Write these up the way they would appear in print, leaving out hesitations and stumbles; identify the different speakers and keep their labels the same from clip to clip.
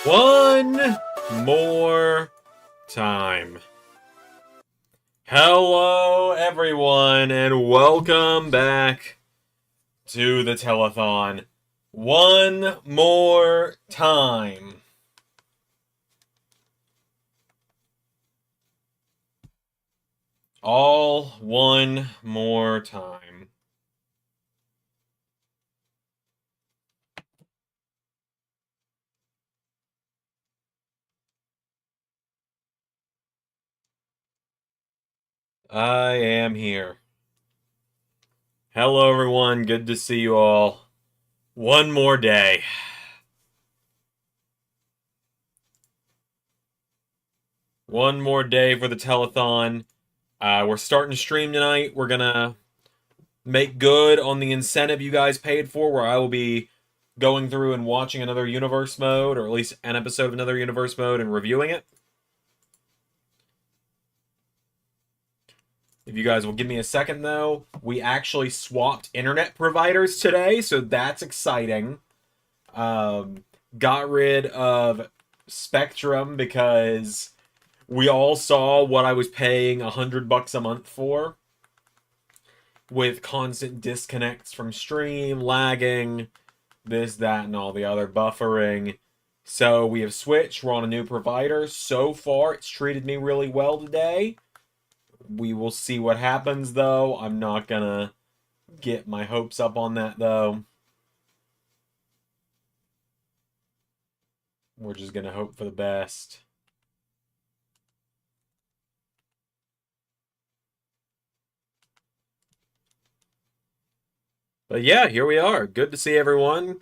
Speaker 1: One more time. Hello, everyone, and welcome back to the Telethon. One more time. All one more time. I am here. Hello, everyone. Good to see you all. One more day. One more day for the telethon. We're starting to stream tonight. We're gonna make good on the incentive you guys paid for, where I will be going through and watching another universe mode, or at least an episode of another universe mode, and reviewing it. If you guys will give me a second, though, we actually swapped internet providers today, so that's exciting. Got rid of Spectrum because we all saw what I was paying $100 a month for, with constant disconnects from stream, lagging, this, that, and all the other, buffering. So we have switched. We're on a new provider. So far, it's treated me really well today. We will see what happens, though. I'm not gonna get my hopes up on that, though. We're just gonna hope for the best. But yeah, here we are. Good to see everyone.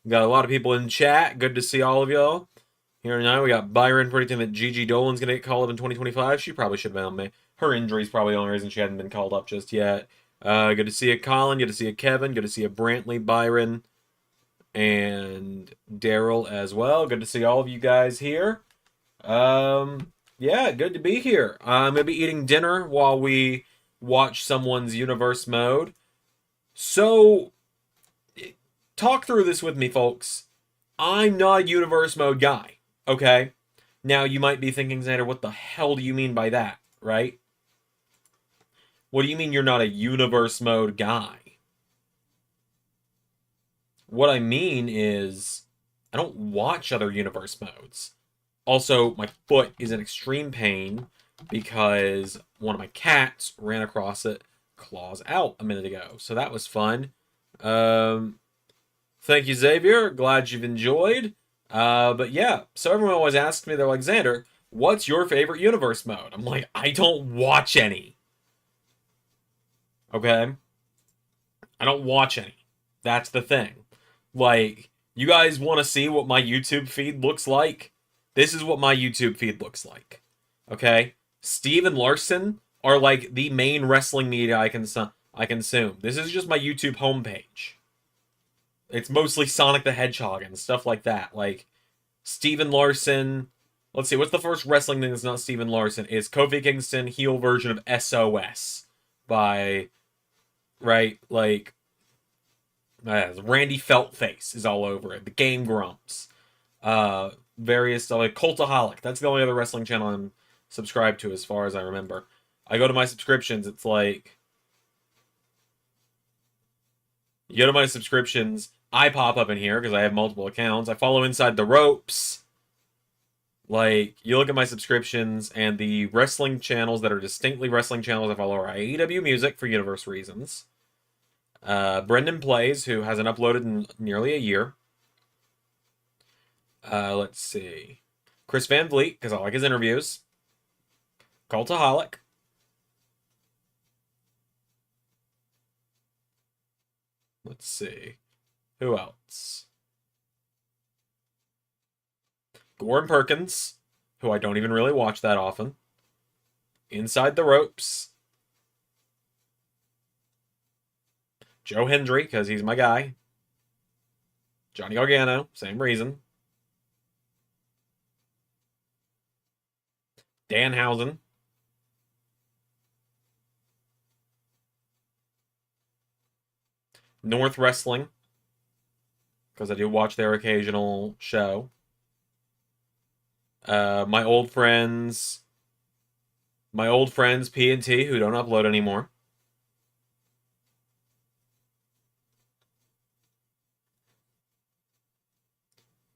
Speaker 1: We got a lot of people in chat. Good to see all of y'all. Here tonight, we got Byron predicting that Gigi Dolan's going to get called up in 2025. She probably should have been on me. Her injury's probably the only reason she hadn't been called up just yet. Good to see you, Colin. Good to see you, Kevin. Good to see you, Brantley, Byron, and Daryl as well. Good to see all of you guys here. Yeah, good to be here. I'm going to be eating dinner while we watch someone's universe mode. So, talk through this with me, folks. I'm not a universe mode guy, okay? Now, you might be thinking, Xander, what the hell do you mean by that, right? What do you mean you're not a universe mode guy? What I mean is, I don't watch other universe modes. Also, my foot is in extreme pain because one of my cats ran across it, claws out a minute ago. So that was fun. Thank you, Xavier. Glad you've enjoyed. But yeah, so everyone always asks me, they're like, Xander, what's your favorite universe mode? I'm like, I don't watch any. Okay? I don't watch any. That's the thing. Like, you guys want to see what my YouTube feed looks like? This is what my YouTube feed looks like. Okay? Steve and Larson are like the main wrestling media I consume. This is just my YouTube homepage. It's mostly Sonic the Hedgehog and stuff like that. Like, Steven Larson. Let's see, what's the first wrestling thing that's not Steven Larson? Is Kofi Kingston heel version of SOS by, right, like, Randy Feltface is all over it. The Game Grumps. Various, like, Cultaholic. That's the only other wrestling channel I'm subscribed to as far as I remember. I go to my subscriptions, it's like, you go to my subscriptions, I pop up in here because I have multiple accounts. I follow Inside the Ropes. Like, you look at my subscriptions, and the wrestling channels that are distinctly wrestling channels I follow are AEW Music for universe reasons. Brendan Plays, who hasn't uploaded in nearly a year. Let's see. Chris Van Vliet, because I like his interviews. Cultaholic. Let's see. Who else? Gordon Perkins, who I don't even really watch that often. Inside the Ropes. Joe Hendry, because he's my guy. Johnny Gargano, same reason. Danhausen. North Wrestling, because I do watch their occasional show. My old friends, P and T, who don't upload anymore.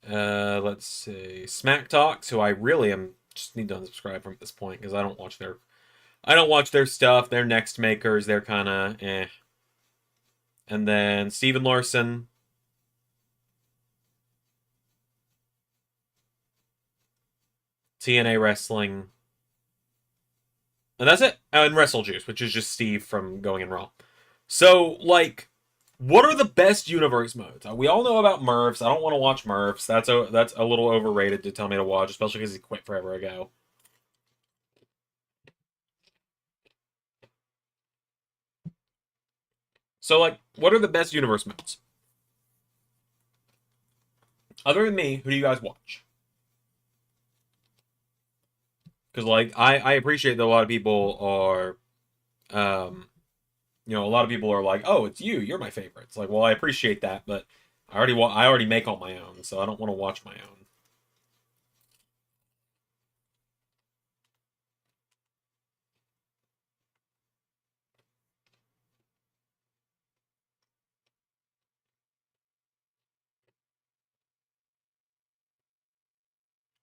Speaker 1: Let's see, Smack Talks, who I really am just need to unsubscribe from at this point because I don't watch their stuff. They're next makers. They're kind of eh. And then Steven Larson. TNA Wrestling. And that's it. And Wrestle Juice, which is just Steve from Going in Raw. So, like, what are the best universe modes? We all know about Murphs. I don't want to watch Murphs. That's a little overrated to tell me to watch, especially because he quit forever ago. So, like, what are the best universe modes? Other than me, who do you guys watch? Because, like, I appreciate that a lot of people are, a lot of people are like, "Oh, it's you. You're my favorite." It's like, well, I appreciate that, but I already make all my own, so I don't want to watch my own.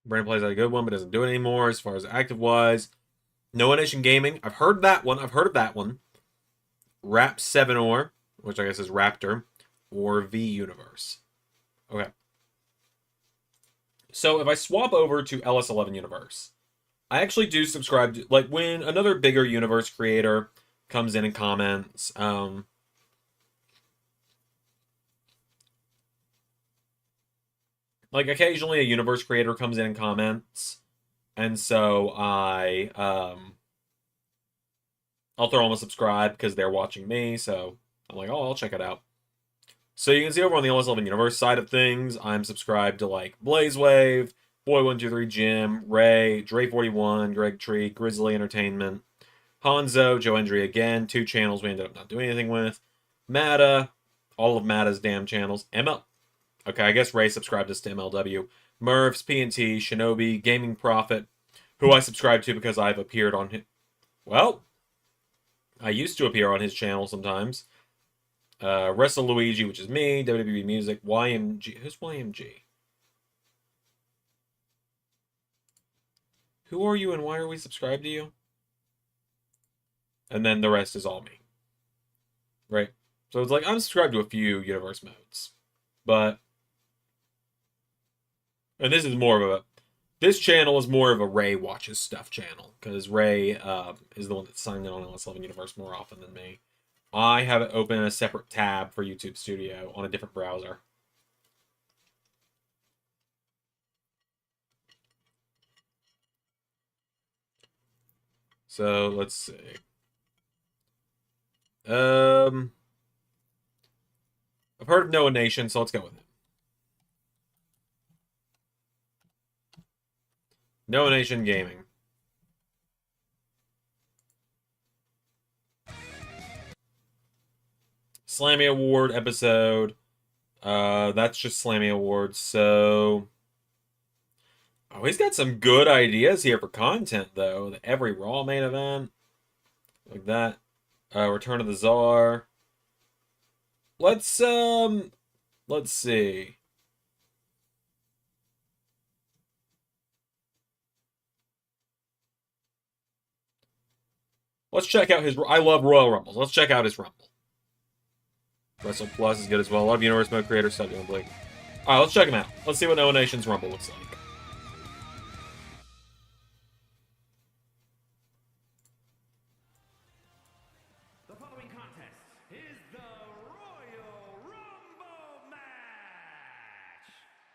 Speaker 1: Brandon plays out a good one, but doesn't do it anymore. As far as active wise, Noah Nation Gaming. I've heard that one. I've heard of that one. Rap 7 or, which I guess is Raptor, or V Universe. Okay. So if I swap over to LS11 Universe, I actually do subscribe to, like, when another bigger universe creator comes in and comments, like, occasionally a universe creator comes in and comments, and so I'll throw them a subscribe because they're watching me, so I'm like, oh, I'll check it out. So you can see over on the LS11 Universe side of things, I'm subscribed to, like, Blazewave, Boy123 Jim, Ray, Dre41, Greg Tree, Grizzly Entertainment, Hanzo, Joe Hendry again, 2 channels we ended up not doing anything with, Mata, all of Mata's damn channels, ML. Okay, I guess Ray subscribed us to MLW. Mervs, P&T, Shinobi, Gaming Prophet, who I subscribe to because I've appeared on his... Well, I used to appear on his channel sometimes. Wrestle Luigi, which is me, WWE Music, YMG. Who's YMG? Who are you and why are we subscribed to you? And then the rest is all me. Right? So it's like, I'm subscribed to a few universe modes. But... And this is more of a... This channel is more of a Ray watches stuff channel. Because Ray is the one that's signed in on LS11 Universe more often than me. I have it open in a separate tab for YouTube Studio on a different browser. So let's see. I've heard of Noah Nation, so let's go with it. Noah Nation Gaming. Slammy Award episode. That's just Slammy Awards. So, oh, he's got some good ideas here for content though. The every Raw main event, like that. Return of the Czar. Let's see. Let's check out his. I love Royal Rumbles. Let's check out his Rumble. Wrestle Plus is good as well. I love Universe Mode Creator stuff doing Blake. All right, let's check him out. Let's see what Noah Nation's Rumble looks like.
Speaker 2: The following contest is the Royal Rumble match.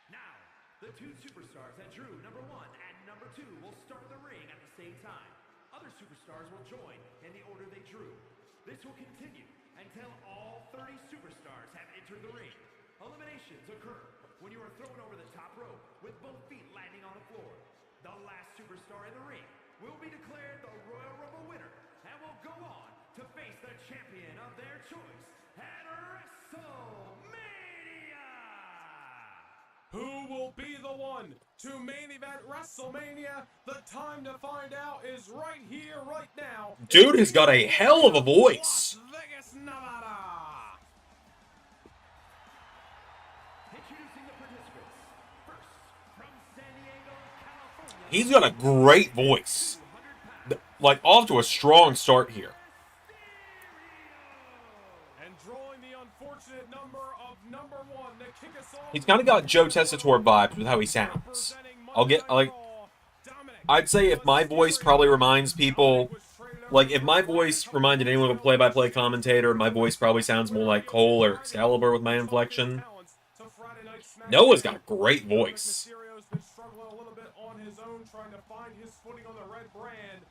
Speaker 2: Now, the 2 superstars that drew number 1 and number 2 will start the ring at the same time. Other superstars will join in the order they drew. This will continue until all 30 superstars have entered the ring. Eliminations occur when you are thrown over the top rope with both feet landing on the floor. The last superstar in the ring will be declared the Royal Rumble winner and will go on to face the champion of their choice at WrestleMania!
Speaker 3: Who will be the the one to main event WrestleMania. The time to find out is right here, right now.
Speaker 1: Dude has got a hell of a voice.
Speaker 3: Las Vegas, Nevada.
Speaker 2: Introducing the participants. First, from San Diego, California.
Speaker 1: He's got a great voice. Like, off to a strong start here.
Speaker 3: And drawing the unfortunate number of number 1 to kick us off.
Speaker 1: He's kind of got Joe Tessitore vibes with how he sounds. I'd say if my voice probably reminds people, like, if my voice reminded anyone of a play-by-play commentator, my voice probably sounds more like Cole or Excalibur with my inflection. Noah's got a great voice.
Speaker 3: Mysterio's been struggling a little bit on his own, trying to find his footing on the red brand.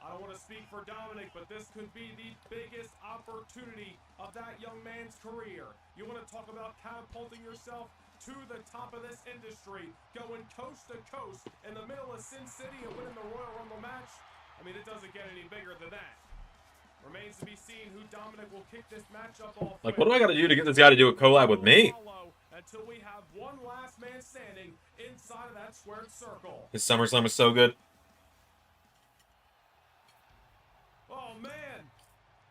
Speaker 3: I don't want to speak for Dominic, but this could be the biggest opportunity of that young man's career. You want to talk about catapulting yourself to the top of this industry, going coast to coast in the middle of Sin City and winning the Royal Rumble match? I mean, it doesn't get any bigger than that. Remains to be seen who Dominic will kick this matchup off.
Speaker 1: Like, what do I got to do to get this guy to do a collab with me?
Speaker 3: Until we have one last man standing inside of that squared circle.
Speaker 1: His SummerSlam was so good.
Speaker 3: Oh man!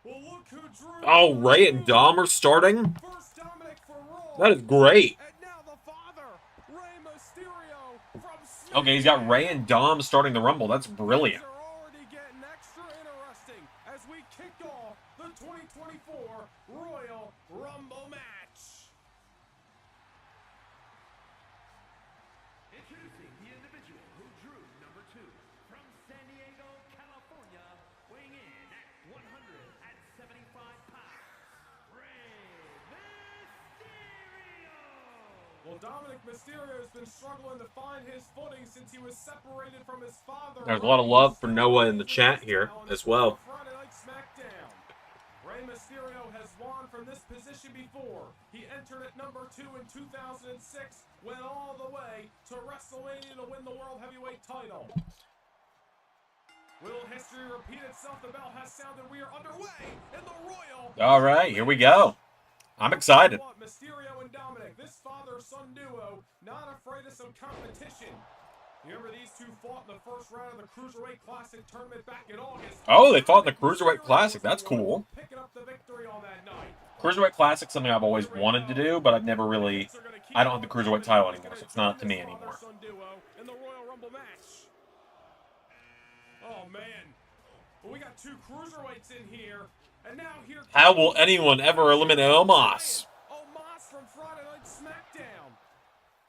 Speaker 3: Well, look who drew.
Speaker 1: Oh, Ray and Dom are starting?
Speaker 3: First Dominic for Raw.
Speaker 1: That is great.
Speaker 3: And now the father, Rey Mysterio from
Speaker 1: Okay, he's got Ray and Dom starting the Rumble. That's brilliant.
Speaker 3: Things are already getting extra interesting as we kick off the 2024 Royal Rumble match.
Speaker 2: Introducing the individual who drew number 2 from San Diego, California, weighing in at 175 pounds, Rey Mysterio.
Speaker 3: Well, Dominic Mysterio has been struggling to find his footing since he was separated from his father.
Speaker 1: There's a lot of love for Noah in the chat here as well.
Speaker 3: Friday Night SmackDown. Rey Mysterio has won from this position before. He entered at number 2 in 2006, went all the way to WrestleMania to win the World Heavyweight title. Will history repeat itself? The bell has sounded. We are underway in the Royal.
Speaker 1: All right, here we go. I'm excited.
Speaker 3: Mysterio and Dominic, this father-son duo, not afraid of some competition. You remember these two fought in the first round of the Cruiserweight Classic tournament back in August.
Speaker 1: Oh, they fought in the Cruiserweight Classic. That's cool.
Speaker 3: Picking up the victory on that night.
Speaker 1: Cruiserweight Classic is something I've always wanted to do, but I've never really... I don't have the Cruiserweight title anymore, so it's not up to me anymore.
Speaker 3: In the Royal Rumble match. Oh, man. Well, we got 2 Cruiserweights in here. And now here...
Speaker 1: How will anyone ever eliminate Omos?
Speaker 3: Omos from Friday Night SmackDown.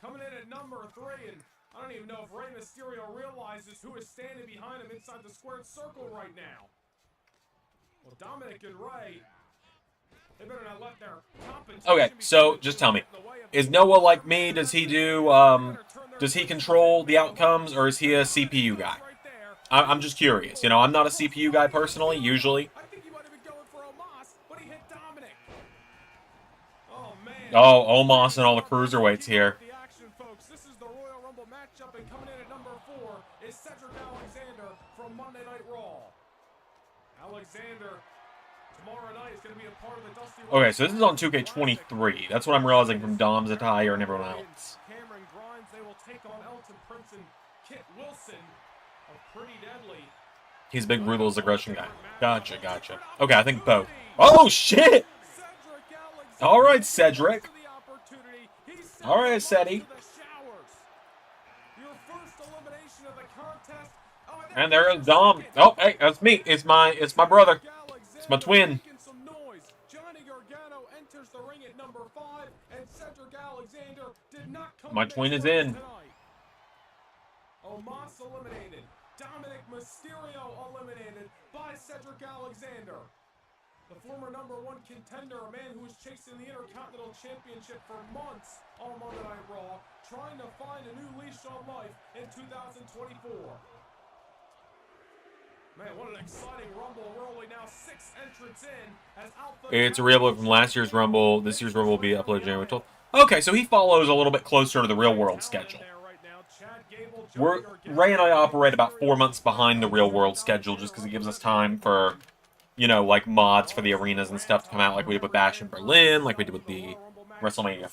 Speaker 3: Coming in at number 3, and I don't even know if Rey Mysterio realizes who is standing behind him inside the squared circle right now. Well, Dominic and Ray, they better not let their competition...
Speaker 1: Okay, so just tell me, is Noah like me? Does he do, does he control the outcomes, or is he a CPU guy? I'm just curious. You know, I'm not a CPU guy personally, usually.
Speaker 3: I think he might have been going for Omos, but he hit Dominic. Oh, man.
Speaker 1: Oh, Omos and all the Cruiserweights here.
Speaker 3: The action, folks. This is the Royal Rumble matchup, and coming in at number 4 is Cedric Alexander from Monday Night Raw. Alexander, tomorrow night, is going to be a part of the Dusty...
Speaker 1: Okay, so this is on 2K23. That's what I'm realizing from Dom's attire and everyone else.
Speaker 3: Cameron Grimes, they will take on Elton Prince and Kit Wilson of Pretty Deadly.
Speaker 1: He's a big Ruthless Aggression guy. Gotcha, gotcha. Okay, I think both. Oh, shit! All right, Cedric. All right, Ceddy. And there is Dom. Oh, hey, that's me. It's my brother. It's my twin.
Speaker 3: Johnny Gargano enters the ring at number 5, and Cedric Alexander did not come.
Speaker 1: My twin is in.
Speaker 3: Omos eliminated. Dominic Mysterio eliminated by Cedric Alexander. The former number 1 contender, a man who was chasing the Intercontinental Championship for months on Monday Night Raw, trying to find a new leash on life in 2024. Man, what an exciting Rumble. We're only now 6 entrants in as Alpha...
Speaker 1: It's a real-look from last year's Rumble. This year's Rumble will be uploaded January 12th. Okay, so he follows a little bit closer to the real-world schedule. Ray and I operate about 4 months behind the real-world schedule just because it gives us time for, you know, like mods for the arenas and stuff to come out like we did with Bash in Berlin, like we did with the WrestleMania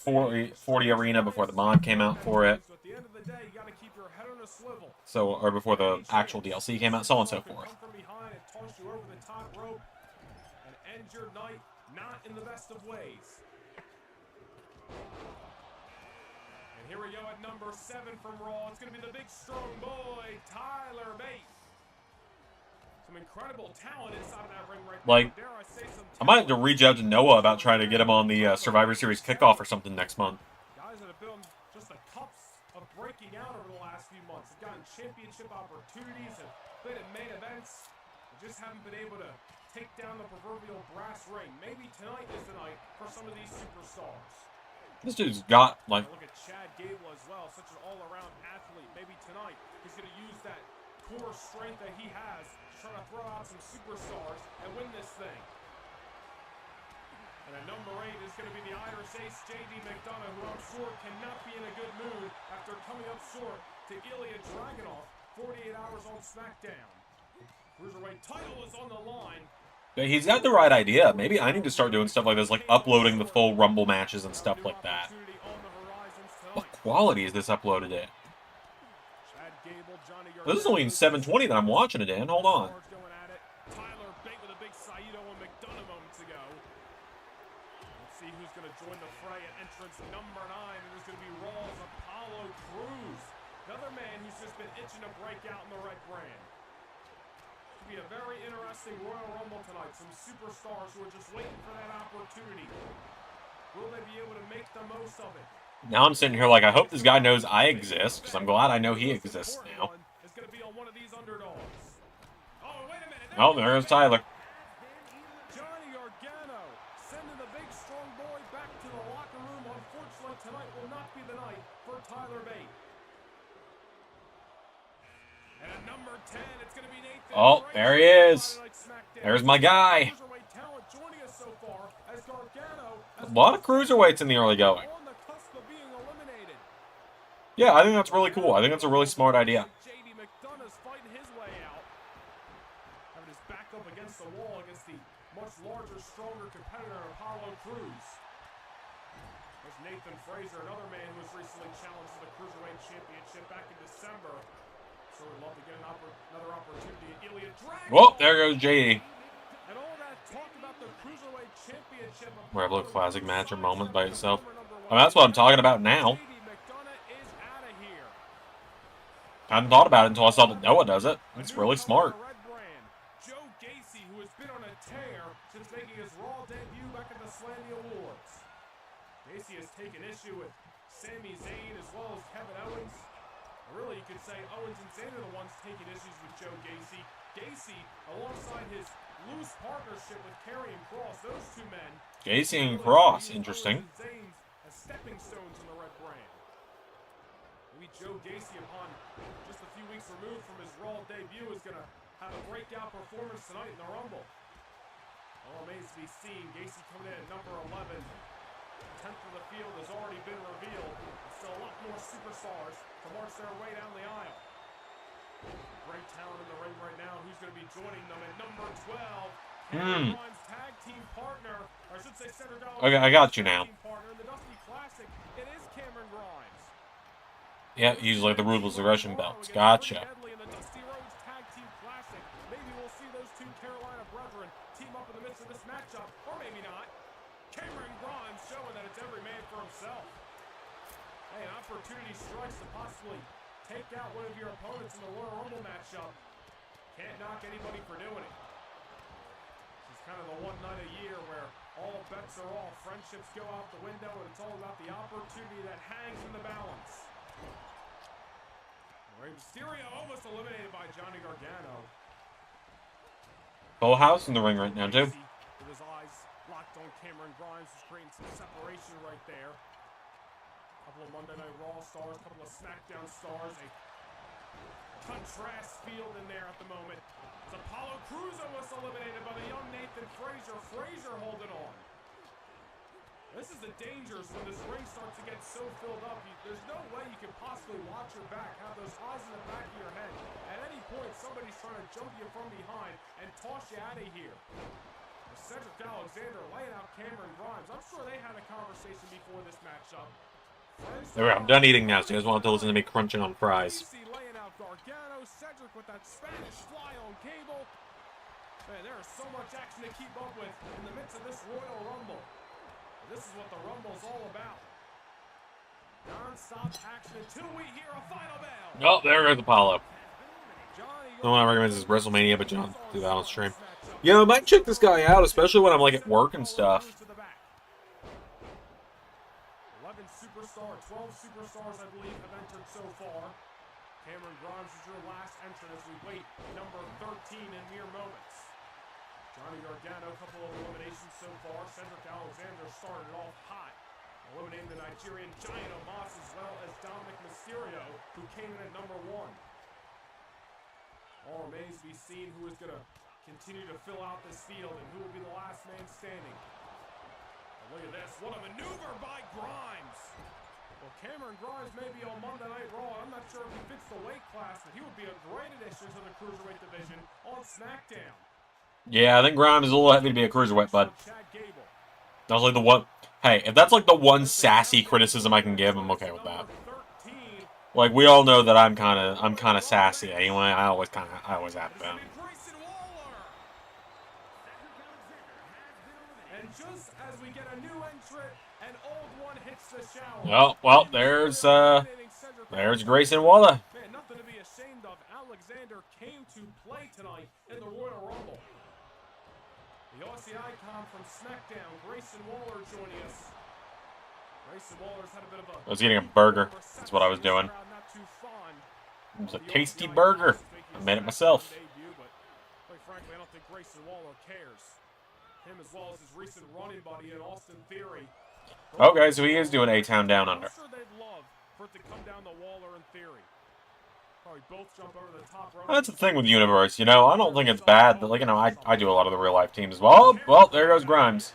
Speaker 1: 40 arena before the mod came out for it.
Speaker 3: At the end of the turn a swivel.
Speaker 1: So, or before the actual DLC came out, so on and so forth.
Speaker 3: Come from behind and toss you over the top rope and end your night not in the best of ways. And here we go at number 7 from Raw. It's going to be the big strong boy, Tyler Bate. Some incredible talent inside of that ring right now.
Speaker 1: Like,
Speaker 3: Dare I say some
Speaker 1: I might have to reach out to Noah about trying to get him on the Survivor Series kickoff or something next month.
Speaker 3: guys that have been on just the cups of breaking out over the last few months. Have gotten championship opportunities, have been in main events, and just haven't been able to take down the proverbial brass ring. Maybe tonight is the night for some of these superstars.
Speaker 1: This dude's got, like...
Speaker 3: Look at Chad Gable as well, such an all-around athlete. Maybe tonight he's going to use that core strength that he has to try to throw out some superstars and win this thing. And at number 8 is going to be the Irish ace, J.D. McDonough, who I'm sure cannot be in a good mood after coming up short to Ilya Dragunov 48 hours on SmackDown. Cruiserweight title is on the line.
Speaker 1: He's got the right idea. Maybe I need to start doing stuff like this, like uploading the full Rumble matches and stuff like that. What quality is this uploaded in? This is only in 720 that I'm watching it in. Hold on.
Speaker 3: Tyler Bate with a big Saito and McDonough moments ago. Let's see who's going to join the fray at entrance number 9. It is going to be Raw's Apollo Crews. Another man who's just been itching to break out in the red brand. Be a very interesting Royal Rumble tonight. Some superstars who are just waiting for that opportunity. Will they be able to make the most of it?
Speaker 1: Now I'm sitting here like, I hope this guy knows I exist, because I'm glad I know he exists now.
Speaker 3: Is going to be on one of these underdogs. Oh, wait a minute.
Speaker 1: Oh, there goes Tyler.
Speaker 3: Johnny Gargano sending the big strong boy back to the locker room. Unfortunately, tonight will not be the night for Tyler Bate. And at number 10, it's going to be Nathan.
Speaker 1: Oh, there he is. There's my guy. A lot of cruiserweights in the early going. Yeah, I think that's really cool. I think that's a really smart idea.
Speaker 3: J.D. McDonough's fighting his way out. Having his back up against the wall against the much larger, stronger competitor, Apollo Crews. There's Nathan Fraser, another man who was recently challenged for the Cruiserweight Championship back in December. So we'd love to get another opportunity at Ilya Dragunov.
Speaker 1: Whoa, there goes JD.
Speaker 3: And all that talk about the Cruiserweight Championship.
Speaker 1: Rebel classic match or moment by itself. I mean, that's what I'm talking about now. I hadn't thought about it until I saw that Noah does it. It's really smart.
Speaker 3: Joe Gacy, who has been on a tear since making his Raw debut back at the Slammy Awards. Gacy has taken issue with Sami Zayn as well as Kevin Owens. Really, you could say Owens and Zayn are the ones taking issues with Joe Gacy. Gacy, alongside his loose partnership with Karrion Kross, those two men.
Speaker 1: Gacy and Kross, interesting.
Speaker 3: Zayn as stepping stones in the red brand. Maybe Joe Gacy, upon just a few weeks removed from his Raw debut, is going to have a breakout performance tonight in the Rumble. All remains to be seen. Gacy coming in at number 11. 10th of the field has already been revealed. Still a lot more superstars to march their way down the aisle. Great talent in the ring right now. Who's going to be joining them at number 12? Cameron Grimes' tag team partner. Or I should say Center Dollar.
Speaker 1: Okay, I got you now.
Speaker 3: Partner in the Dusty Classic. It is Cameron Grimes.
Speaker 1: Yeah, usually the Ruthless Aggression belts. Gotcha.
Speaker 3: In the Dusty Rhodes Tag Team Classic. Maybe we'll see those two Carolina brethren team up in the midst of this matchup. Or maybe not. Cameron Grimes showing that it's every man for himself. Hey, an opportunity strikes to possibly take out one of your opponents in the Royal Rumble matchup. Can't knock anybody for doing it. This is kind of the one night a year where all bets are off. Friendships go out the window, and it's all about the opportunity that hangs in the balance. Rey Mysterio almost eliminated by Johnny Gargano.
Speaker 1: Full house in the ring right now, too.
Speaker 3: With his eyes locked on Cameron Grimes, is creating some separation right there. Couple of Monday Night Raw stars, couple of SmackDown stars, a contrast field in there at the moment. As Apollo Crews almost eliminated by the young Nathan Fraser. Fraser holding on. This is the dangers when this ring starts to get so filled up. There's no way you can possibly watch your back, have those eyes in the back of your head. At any point, somebody's trying to jump you from behind and toss you out of here. Cedric Alexander laying out Cameron Grimes. I'm sure they had a conversation before this matchup.
Speaker 1: There we go. I'm done eating now, so you guys want to listen to me crunching on fries.
Speaker 3: Laying out Helmock with that Spanish fly on cable. Man, there is so much action to keep up with in the midst of this Royal Rumble. This is what the Rumble's all about. Non-stop action until we hear a final bell.
Speaker 1: Oh, there goes Apollo.
Speaker 3: Johnny
Speaker 1: No one I recommend is WrestleMania, but John do that on stream. You know, I might check this guy out, especially when I'm like at work and stuff.
Speaker 3: 11 superstars, 12 superstars, I believe, have entered so far. Cameron Grimes is your last entrant as we wait number 13 in mere moments. Johnny Gargano, a couple of eliminations so far. Cedric Alexander started off hot, eliminating the Nigerian Giant Omos as well as Dominic Mysterio, who came in at number 1. All remains to be seen who is going to continue to fill out this field and who will be the last man standing. But look at this. What a maneuver by Grimes. Well, Cameron Grimes may be on Monday Night Raw. I'm not sure if he fits the weight class, but he would be a great addition to the Cruiserweight division on SmackDown.
Speaker 1: Yeah, I think Grimes is a little heavy to be a cruiserweight, bud. That was like the one. Hey, if that's like the one sassy criticism I can give, I'm okay with that. Like we all know that I'm kind of sassy anyway. I always have been.
Speaker 3: And just as we get a new entrant, an old one hits the shower.
Speaker 1: Oh, well, there's Grayson Waller.
Speaker 3: Man, nothing to be ashamed of. Alexander came to play tonight in the Royal Rumble. The Aussie icon from SmackDown, Grayson Waller, joining us. Grayson Waller's had a bit of a...
Speaker 1: I was getting a burger. That's what I was doing. It was a tasty burger. I made it myself.
Speaker 3: But quite frankly, I don't think Grayson Waller cares. Him as well as his recent running buddy in Austin Theory.
Speaker 1: Okay, so he is doing A-Town Down Under.
Speaker 3: I'm sure they'd love for it to come down to Waller and Theory. Probably both jump over the top rope.
Speaker 1: That's the thing with the universe, you know. I don't think it's bad that, like, you know, I do a lot of the real life teams as well. Well, there goes Grimes.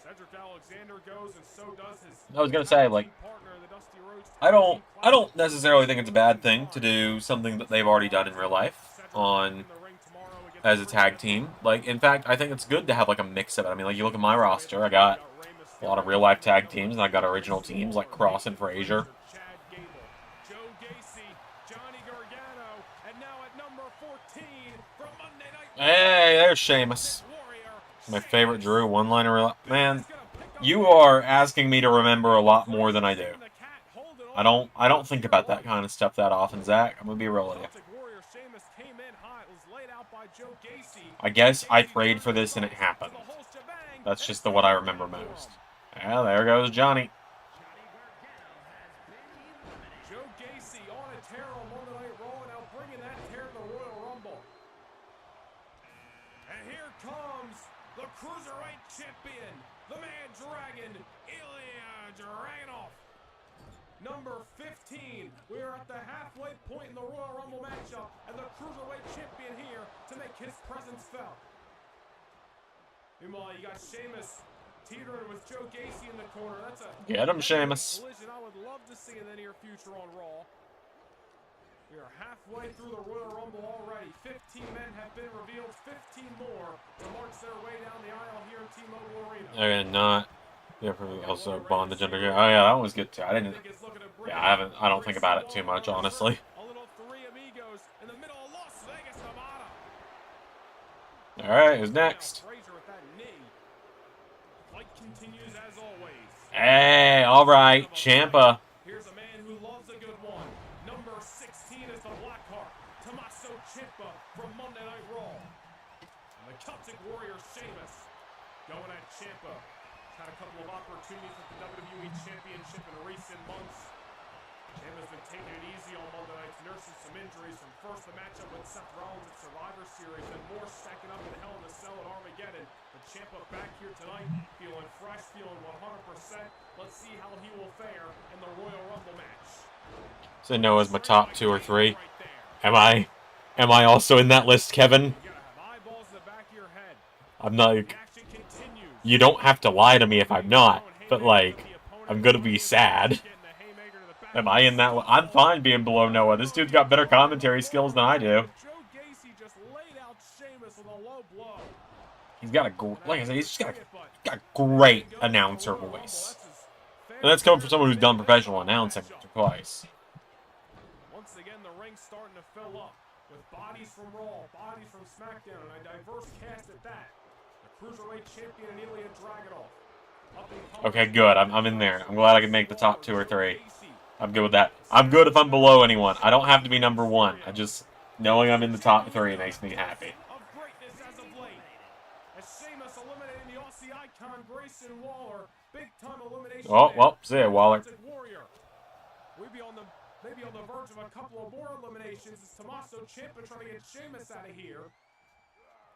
Speaker 3: Cedric Alexander goes, and so does his
Speaker 1: I was gonna say, like,
Speaker 3: partner, the Dusty Rhodes
Speaker 1: I don't necessarily think it's a bad thing to do something that they've already done in real life on as a tag team. Like, in fact, I think it's good to have like a mix of it. I mean, like, you look at my roster, I got a lot of real life tag teams, and I got original teams like Cross and Frazier. Hey, there's Sheamus. My favorite Drew one-liner. Man, you are asking me to remember a lot more than I do. I don't think about that kind of stuff that often, Zach. I'm gonna be real with you. I guess I prayed for this and it happened. That's just what I remember most. Yeah, there goes Johnny.
Speaker 3: Joe Gacy on a tear on Monday Night Raw, now bringing that tear to the Royal Rumble. And here comes the Cruiserweight Champion, the Man Dragon, Ilya Dragunov. Number 15. We are at the halfway point in the Royal Rumble matchup, and the Cruiserweight Champion here to make his presence felt. Meanwhile, you got Sheamus teetering with Joe Gacy in the corner. That's a
Speaker 1: Get him, Sheamus.
Speaker 3: collision I would love to see in the near future on Raw. We are halfway through the Royal Rumble already. 15 men have been revealed. 15 more to march their way down the aisle here in T-Mobile Arena.
Speaker 1: Okay, not. Yeah, also bondage under here. Oh yeah, that one was good too. I didn't. Yeah, I don't think about it too much, honestly.
Speaker 3: A little Three Amigos in the middle of Las Vegas, Nevada.
Speaker 1: All right, who's next?
Speaker 3: Frazier with that knee. Fight continues as always.
Speaker 1: Hey, all right, Ciampa.
Speaker 3: Here's a man who loves a good one. Number 16 is the Blackheart, Tommaso Ciampa from Monday Night Raw. And the Celtic Warrior Sheamus going at Ciampa. Had a couple of opportunities with the WWE Championship in recent months. Ciampa's been taking it easy on Monday nights, nursing some injuries from first the matchup with Seth Rollins at Survivor Series, and more stacking up in Hell in a Cell at Armageddon. But Ciampa back here tonight, feeling fresh, feeling 100%. Let's see how he will fare in the Royal Rumble match.
Speaker 1: So Noah's my top 2 or 3. Am I also in that list, Kevin?
Speaker 3: You gotta have eyeballs in the back of your head.
Speaker 1: I'm not.
Speaker 3: The action continues.
Speaker 1: You don't have to lie to me if I'm not, but like, I'm gonna be sad. Am I in that? I'm fine being below Noah. This dude's got better commentary skills than I do.
Speaker 3: Joe Gacy just laid out Sheamus with a low blow.
Speaker 1: He's got like I said, he's just got a great announcer voice, and that's coming from someone who's done professional announcing twice.
Speaker 3: Once again, the ring ranks starting to fill up with bodies from Raw, bodies from SmackDown, and a diverse cast at that. The Cruiserweight Champion Ilya Dragunov.
Speaker 1: Okay, good. I'm in there. I'm glad I can make the top 2 or 3. I'm good with that. I'm good if I'm below anyone. I don't have to be number 1. I just... Knowing I'm in the top 3 makes me happy. Oh, well, see ya, Waller.
Speaker 3: Maybe on the verge of a couple of more eliminations as Tommaso Ciampa trying to get Sheamus out of here.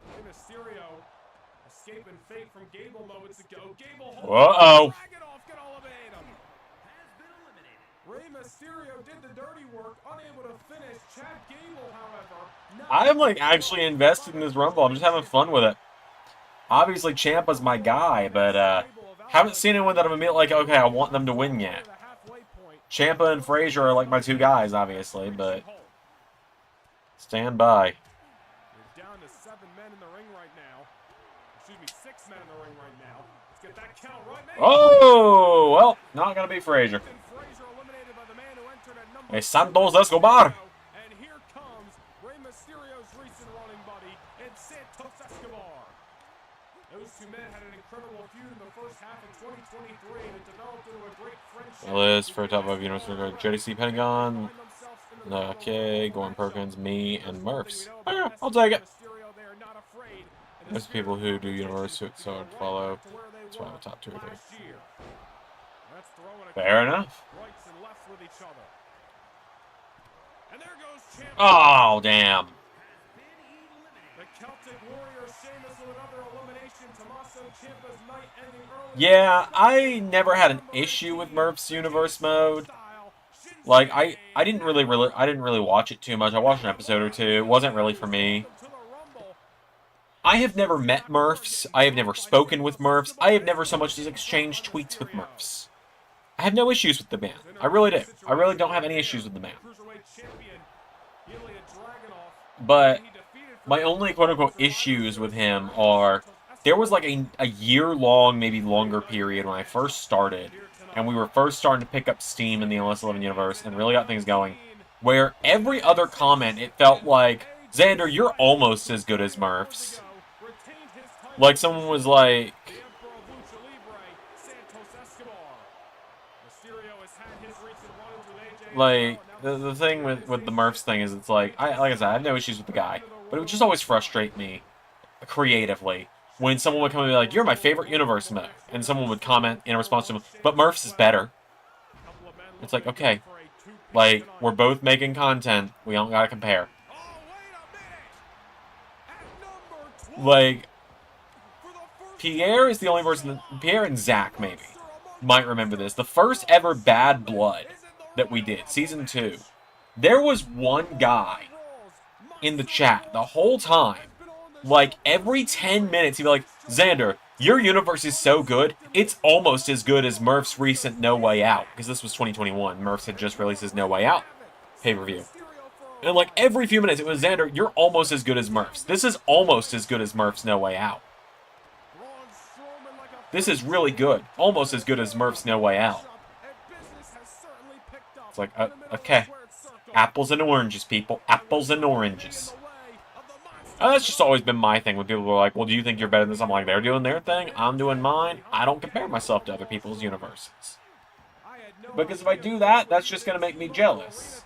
Speaker 3: Rey Mysterio escaping fate from Gable moments ago. Gable
Speaker 1: uh-oh.
Speaker 3: can elevate him. Rey Mysterio did the dirty work, unable to finish. Chad Gable, however,
Speaker 1: I'm like actually invested in this Rumble. I'm just having fun with it. Obviously, Ciampa's my guy, but haven't seen anyone that I'm like, okay, I want them to win yet. Ciampa and Frazier are like my 2 guys, obviously, but stand by.
Speaker 3: We're down to 7 men in the ring right now. Excuse me, 6 men in the ring right now. Let's get that count right now.
Speaker 1: Oh, well, not gonna be Frazier. Hey, Santos Escobar.
Speaker 3: And here comes Rey Mysterio's recent running buddy and Santos Escobar. Those 2 men had an incredible feud in the first half of 2023 and it developed into a great friendship.
Speaker 1: List for top 5 units for JDC Pentagon. Okay, Gordon Perkins, me, and Murphs. Okay, I'll take it. There's people who do universe, so I'd follow. That's why I'm the top 2 or 3. Fair enough. Oh, damn. Yeah, I never had an issue with Murph's Universe mode. Like, I didn't really watch it too much. I watched an episode or 2. It wasn't really for me. I have never met Murphs. I have never spoken with Murphs. I have never so much as exchanged tweets with Murphs. I have no issues with the man. I really do. I really don't have any issues with the man. But my only quote-unquote issues with him are, there was like a year-long, maybe longer period when I first started, and we were first starting to pick up steam in the LS11 universe and really got things going, where every other comment, it felt like, Zander, you're almost as good as Murphs. Like, someone was like... Like, the thing with the Murphs thing is, it's like I said, I have no issues with the guy, but it would just always frustrate me creatively when someone would come and be like, you're my favorite universe mode, and someone would comment in response to him, but Murphs is better. It's like, okay, like, we're both making content, we don't gotta compare. Like, Pierre is the only person Pierre and Zach, maybe, might remember this. The first ever Bad Blood that we did, Season 2, there was one guy in the chat the whole time. Like, every 10 minutes, he'd be like, Zander, your universe is so good, it's almost as good as Murph's recent No Way Out. Because this was 2021. Murph's had just released his No Way Out pay-per-view. And, like, every few minutes, it was, Zander, you're almost as good as Murph's. This is almost as good as Murph's No Way Out. This is really good. Almost as good as Murph's No Way Out. It's like, okay. Apples and oranges, people. Apples and oranges. And that's just always been my thing when people are like, well, do you think you're better than this? I'm like, they're doing their thing. I'm doing mine. I don't compare myself to other people's universes. Because if I do that, that's just going to make me jealous.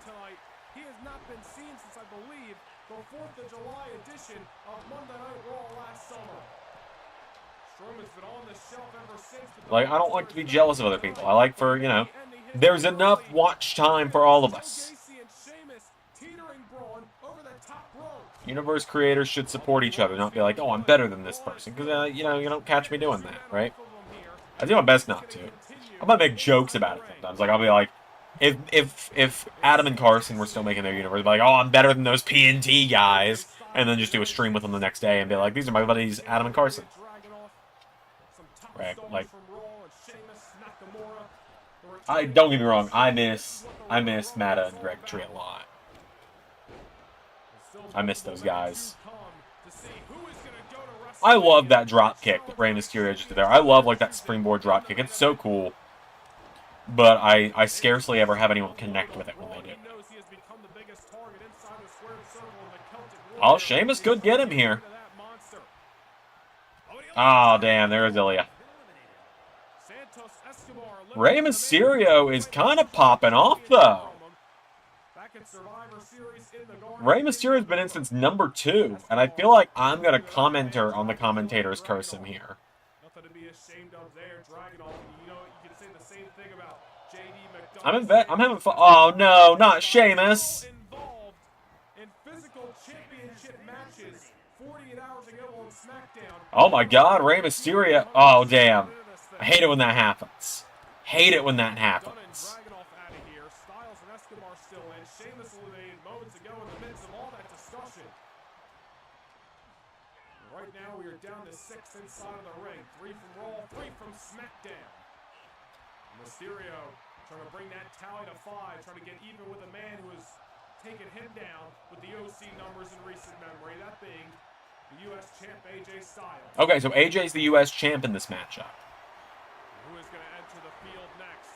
Speaker 1: Like, I don't like to be jealous of other people. I like for, you know, there's enough watch time for all of us. Universe creators should support each other, not be like, oh, I'm better than this person. Because, you know, you don't catch me doing that, right? I do my best not to. I might make jokes about it sometimes. Like, I'll be like, if Adam and Carson were still making their universe, I'd be like, oh, I'm better than those P&T guys. And then just do a stream with them the next day and be like, these are my buddies, Adam and Carson. Right, like, don't get me wrong, I miss Matta and Greg Tree a lot. I miss those guys. I love that drop kick that Rey Mysterio just did there. I love, like, that springboard drop kick. It's so cool. But I scarcely ever have anyone connect with it when they do. Oh, Sheamus could get him here. Oh, damn, there's Ilya. Rey Mysterio is kind of popping off, though. Rey Mysterio's been in since number 2, and I feel like I'm going to commenter on the commentators curse him here.
Speaker 3: Nothing to be ashamed of there, Dragunov. You know, you can say the same thing about JD
Speaker 1: I'm having fun. Oh, no, not Sheamus.
Speaker 3: Involved in physical championship matches 48 hours ago on SmackDown.
Speaker 1: Oh, my God, Rey Mysterio. Oh, damn. I hate it when that happens. Hate it when that happens.
Speaker 3: Dragunov out of here. Styles and Escobar still in. Sheamus eliminated moments ago in the midst of all that discussion. Right now, we are down to 6 inside of the ring. 3 from Raw, 3 from SmackDown. Mysterio trying to bring that tally to 5, trying to get even with a man who has taken him down with the OC numbers in recent memory, that being the U.S. champ AJ Styles.
Speaker 1: Okay, so AJ's the U.S. champ in this matchup.
Speaker 3: Who is going to enter the field next?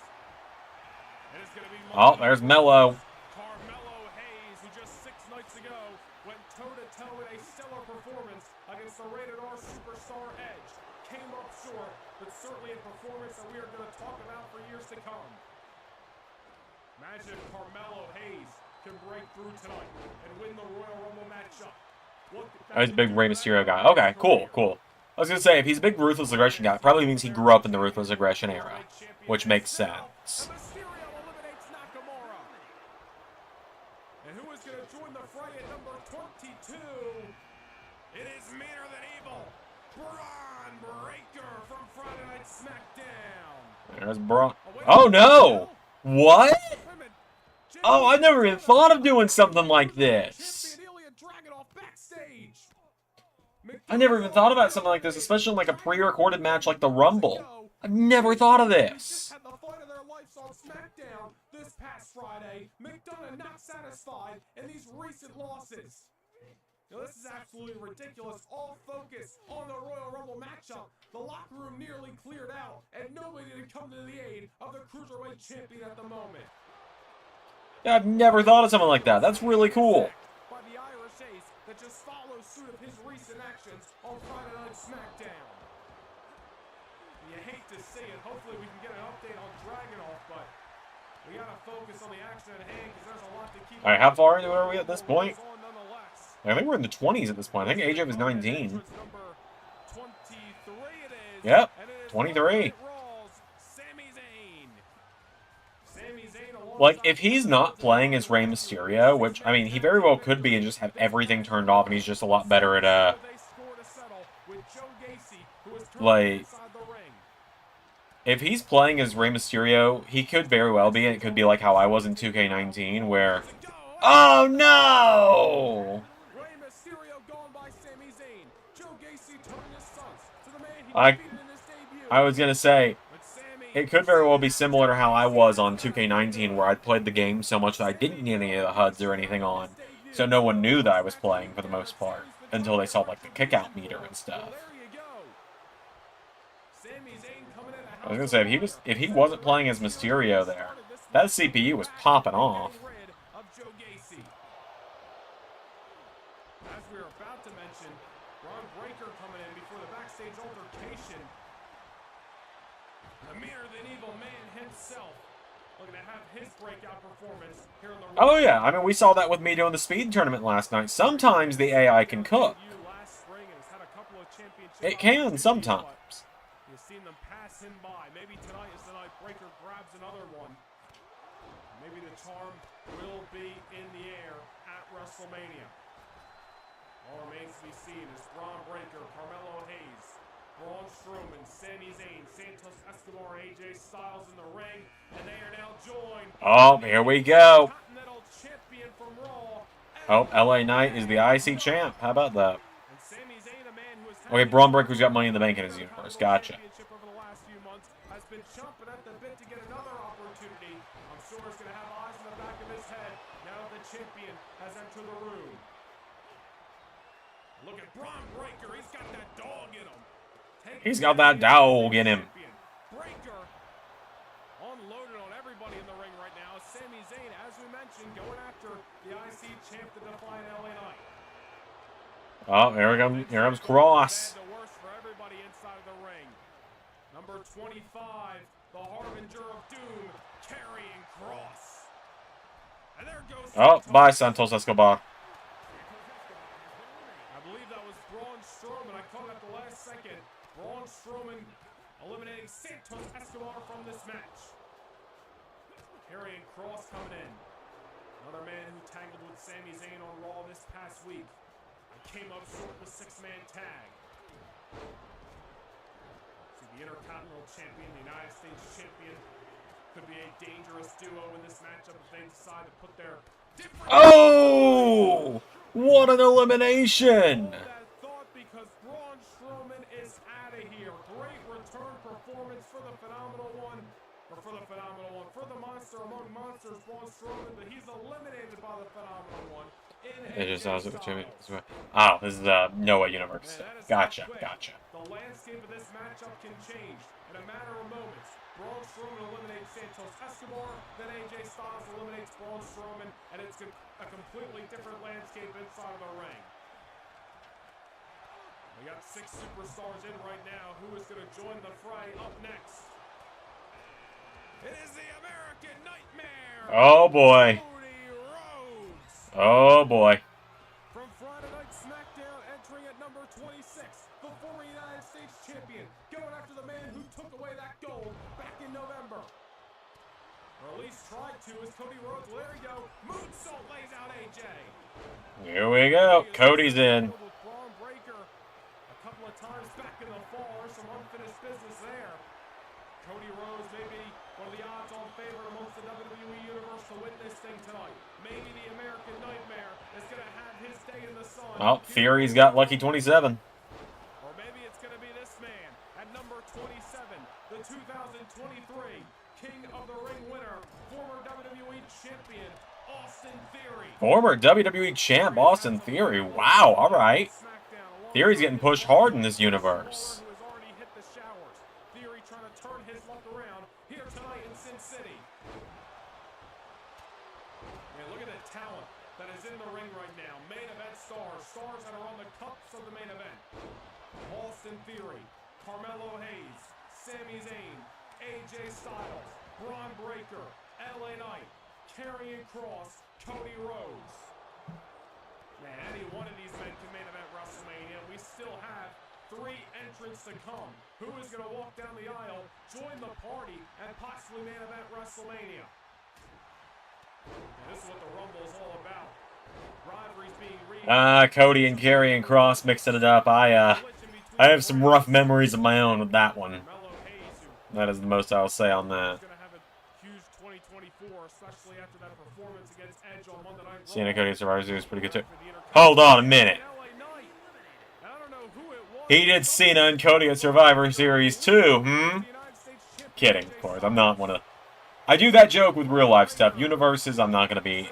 Speaker 3: It is going to be
Speaker 1: Oh, there's Mello.
Speaker 3: Carmelo Hayes, who just 6 nights ago went toe-to-toe in a stellar performance against the Rated R Superstar Edge. Came up short, but certainly a performance that we are going to talk about for years to come. Imagine if Carmelo Hayes can break through tonight and win the Royal Rumble matchup.
Speaker 1: Oh, he's a big Rey Mysterio guy. Okay, cool, cool. I was going to say, if he's a big Ruthless Aggression guy, it probably means he grew up in the Ruthless Aggression era, which makes sense.
Speaker 3: And who is going to join the fray at number 22? It is meaner than evil. Braun Breaker from Friday Night SmackDown.
Speaker 1: There's Braun. Oh, no! What? Oh, I never even thought of doing something like this. I never even thought about something like this, especially in like a pre-recorded match like the Rumble. I've never thought of this.
Speaker 3: Had the fight of their lives on SmackDown this past Friday. McDonough not satisfied in these recent losses. Now this is absolutely ridiculous. All focus on the Royal Rumble matchup. The locker room nearly cleared out, and nobody did come to the aid of the Cruiserweight Champion at the moment.
Speaker 1: Yeah, I've never thought of something like that. That's really cool.
Speaker 3: By the Irish Ace that just follows suit of his recent actions on Friday Night SmackDown. You hate to see it. Hopefully we can get an update on Dragunov, but we gotta focus on the action at hand because there's a lot to keep.
Speaker 1: All right, how far into it are we at this point? I think we're in the 20s at this point. I think AJ was 19. Yep, 23. Like, if he's not playing as Rey Mysterio, which, I mean, he very well could be and just have everything turned off and he's just a lot better at, like, if he's playing as Rey Mysterio, he could very well be, and it could be like how I was in 2K19, where, oh no! I was gonna say, it could very well be similar to how I was on 2K19, where I played the game so much that I didn't need any of the HUDs or anything on, so no one knew that I was playing for the most part, until they saw, like, the kick-out meter and stuff. I was gonna say, if he wasn't playing as Mysterio there, that CPU was popping off.
Speaker 3: As we were about to mention, Braun Breaker coming in before the backstage altercation. The meaner than evil man himself looking to have his breakout performance here in the.
Speaker 1: Oh yeah, I mean, we saw that with me doing the speed tournament last night. Sometimes the AI can cook. It can sometimes.
Speaker 3: You've seen them pass him by. Maybe tonight is the night Breaker grabs another one. Maybe the charm will be in the air at WrestleMania. All remains to be seen is Braun Breaker, Carmelo Hayes, Braun Strowman, Sami Zayn, Santos Escobar, AJ Styles in the ring, and they are now joined.
Speaker 1: Oh, here we go.
Speaker 3: Continental champion from Raw.
Speaker 1: Oh, LA Knight is the IC champ. How about that?
Speaker 3: And Sami Zayn, a man who has had
Speaker 1: Okay, Braun Breaker's got Money in the Bank in his universe. Gotcha.
Speaker 3: championship over the last few months, has been chomping at the bit to get another opportunity. I'm sure he's going to have eyes in the back of his head now that the champion has entered the room. Look at Braun Breaker. He's got that dog in him.
Speaker 1: He's got that dog in him.
Speaker 3: Breaker unloaded on everybody in the ring right now. Sami Zayn, as we mentioned, going after the IC champ to define LA Knight.
Speaker 1: Oh, here comes Cross.
Speaker 3: Bad to worse for everybody inside of the ring. Number 25, the Harbinger of Doom, carrying Cross. And there goes
Speaker 1: Oh,
Speaker 3: Santos.
Speaker 1: bye, Santos Escobar.
Speaker 3: I believe that was Braun Strowman. I caught it at the last second. Braun Strowman eliminating Santos Escobar from this match. Karrion Kross coming in. Another man who tangled with Sami Zayn on Raw this past week. Came up short with six-man tag. See, the Intercontinental Champion, the United States Champion, could be a dangerous duo in this matchup if they decide to put their different...
Speaker 1: Oh! What an elimination!
Speaker 3: Hold that thought, because Braun Strowman is out of here. Great return performance for the Phenomenal One. Or for the Phenomenal One. For the Monster Among Monsters, Braun Strowman, but he's eliminated by the Phenomenal One.
Speaker 1: It just sounds like oh, this is the Noah universe. Gotcha.
Speaker 3: The landscape of this matchup can change in a matter of moments. Braun Strowman eliminates Santos Escobar, then AJ Styles eliminates Braun Strowman, and it's a completely different landscape inside of the ring. We got 6 superstars in right now. Who is going to join the fray up next? It is the American Nightmare.
Speaker 1: Oh boy.
Speaker 3: Cody Rhodes.
Speaker 1: Oh boy.
Speaker 3: From Friday Night SmackDown, entering at number 26, the former United States Champion, going after the man who took away that gold back in November. Or at least tried to, as Cody Rhodes. Well, there you go. Moonsault lays out AJ.
Speaker 1: Here we go. Cody's in.
Speaker 3: Braun Breaker a couple of times back in the fall. There's some unfinished business there. Cody Rhodes may be one of the odds-on favorite amongst the WWE Universe to win this thing tonight. Maybe the American Nightmare is going to have his day in the sun.
Speaker 1: Well, Fury's got lucky 27.
Speaker 3: Or maybe it's going to be this man at number 27, the 2023 King of the Ring winner, former WWE Champion, Austin Theory.
Speaker 1: Former WWE champ, Austin Theory. Wow, alright. Theory's getting pushed hard in this universe.
Speaker 3: Who has already hit the showers. Theory trying to turn his luck around here tonight in Sin City. And look at the talent that is in the ring right now. Main event stars that are on the cups of the main event. Austin Theory, Carmelo Hayes, Sami Zayn, AJ Styles, Braun Breaker, LA Knight, Karrion Kross, Cody Rhodes. Man, any one of these men can main event WrestleMania. We still have 3 entrants to come. Who is going to walk down the aisle, join the party, and possibly main event WrestleMania? And this is what the Rumble is all about. Rivalries being
Speaker 1: Cody and Karrion Kross mixing it up. I have some rough memories of my own with that one. That is the most I'll say on that. Cena Cody Survivor Series is pretty good too. Hold on a minute. He did Cena and Cody at Survivor Series too, Kidding, of course. I'm not one of... I do that joke with real life stuff. Universes, I'm not going to be...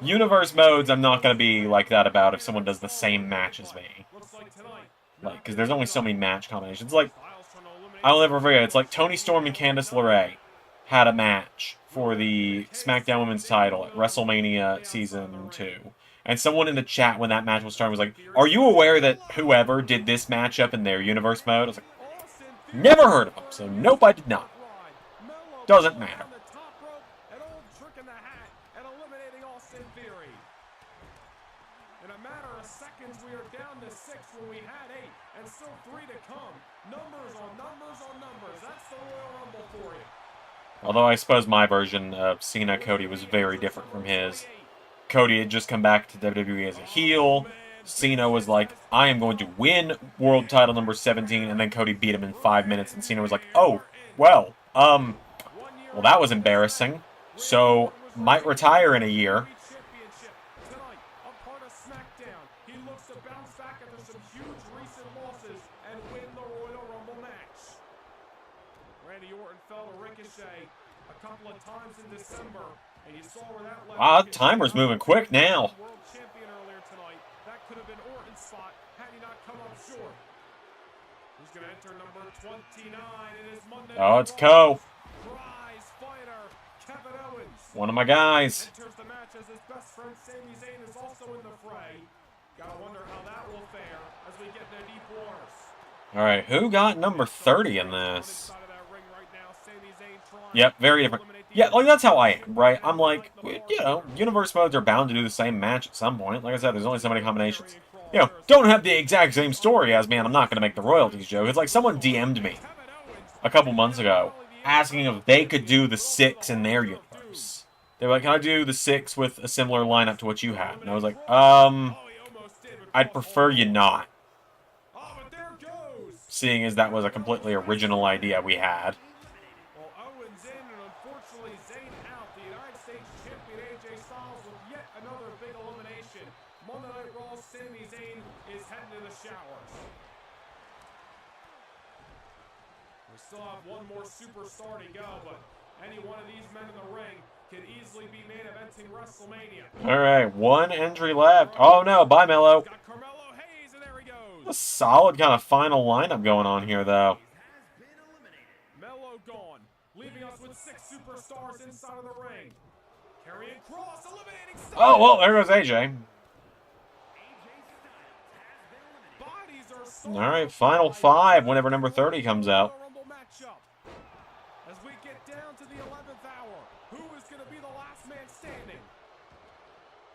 Speaker 1: Universe modes, I'm not going to be like that about if someone does the same match as me. Like, because there's only so many match combinations. Like, I'll never forget, it's like Toni Storm and Candice LeRae had a match for the SmackDown Women's title at WrestleMania Season 2. And someone in the chat when that match was starting was like, are you aware that whoever did this matchup in their universe mode? I was like, never heard of them, so nope, I did not. Doesn't matter.
Speaker 3: In a matter of seconds, we are down to 6 when we had 8, and still 3 to come. Numbers on numbers on numbers. That's the Royal Rumble for you.
Speaker 1: Although I suppose my version of Cena Cody was very different from his. Cody had just come back to WWE as a heel. Cena was like, I am going to win world title number 17, and then Cody beat him in 5 minutes, and Cena was like, oh, well, that was embarrassing. So, might retire in a year. Wow, timer's moving quick now. Oh, it's Co.
Speaker 3: Kevin Owens
Speaker 1: One of my guys.
Speaker 3: enters the match as his best friend Sami Zayn is also in the fray. Gotta wonder how that will fare as we get into deep waters.
Speaker 1: All right, who got number 30 in this? Yep, very different. Yeah, like that's how I am, right? I'm like, you know, universe modes are bound to do the same match at some point. Like I said, there's only so many combinations. You know, don't have the exact same story as me, and I'm not going to make the royalties joke. It's like someone DM'd me a couple months ago asking if they could do the 6 in their universe. They were like, can I do the 6 with a similar lineup to what you had? And I was like, I'd prefer you not. Seeing as that was a completely original idea we had.
Speaker 3: Well, Owens in, and unfortunately Zayn out. The United States champion AJ Styles with yet another big elimination. Monday Night Raw, Sami Zayn is heading to the showers. We still have one more superstar to go, but any one of these men in the ring can easily be main eventing WrestleMania.
Speaker 1: All right, one entry left. Oh no, bye Mello.
Speaker 3: Got Carmelo Hayes, and there he goes.
Speaker 1: A solid kind of final lineup going on here, though.
Speaker 3: Mello gone, leaving us with 6 superstars inside of the ring. Karrion Kross eliminating Styles.
Speaker 1: Oh, well, there goes AJ. All right, final 5 whenever number 30 comes out.
Speaker 3: As we get down to the 11th hour, who is going to be the last man standing?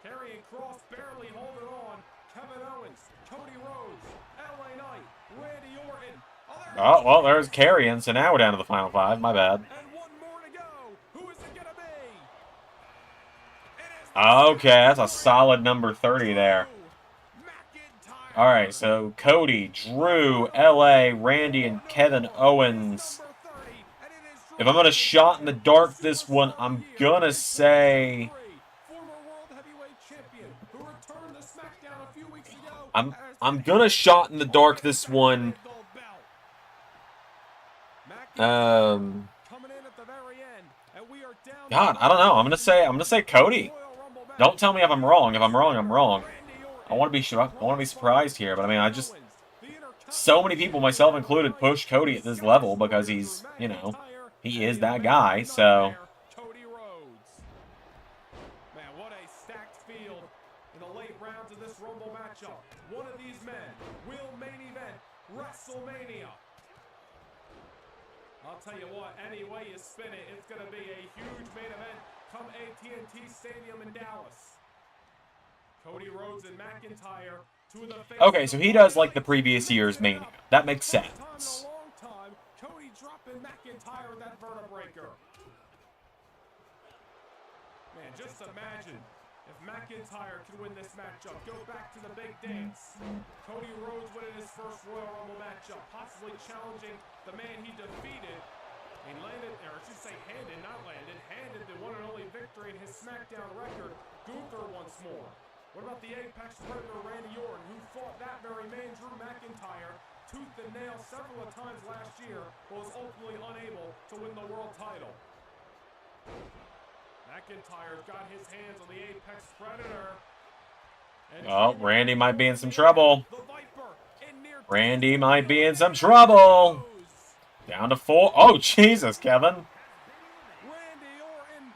Speaker 3: Karrion Kross barely holding on. Kevin Owens, Cody Rhodes, LA Knight, Randy Orton.
Speaker 1: Oh, well, there's Karrion, so now we're down to the final 5. My bad.
Speaker 3: And one more to go. Who is it going to be?
Speaker 1: Okay, that's a solid number 30 there. All right, so Cody, Drew, LA, Randy, and Kevin Owens. If I'm going to shot in the dark this one, I'm going to say... I'm going to shot in the dark this one. God, I don't know. I'm going to say Cody. Don't tell me if I'm wrong. If I'm wrong, I'm wrong. I want to be surprised here, but I mean, so many people, myself included, push Cody at this level because he's, you know, he is that guy, so.
Speaker 3: Man, what a stacked field in the late rounds of this Rumble matchup. One of these men will main event WrestleMania. I'll tell you what, any way you spin it, it's going to be a huge main event come AT&T Stadium in Dallas. Cody Rhodes and McIntyre,
Speaker 1: okay, so he does like the previous year's Mania. That makes sense.
Speaker 3: Cody dropping McIntyre with that vertebreaker. Man, just imagine if McIntyre can win this matchup. Go back to the big dance. Cody Rhodes winning his first Royal Rumble matchup, possibly challenging the man he defeated. He landed, or I should say handed, not landed, handed the one and only victory in his SmackDown record, Gunther once more. What about the Apex Predator Randy Orton, who fought that very man, Drew McIntyre, tooth and nail several times last year, but was ultimately unable to win the world title? McIntyre's got his hands on the Apex Predator.
Speaker 1: Oh, Randy might be in some trouble. Randy might be in some trouble. Down to 4. Oh, Jesus, Kevin.
Speaker 3: Randy Orton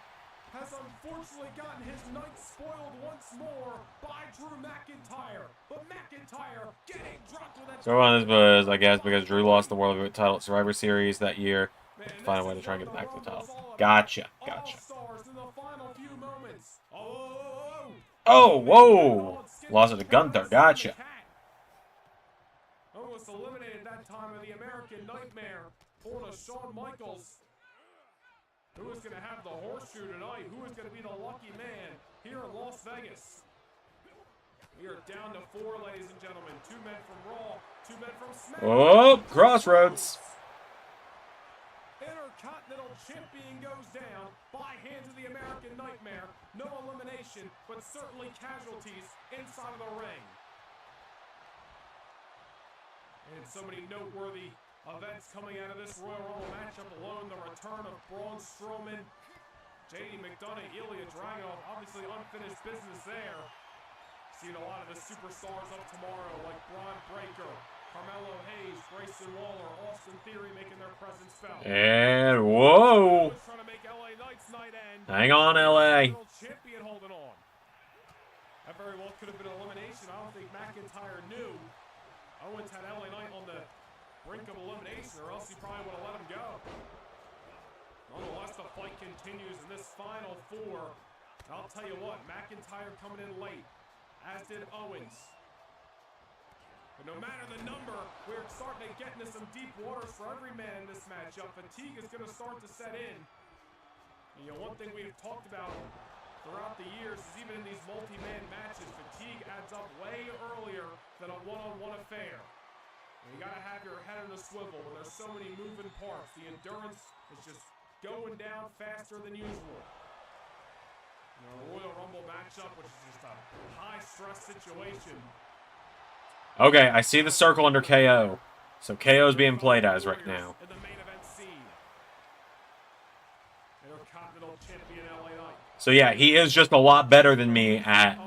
Speaker 3: has unfortunately gotten his night spoiled once more by Drew McIntyre. But McIntyre getting dropped with that.
Speaker 1: So on this was, I guess, because Drew lost the World Heavyweight title at Survivor Series that year. To find a way to try and get it back to the title. Gotcha. Oh, whoa. Lost it to Gunther. Gotcha.
Speaker 3: Almost eliminated that time of the American Nightmare. Pulling a Shawn Michaels. Who is going to have the horseshoe tonight? Who is going to be the lucky man here in Las Vegas? We are down to 4, ladies and gentlemen. 2 men from Raw, 2 men from SmackDown.
Speaker 1: Oh, Crossroads.
Speaker 3: Intercontinental Champion goes down by hands of the American Nightmare. No elimination, but certainly casualties inside of the ring. And so many noteworthy events coming out of this Royal Rumble matchup alone. The return of Braun Strowman, JD McDonough, Ilya Dragunov, obviously unfinished business there. Seeing a lot of the superstars up tomorrow like Braun Breaker, Carmelo Hayes, Grayson Waller, Austin Theory making their presence felt.
Speaker 1: And whoa.
Speaker 3: Trying to make LA Knight's night end.
Speaker 1: Hang on, LA.
Speaker 3: Champion holding on. very well could have been an elimination. I don't think McIntyre knew Owens had LA Knight on the brink of elimination, or else he probably would have let him go. Nonetheless, the fight continues in this final four. And I'll tell you what, McIntyre coming in late, as did Owens. But no matter the number, we're starting to get into some deep waters for every man in this matchup. Fatigue is going to start to set in. And, you know, one thing we've talked about throughout the years is even in these multi-man matches, fatigue adds up way earlier than a one-on-one affair. And you got to have your head on a swivel when there's so many moving parts. The endurance is just going down faster than usual. You know, a Royal Rumble matchup, which is just a high-stress situation.
Speaker 1: Okay, I see the circle under KO. So KO is being played as right now.
Speaker 3: In the main event scene. Intercontinental champion LA Knight.
Speaker 1: So yeah, he is just a lot better than me at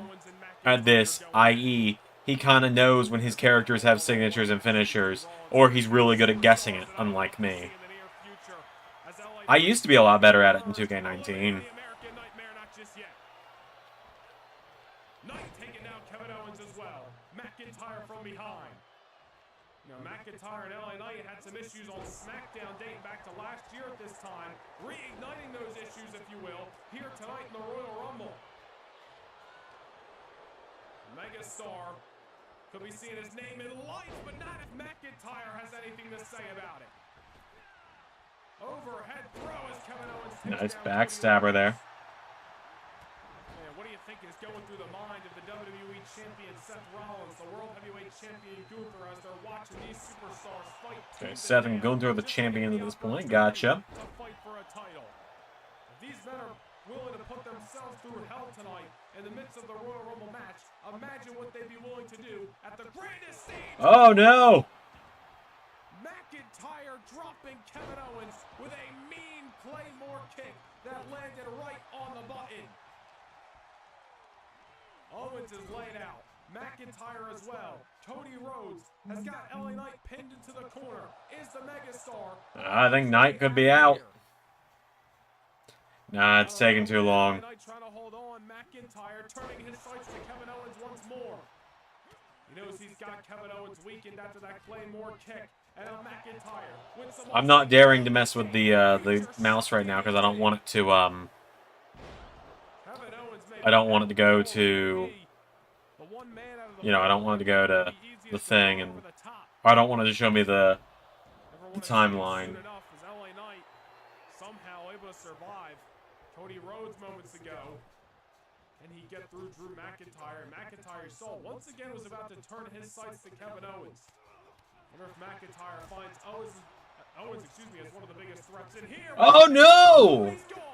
Speaker 1: this, i.e., he kind of knows when his characters have signatures and finishers, or he's really good at guessing it, unlike me. I used to be a lot better at it in 2K19.
Speaker 3: Behind. Now, McIntyre and LA Knight had some issues on SmackDown dating back to last year at this time, reigniting those issues, if you will, here tonight in the Royal Rumble. Megastar could be seeing his name in lights, but not if McIntyre has anything to say about it. Overhead throw as Kevin Owens takes
Speaker 1: Nice
Speaker 3: down
Speaker 1: backstabber there.
Speaker 3: Man, what do you think is going through the mind of the WWE Champion Seth Rollins, the World Heavyweight Champion Gunther, as they're watching these superstars fight?
Speaker 1: Okay, Seth and Gunther are the champions at this point. Gotcha.
Speaker 3: To fight for a title. If these men are willing to put themselves through hell tonight in the midst of the Royal Rumble match, imagine what they'd be willing to do at the grandest stage.
Speaker 1: Oh no!
Speaker 3: McIntyre dropping Kevin Owens with a mean Claymore kick that landed right on the button. Owens is laid out. McIntyre as well. Cody Rhodes has got LA Knight pinned into the corner. Is the megastar?
Speaker 1: I think Knight could be out. Nah, it's taking too long.
Speaker 3: Knight trying to hold on. McIntyre turning his sights to Kevin Owens once more. He knows he's got Kevin Owens weakened after that Claymore kick. And now McIntyre with some.
Speaker 1: I'm not daring to mess with the mouse right now because I don't want it to I don't want it to go to, you know, I don't want it to go to the thing, and I don't want it to show me the timeline.
Speaker 3: Somehow able to survive Cody Rhodes moments ago. Can he get through Drew McIntyre? McIntyre saw once again was about to turn his sights to Kevin Owens. I wonder if McIntyre finds Owens, as one of the biggest threats in here.
Speaker 1: Oh no!
Speaker 3: He's gone.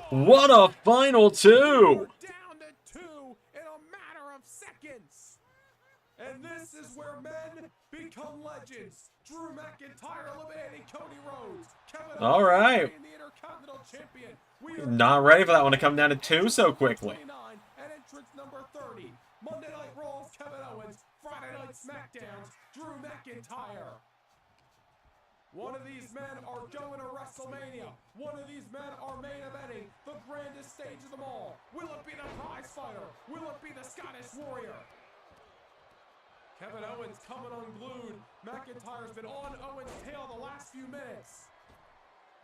Speaker 1: What a final two!
Speaker 3: Down to 2 in a matter of seconds. And this is where men become legends. Drew McIntyre eliminating Cody Rhodes. Kevin Owens
Speaker 1: All right.
Speaker 3: being the Intercontinental Champion. We are
Speaker 1: Not ready for that one to come down to 2 so quickly.
Speaker 3: 29 and entrance number 30. Monday Night Raw's Kevin Owens. Friday Night SmackDown's Drew McIntyre. One of these men are going to WrestleMania. One of these men are main eventing the grandest stage of them all. Will it be the prize fighter? Will it be the Scottish Warrior? Kevin Owens coming unglued. McIntyre's been on Owens' tail the last few minutes.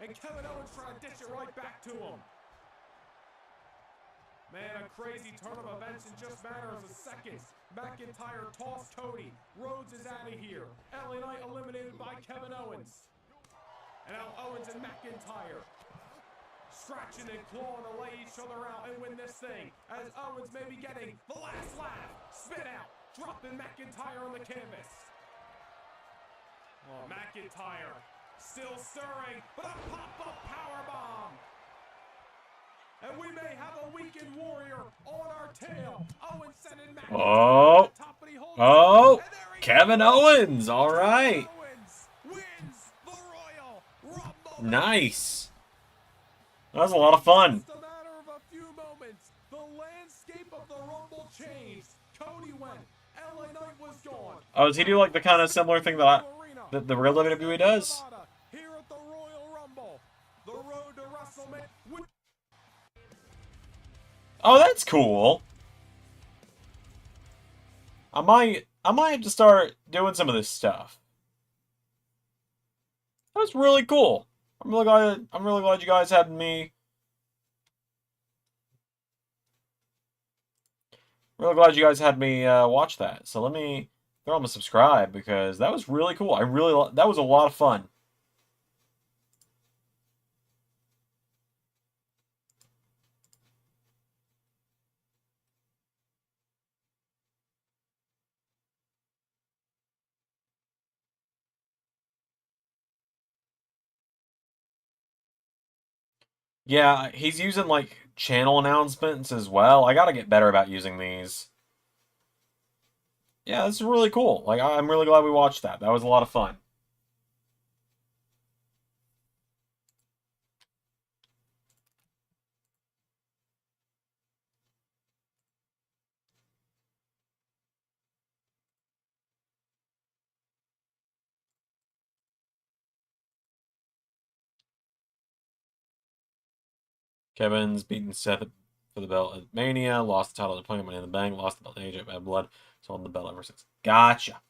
Speaker 3: And Kevin Owens trying to dish it right back to him. Man, a crazy turn of events in just matters of seconds. McIntyre tossed Cody. Rhodes is out of here. LA Knight eliminated by Kevin Owens. And now Owens and McIntyre scratching and clawing to lay each other out and win this thing. As Owens may be getting the last laugh. Spin out. Dropping McIntyre on the canvas. Oh, McIntyre still stirring, but a pop-up powerbomb. And we may have a weakened warrior on our tail. Owens sending McIntyre to the top, but he holds
Speaker 1: Oh,
Speaker 3: it.
Speaker 1: Kevin Owens, all right.
Speaker 3: Owens wins the Royal Rumble.
Speaker 1: Nice. That was a lot of fun.
Speaker 3: Just a matter of a few moments, the landscape of the Rumble changed. Cody went. LA Knight was gone.
Speaker 1: Oh, does he do like the kind of similar thing that the real WWE does?
Speaker 3: Here at the Royal Rumble, the road to WrestleMania.
Speaker 1: Oh, that's cool. I might have to start doing some of this stuff. That was really cool. I'm really glad you guys had me. Really glad you guys had me watch that. So let me throw them a subscribe because that was really cool. That was a lot of fun. Yeah, he's using like channel announcements as well. I gotta get better about using these. Yeah, this is really cool. Like I'm really glad we watched that. That was a lot of fun. Kevin's beaten Seth for the belt at Mania, lost the title to Money in the Bank, lost the belt to AJ Bad Blood, so on the belt ever since. Gotcha.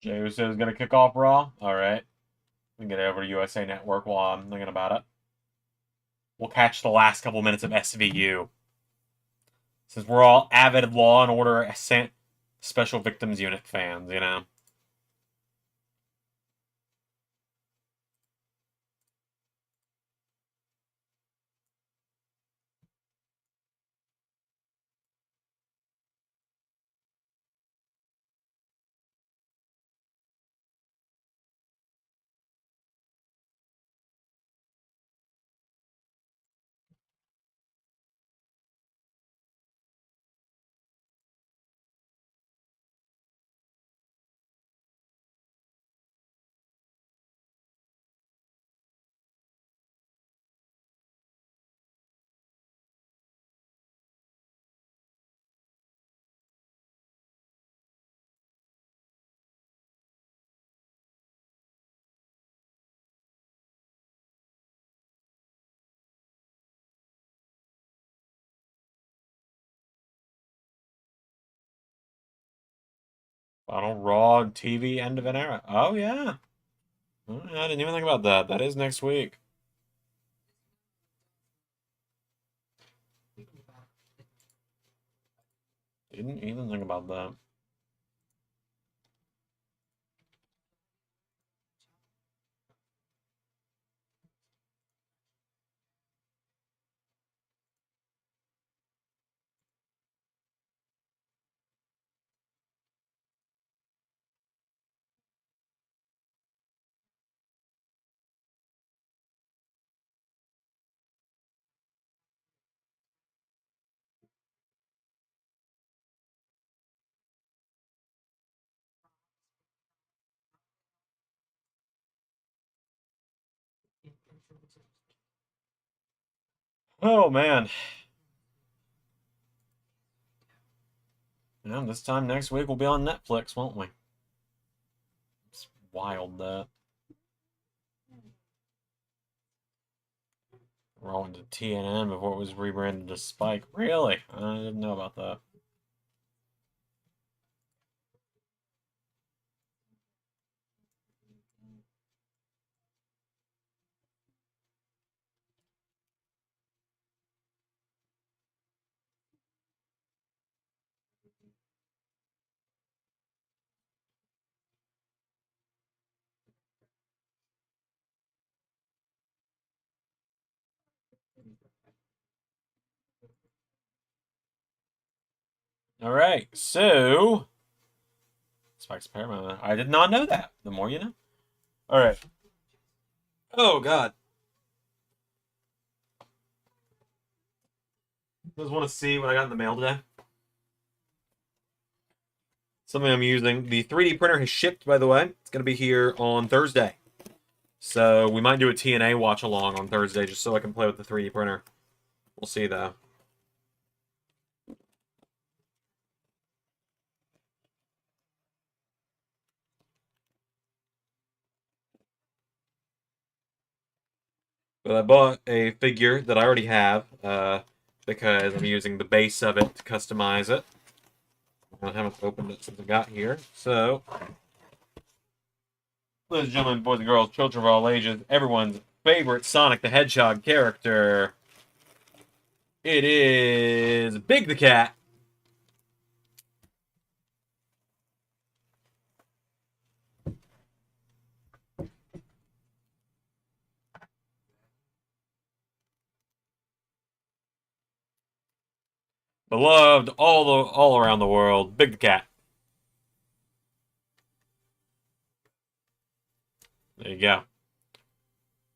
Speaker 1: Jey Uso is gonna kick off Raw. All right, we can get over to USA Network while I'm thinking about it. We'll catch the last couple minutes of SVU since we're all avid Law and Order Special Victims Unit fans, you know. Final Raw TV end of an era. Oh yeah. I didn't even think about that. That is next week. Didn't even think about that. Oh man. Yeah, this time next week we'll be on Netflix, won't we? It's wild that. We're all into TNN before it was rebranded to Spike. Really? I didn't know about that. All right, so Spike's Paramount. I did not know that. The more you know. All right. Oh God. Just want to see what I got in the mail today. Something I'm using. The 3D printer has shipped, by the way. It's going to be here on Thursday. So we might do a TNA watch along on Thursday just so I can play with the 3D printer. We'll see, though. But I bought a figure that I already have because I'm using the base of it to customize it. I haven't opened it since I got here. So, ladies and gentlemen, boys and girls, children of all ages, everyone's favorite Sonic the Hedgehog character. It is Big the Cat. Beloved all around the world, Big the Cat. There you go.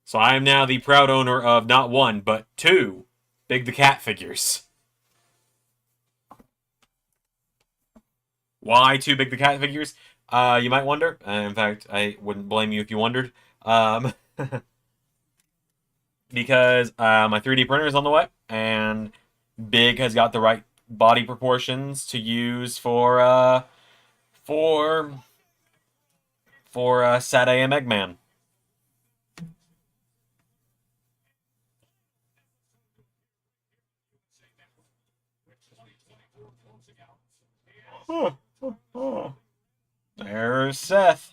Speaker 1: So I am now the proud owner of not one, but two Big the Cat figures. Why two Big the Cat figures? You might wonder. In fact, I wouldn't blame you if you wondered. Because my 3D printer is on the way, and Big has got the right body proportions to use for Sat AM Eggman. There's Seth.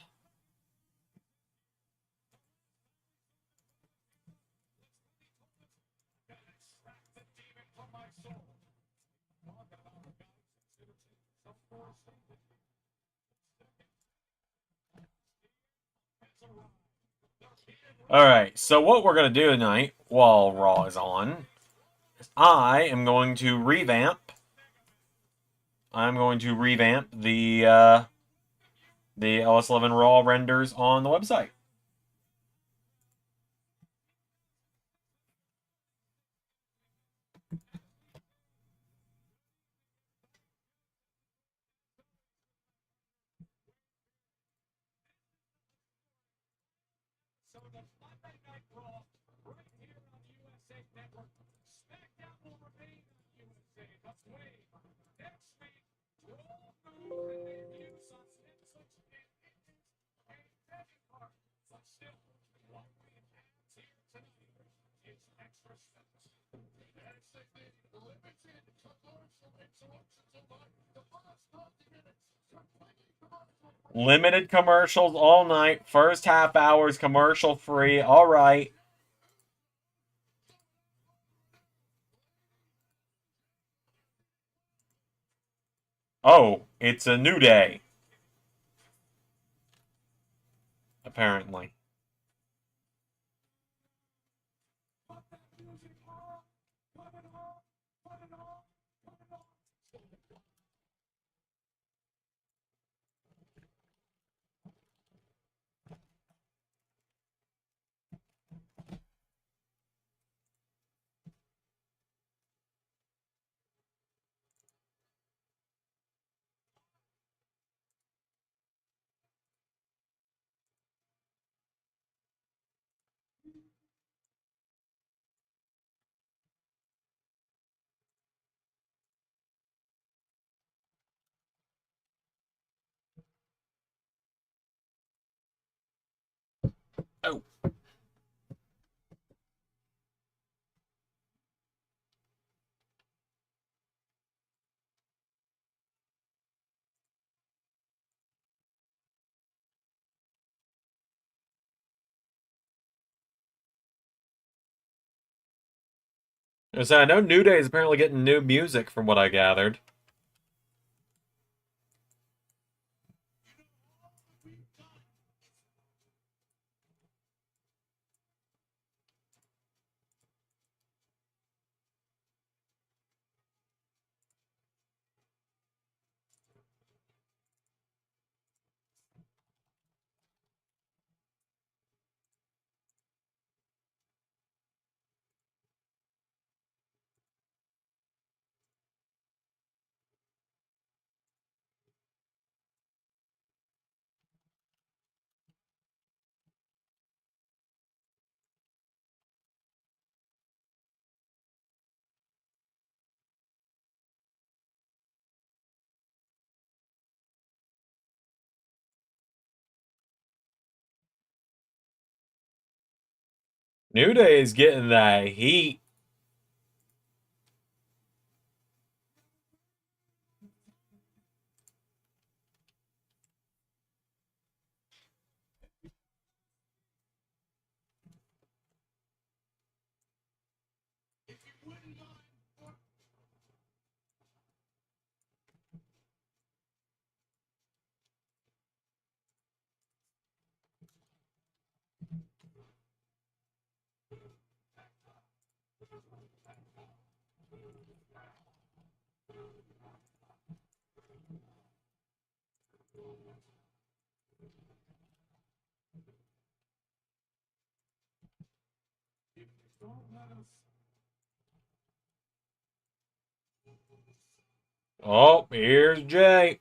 Speaker 1: Alright, so what we're going to do tonight, while Raw is on, I am going to revamp. I'm going to revamp the LS11 Raw renders on the website. Limited commercials all night. First half hours commercial free. All right. Oh, it's a new day. Apparently. Oh. So I know New Day is apparently getting new music from what I gathered. New Day is getting that heat. Oh, here's Jay.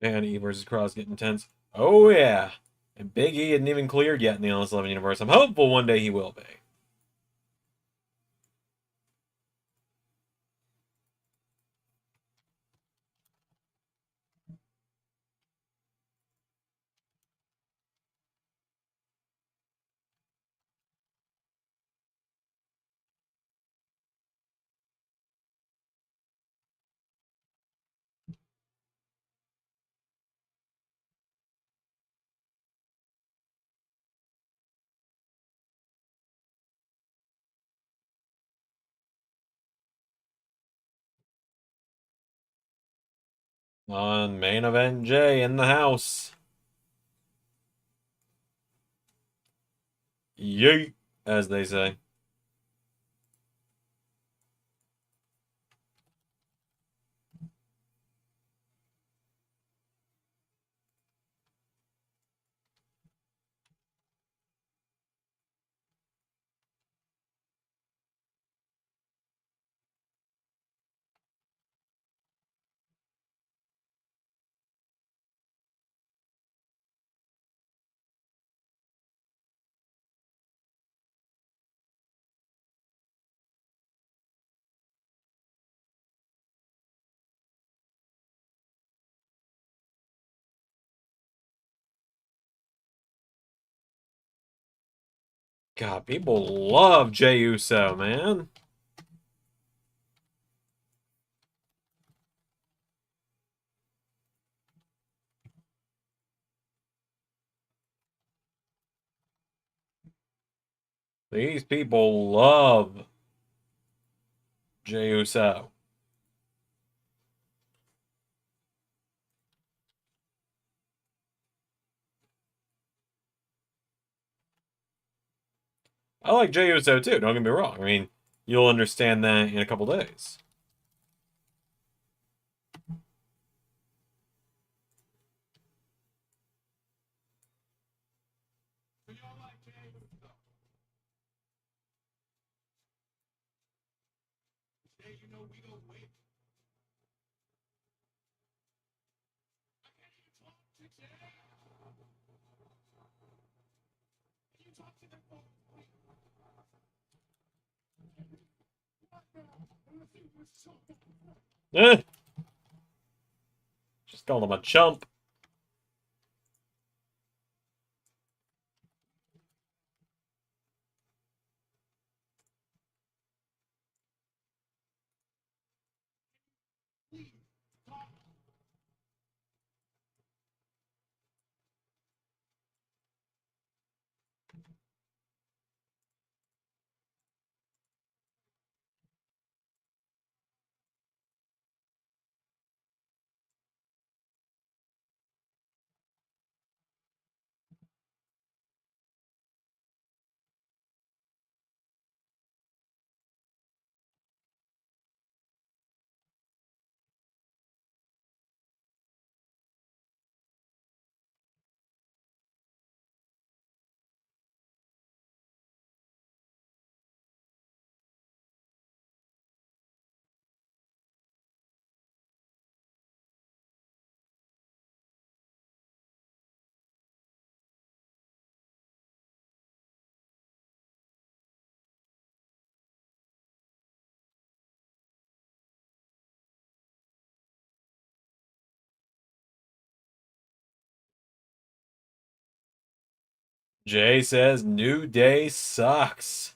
Speaker 1: And E versus Cross getting intense. Oh, yeah. And Big E isn't even cleared yet in the Endless 11 universe. I'm hopeful one day he will be. On main event, Jay in the house. Yeet, as they say. God, people love Jey Uso, man. These people love Jey Uso. I like Jey Uso too, don't get me wrong. I mean, you'll understand that in a couple days. Eh, just called him a chump. Jay says New Day sucks.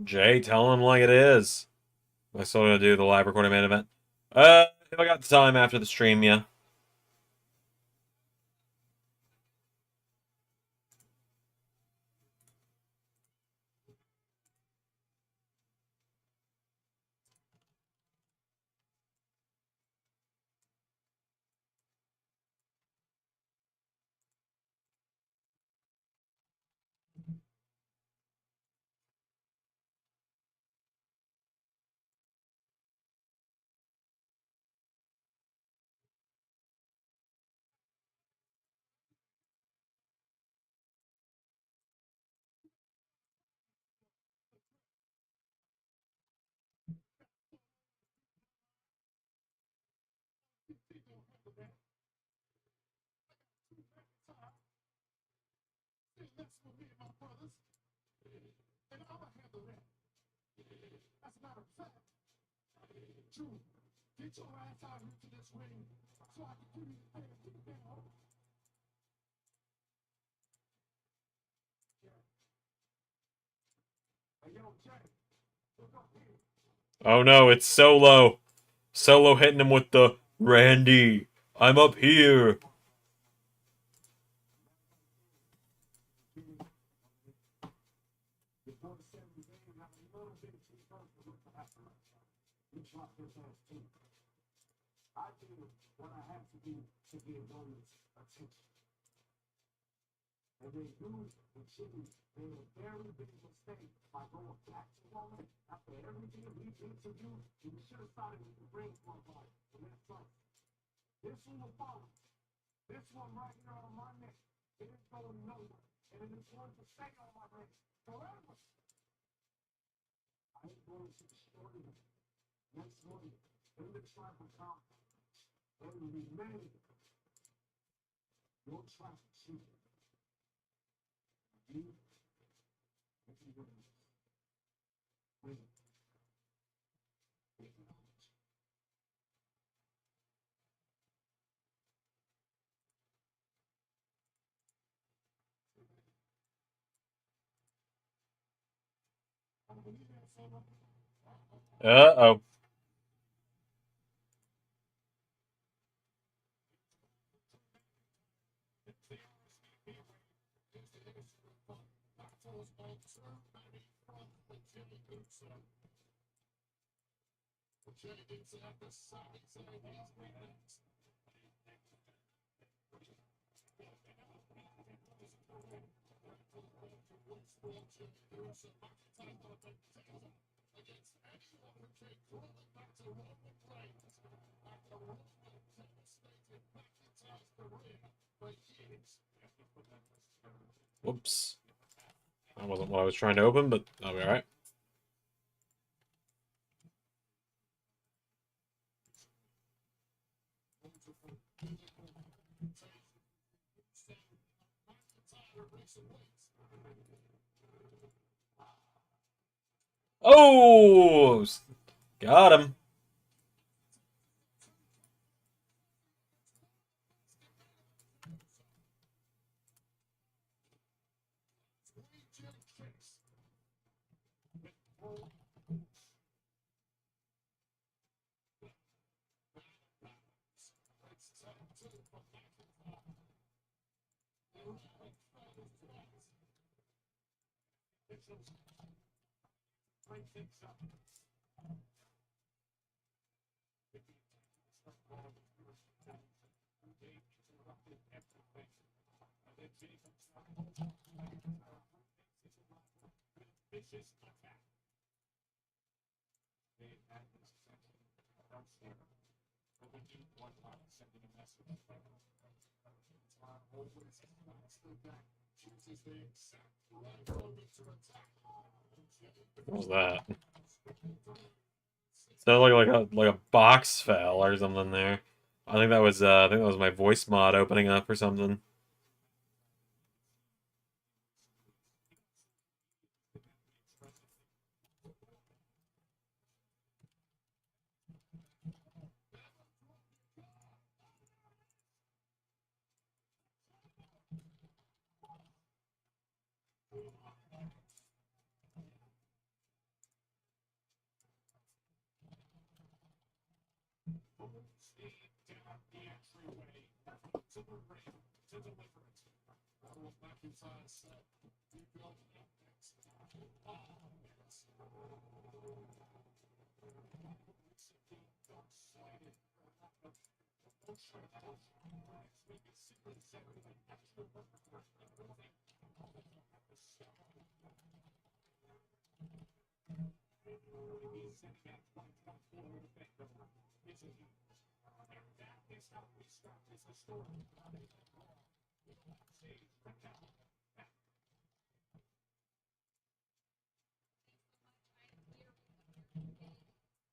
Speaker 1: Jay, tell him like it is. Am I still gonna do the live recording main event? If I got the time after the stream, yeah. Oh no, it's Solo. Solo hitting him with the Randy, I'm up here. Uh-oh. Whoops. That wasn't what I was trying to open, but that'll be alright. Oh! Got him. What was that? Sounded like a box fell or something there. I think that was my voice mod opening up or something.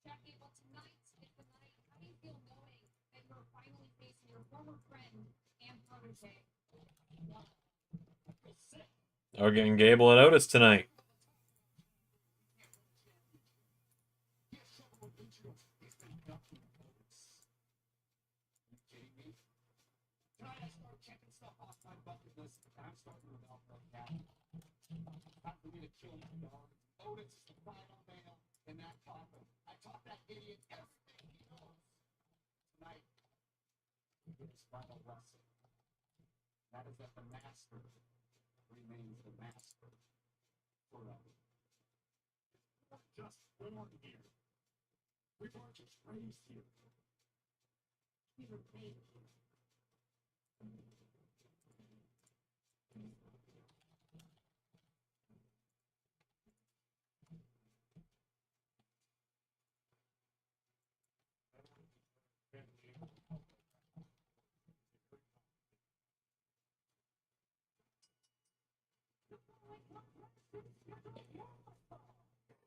Speaker 4: Jackie, well, tonight is the night. How do you feel knowing that you're finally facing your former friend and protege?
Speaker 1: We're getting Gable and Otis tonight.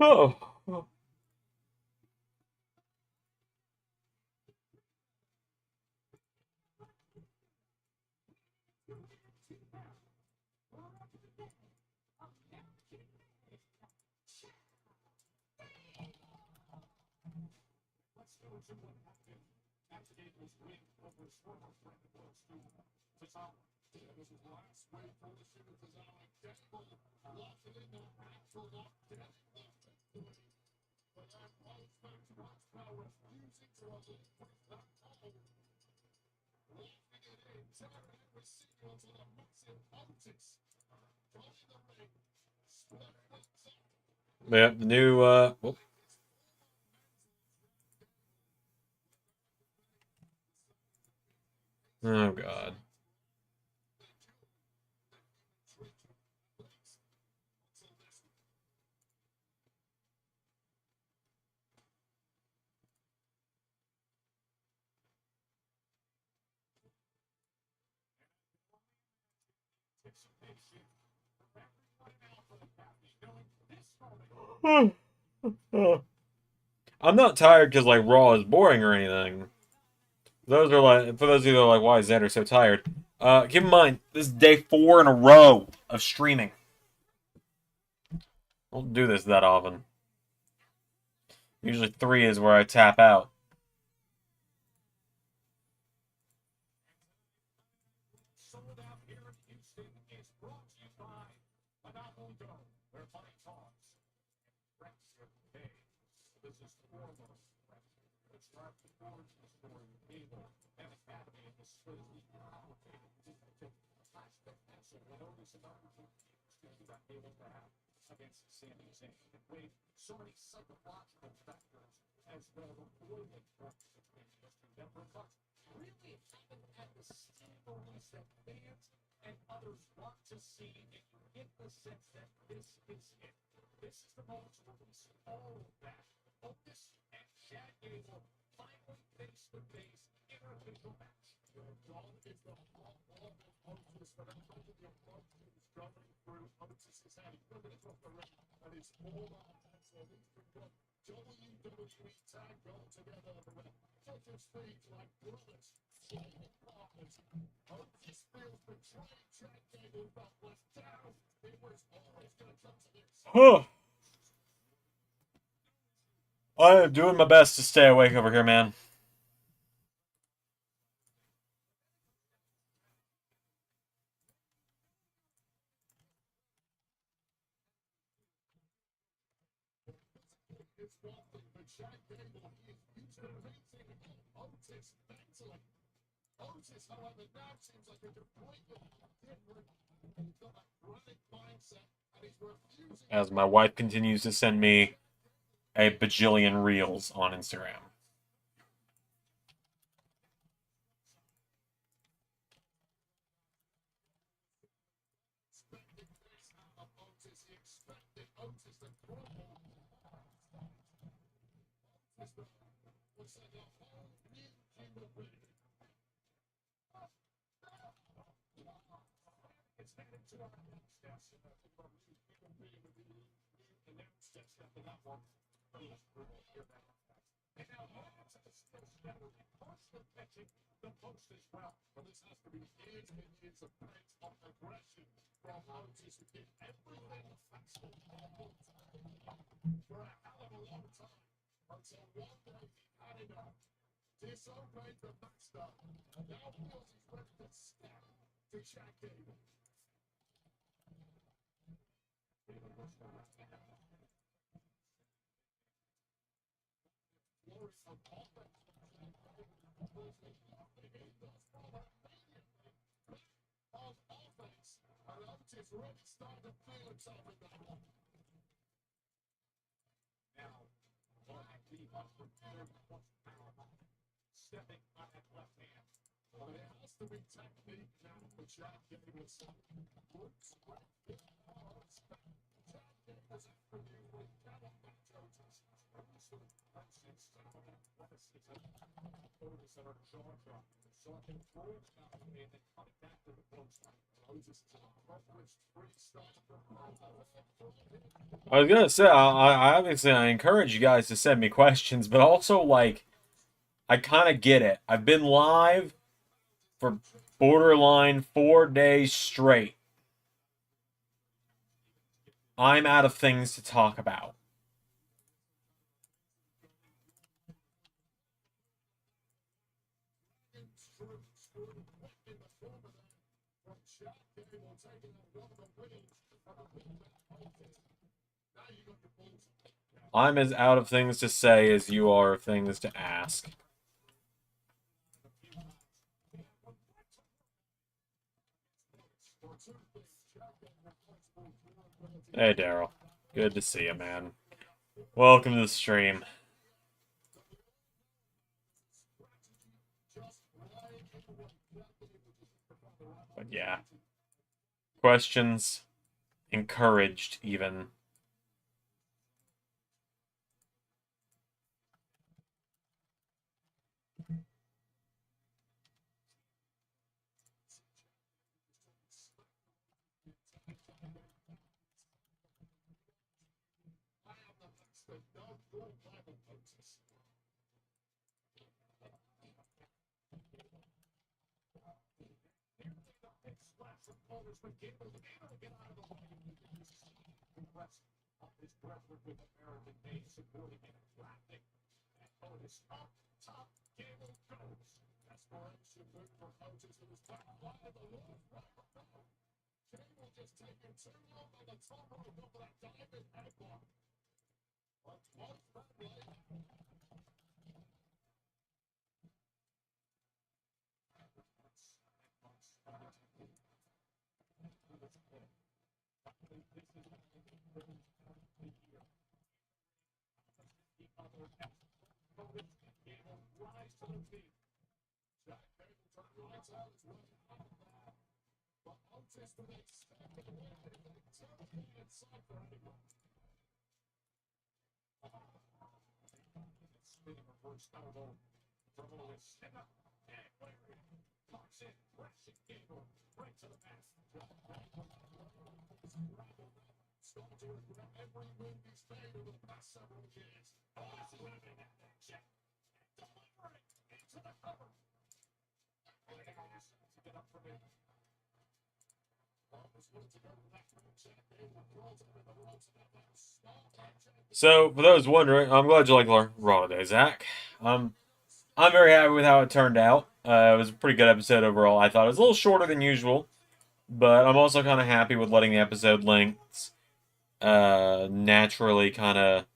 Speaker 1: Oh. Yeah, the new oh god. I'm not tired because like Raw is boring or anything. Those are like for those of you that are like, why is Xander so tired? Keep in mind, this is day 4 in a row of streaming. I don't do this that often. Usually 3 is where I tap out. Huh. I am doing my best to stay awake over here, man. As my wife continues to send me a bajillion reels on Instagram. I was gonna say, I obviously I encourage you guys to send me questions, but also like, I kind of get it. I've been live for borderline 4 days straight. I'm out of things to talk about. I'm as out of things to say as you are of things to ask. Hey, Daryl. Good to see you, man. Welcome to the stream. But yeah. Questions. Encouraged, even. So, for those wondering, I'm glad you like Raw today, Zach. I'm very happy with how it turned out. It was a pretty good episode overall. I thought it was a little shorter than usual, but I'm also kind of happy with letting the episode lengths naturally kind of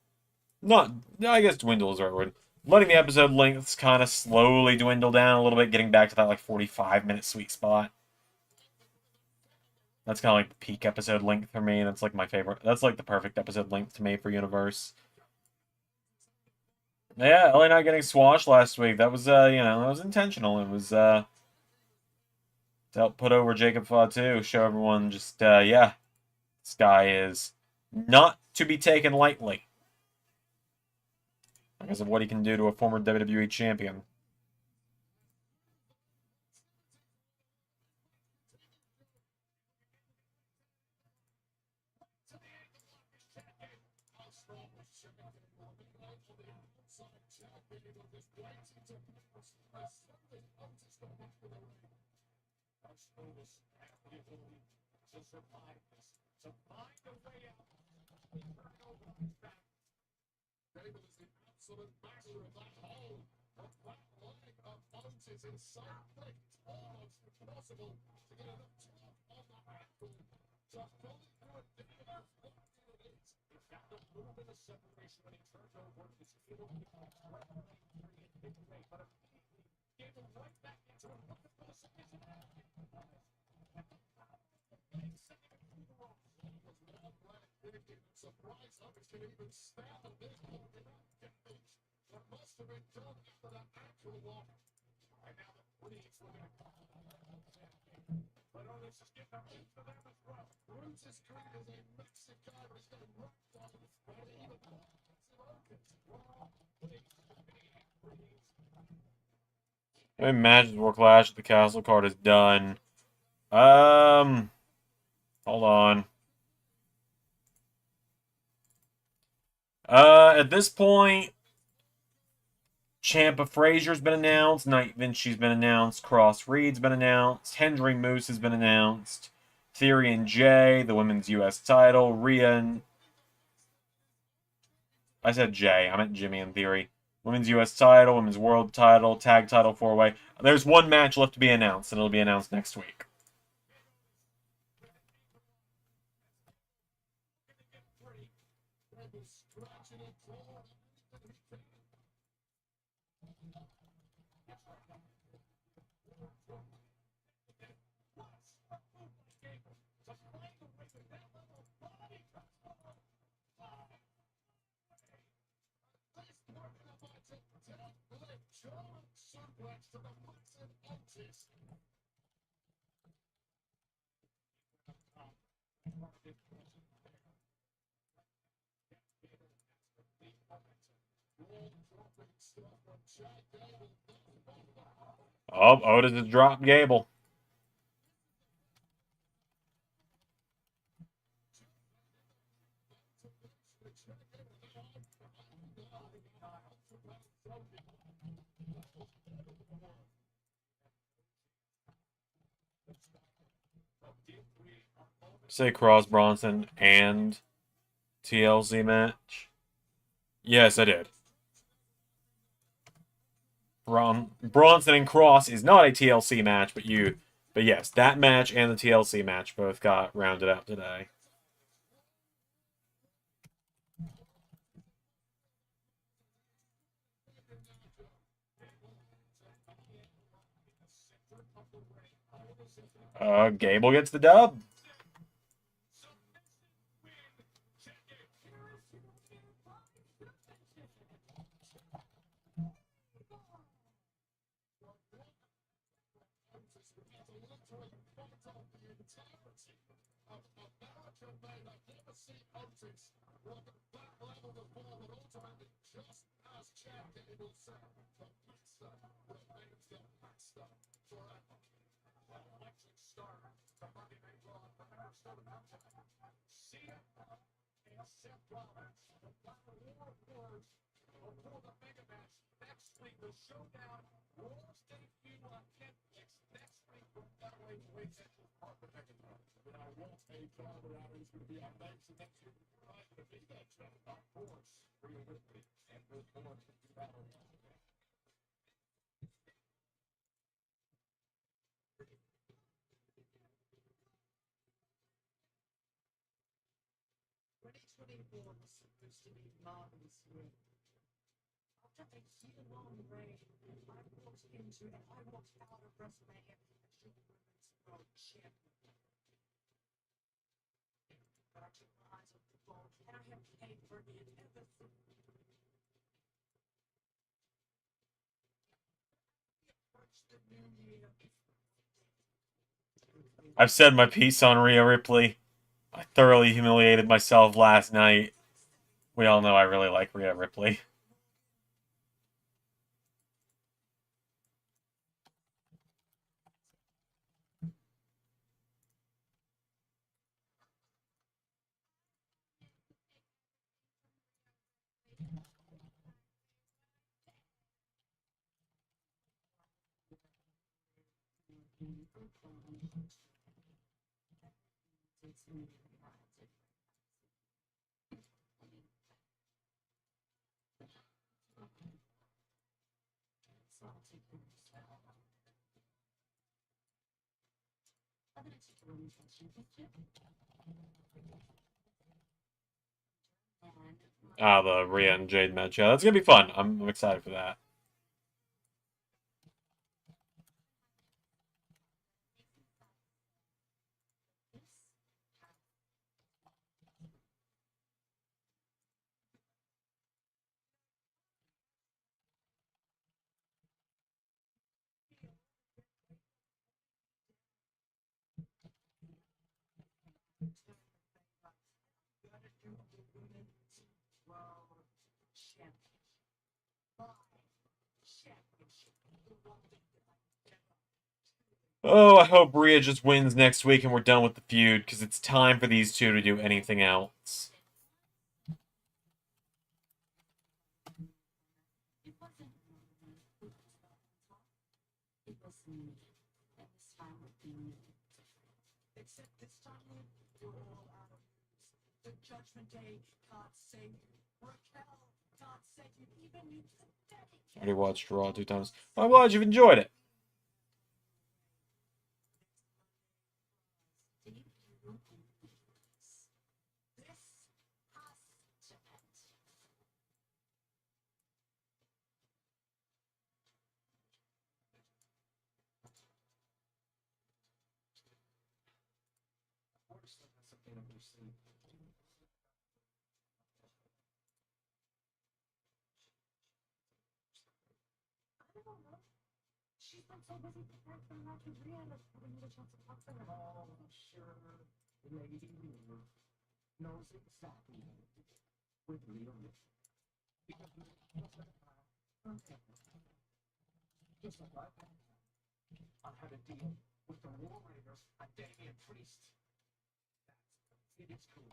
Speaker 1: not. I guess dwindle is the right word. letting the episode lengths kind of slowly dwindle down a little bit, getting back to that like 45-minute sweet spot. That's kind of like the peak episode length for me. That's like my favorite. That's like the perfect episode length to me for Universe. Yeah, LA Knight getting swashed last week. That was, that was intentional. It was, to help put over Jacob Fatu, show everyone just, yeah, this guy is not to be taken lightly because of what he can do to a former WWE champion. I mean, matches were Clash. The Castle card is done. Hold on. At this point, Ciampa Frazier's been announced. Knight Vinci's been announced. Cross Reed's been announced. Hendry Moose has been announced. Theory and Jay, the women's U.S. title. Rhea and... I said Jay. I meant Jimmy and Theory. Women's U.S. title, women's world title, tag title, 4-way. There's one match left to be announced, and it'll be announced next week. Oh, Otis has dropped Gable. Say Cross Bronson and TLC match. Yes, I did. Bronson and Cross is not a TLC match, but yes, that match and the TLC match both got rounded out today. Gable gets the dub.
Speaker 5: after I see Zander Ray, I walked into and I walked out of WrestleMania as your women's world champion. But I took my eyes off the ball, and I have paid for it ever since. Approach the new year.
Speaker 1: I've said my piece on Rhea Ripley. I thoroughly humiliated myself last night. We all know I really like Rhea Ripley. Ah, the Rhea and Jade match. Yeah, that's gonna be fun. I'm excited for that. Oh, I hope Rhea just wins next week and we're done with the feud, because it's time for these two to do anything else.
Speaker 5: Except this time, you're all out of news. The Judgment Day can't save you. Raquel can't save you. Even you pathetic.
Speaker 1: I already watched Raw 2 times. I'm glad you've enjoyed it.
Speaker 5: This has to end. I don't know. She's been so busy preparing for the match with Rhea that I didn't get a chance to talk to her. Oh, sure. Lady knows exactly with Rhea. Because okay. Just like I had a deal with the War Raiders and Damian Priest. It is cool.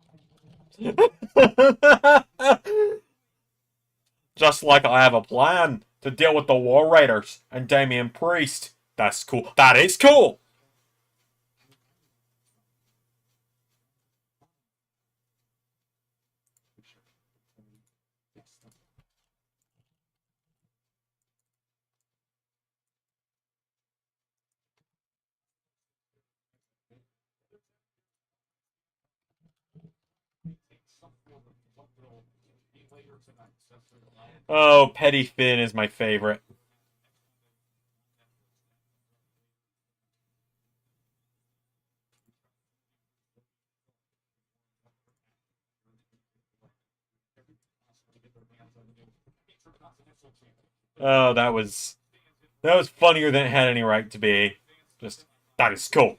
Speaker 1: Just like I have a plan to deal with the War Raiders and Damian Priest. That's cool. That is cool! Oh, Petty Finn is my favorite. Oh, that was funnier than it had any right to be. Just, that is cool.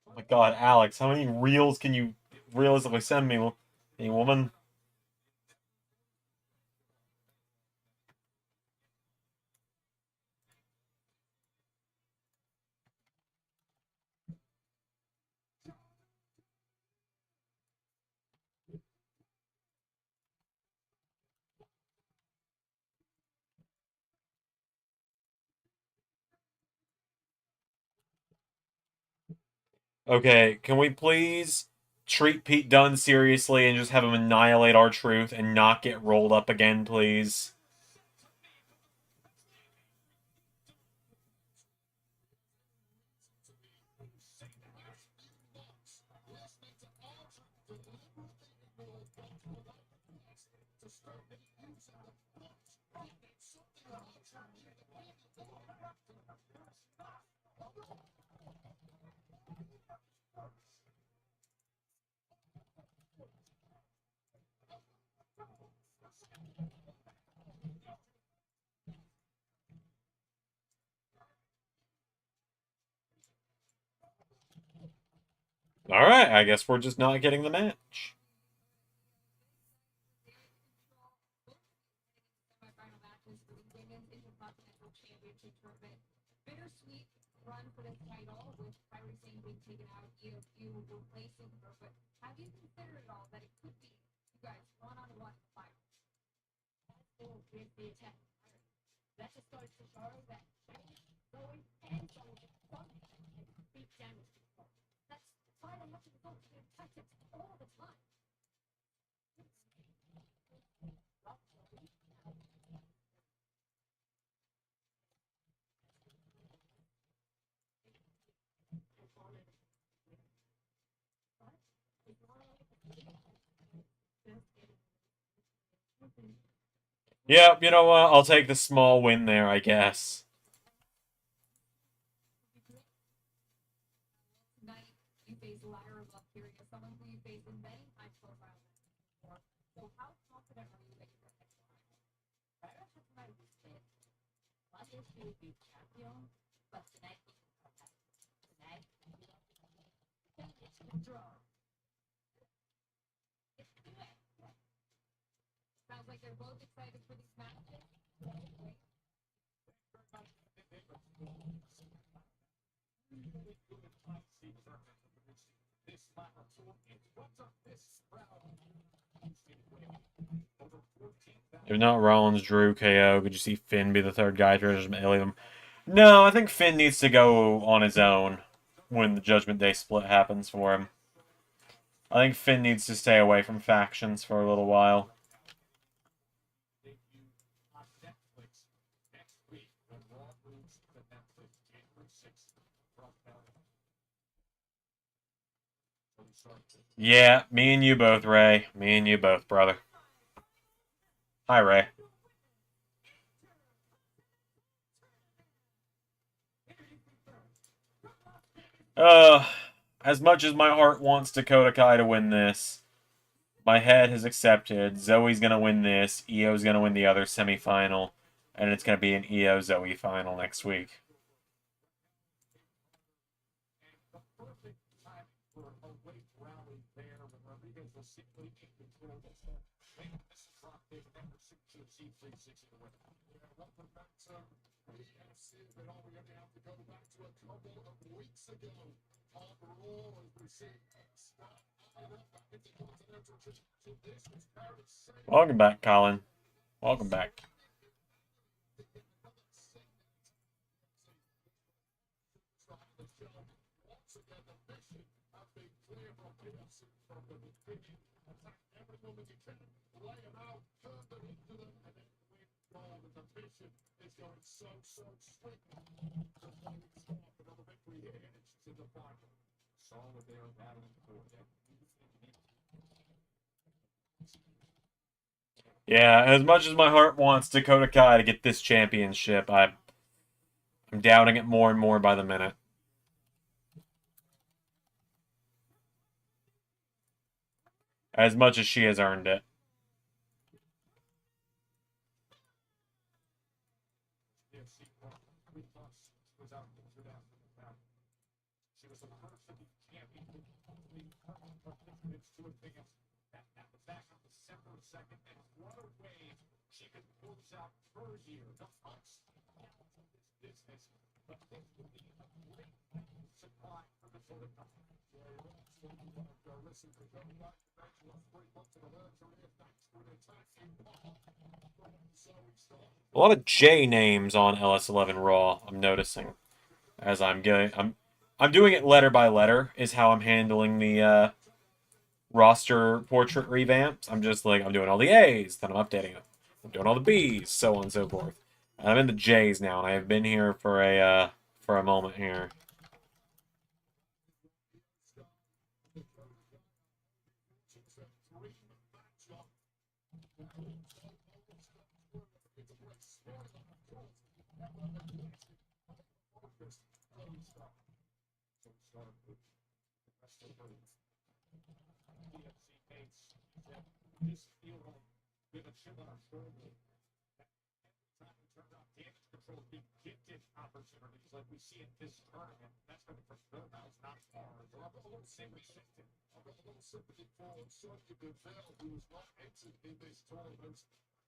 Speaker 1: Oh my god, Alex, how many reels can you realistically send me, hey woman? Okay, can we please treat Pete Dunne seriously and just have him annihilate R-Truth and not get rolled up again, please? Alright, I guess we're just not getting the match.
Speaker 4: Semifinal matches for the Women's Intercontinental Championship Tournament. Bittersweet run for this title with Kyrie Sane being taken out, EOQ replacing her. But have you considered at all that it could be you guys one-on-one in the final?
Speaker 5: Or with the attack. That just goes to show that Zoe and Joel beat damage. That's why they have to resort to their tactics all the time.
Speaker 1: Yep, you know what? I'll take the small win there, I guess.
Speaker 4: Tonight, you face Lyra Love Period, someone who you face in many high-profile matches before. So how confident are you that you're going to
Speaker 5: I don't have my respect. One day she will be champion, but tonight we can come back. Tonight, it's a draw. Let's do it.
Speaker 4: Sounds like they're both excited for these matches.
Speaker 1: If not Rollins, Drew, KO, could you see Finn be the third guy to just melee them? No, I think Finn needs to go on his own when the Judgment Day split happens for him. I think Finn needs to stay away from factions for a little while. Yeah, me and you both, Ray. Me and you both, brother. Hi, Ray. As much as my heart wants Dakota Kai to win this, my head has accepted. Zoe's gonna win this. Io's gonna win the other semifinal, and it's gonna be an Io Zoe final next week. Welcome back, Colin. Welcome back. Yeah, as much as my heart wants Dakota Kai to get this championship, I'm doubting it more and more by the minute. As much as she has earned it. A lot of J names on LS11 Raw, I'm noticing. As I'm getting I'm doing it letter by letter, is how I'm handling the roster portrait revamps. I'm just like, I'm doing all the A's, then I'm updating them. I'm doing all the B's, so on and so forth. And I'm in the J's now, and I have been here for a moment here.
Speaker 3: Opportunities like we see in this tournament. That's been for Philhouse, not far. We'll have a little sympathy. I'll have a little sympathy for Sonya Deville, who was not entered in this tournament.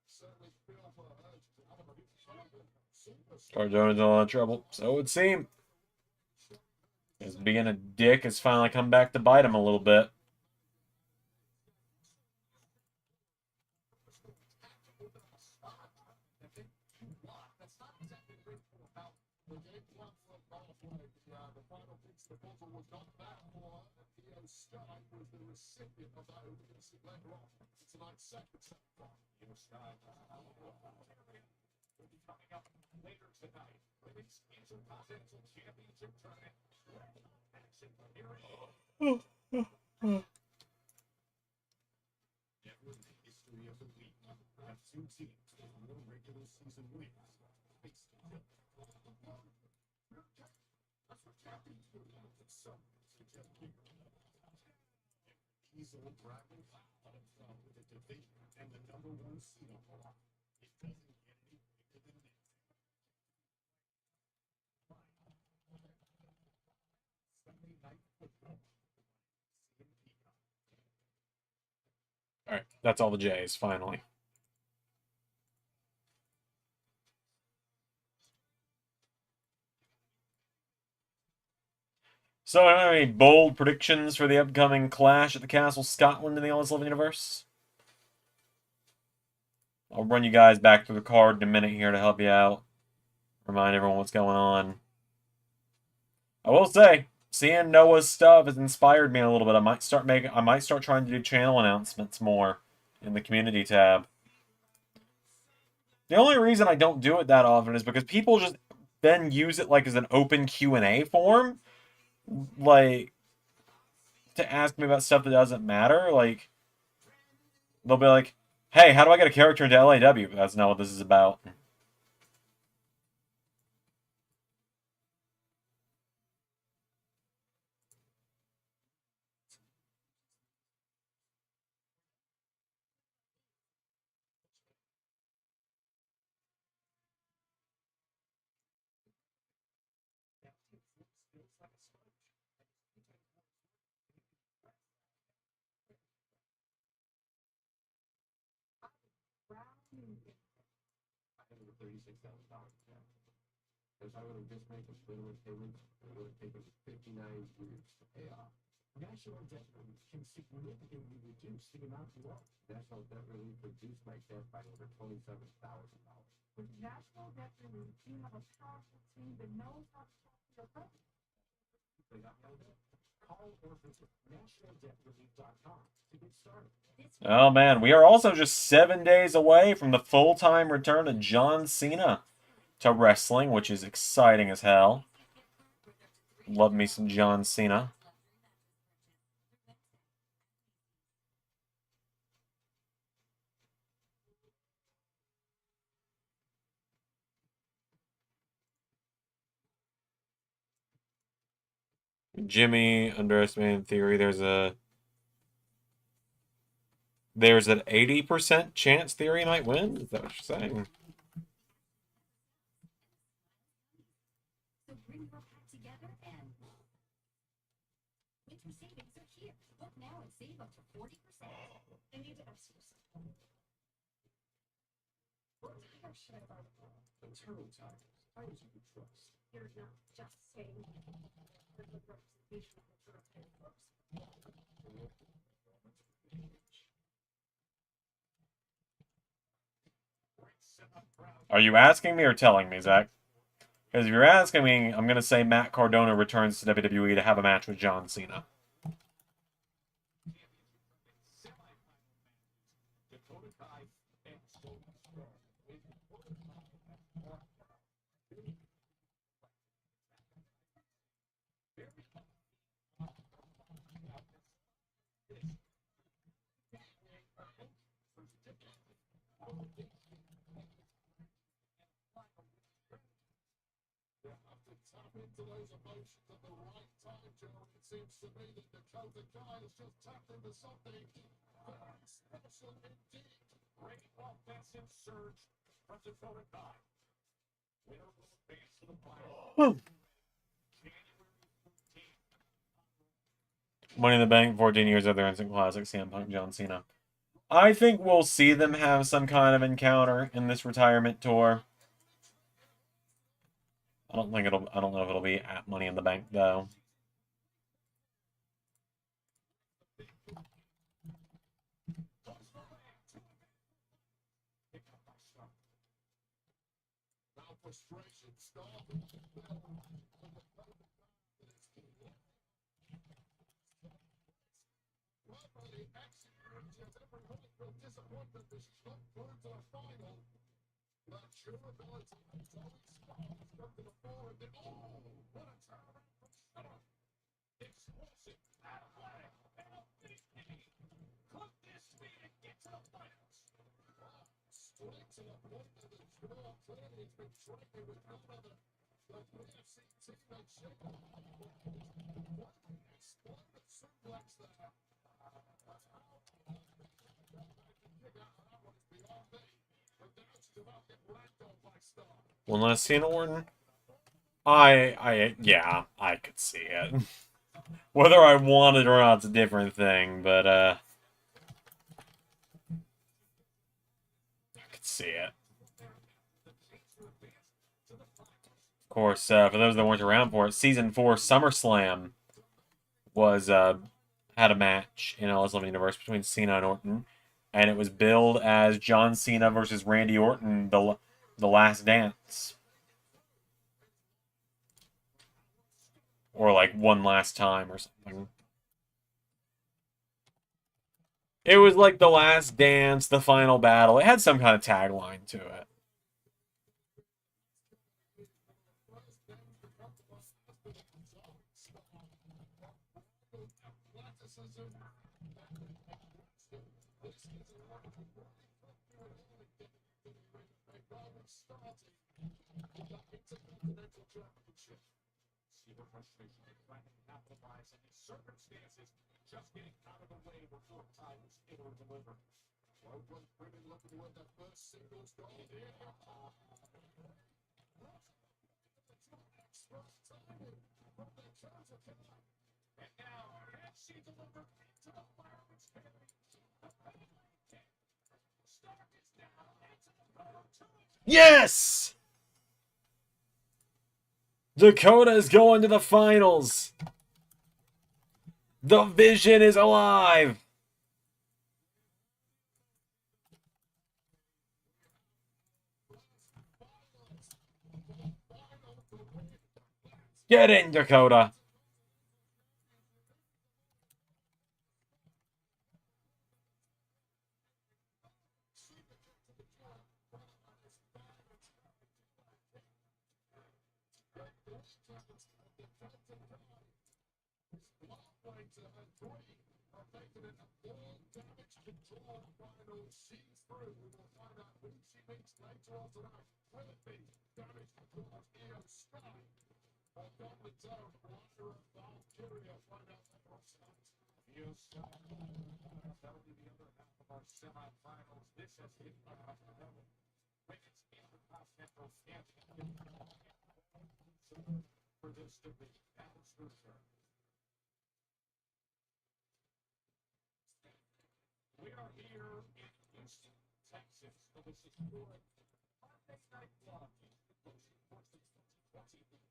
Speaker 3: Certainly feel for her.
Speaker 1: Car Jones in a lot of trouble. So it would seem. His being a dick has finally come back to bite him a little bit.
Speaker 3: The final piece proposal was not bad for Theo Scott was the recipient of that opening later on. Tonight's second semifinal. Theo Scott will be coming up later tonight. Women's Intercontinental Championship tournament. Action here never in the history of the league have two teams with more regular season wins. Easily grabbing with the division and the number one seed on the line. It doesn't get any bigger than this. Sunday night football.
Speaker 1: Alright, that's all the J's, finally. So, I don't have any bold predictions for the upcoming clash at the Castle Scotland in the All 11 universe. I'll run you guys back through the card in a minute here to help you out. Remind everyone what's going on. I will say, seeing Noah's stuff has inspired me a little bit. I might start trying to do channel announcements more in the community tab. The only reason I don't do it that often is because people just then use it like as an open Q&A form. Like, to ask me about stuff that doesn't matter. Like, they'll be like, hey, how do I get a character into LAW? But that's not what this is about.
Speaker 3: If I would have just made a minimum payment, it would have taken 59 years to pay off. National debt relief can significantly reduce the amount you owe. National debt relief reduced my debt by over $27,000. With national debt relief, you have a powerful team that knows how to talk to your credit. Call or visit nationaldebtrelief.com to get started.
Speaker 1: Oh man, we are also just 7 days away from the full-time return of John Cena to wrestling, which is exciting as hell. Love me some John Cena. Jimmy underestimated theory. There's an 80% chance theory might win. Is that what you're saying?
Speaker 4: So bring your pack together and winter savings are here. Book now and save up to 40%. I need to ask you something. What tire should I buy?
Speaker 3: The turtle tires. Tires you can trust.
Speaker 4: You're not just saying the representation of the turtle and books.
Speaker 1: Are you asking me or telling me, Zach? Because if you're asking me, I'm going to say Matt Cardona returns to WWE to have a match with John Cena.
Speaker 6: Into those emotions at the right time, Joe. It seems to me that Dakota Kai has just tapped into something very special indeed. Great offensive surge from Dakota Kai. Winner will advance to the final.
Speaker 1: Money in the Bank, 14 years of their instant classic, CM Punk, John Cena. I think we'll see them have some kind of encounter in this retirement tour. I don't know if it'll be at Money in the Bank though.
Speaker 6: Frustration started. Lovely executed every hope of disappointment this club through to the final. But durability is always strong. Come to the floor and then, oh, what a turnaround from Stone. Explosive, athletic, and a big knee. Could this be to get to the finals? Straight to the point of the draw. Clearly, it's been training with none other than PFC teammate Shaker. What an explosive suplex there.
Speaker 1: Unless Cena Orton, yeah, I could see it. Whether I want it or not, it's a different thing, but I could see it. Of course, for those that weren't around for it, Season 4 SummerSlam was had a match in LS Living Universe between Cena and Orton, and it was billed as John Cena versus Randy Orton, the Last Dance, or like One Last Time or something. It was like The Last Dance, The Final Battle. It had some kind of tagline to it.
Speaker 6: Circumstances just getting out of the way before time was able to deliver. Oakland pretty looking to win the first singles gold here. Expert timing from the counter. And now, can she deliver into the Fireworks family? Stark is down into the photo.
Speaker 1: Yes! Dakota is going to the finals. The Vision is alive. Get in, Dakota.
Speaker 6: Semifinals. This has hit another level. Women's Intercontinental Champion. For this to be Alice Luther. We are here in Houston, Texas. So this is good. Monday Night Raw.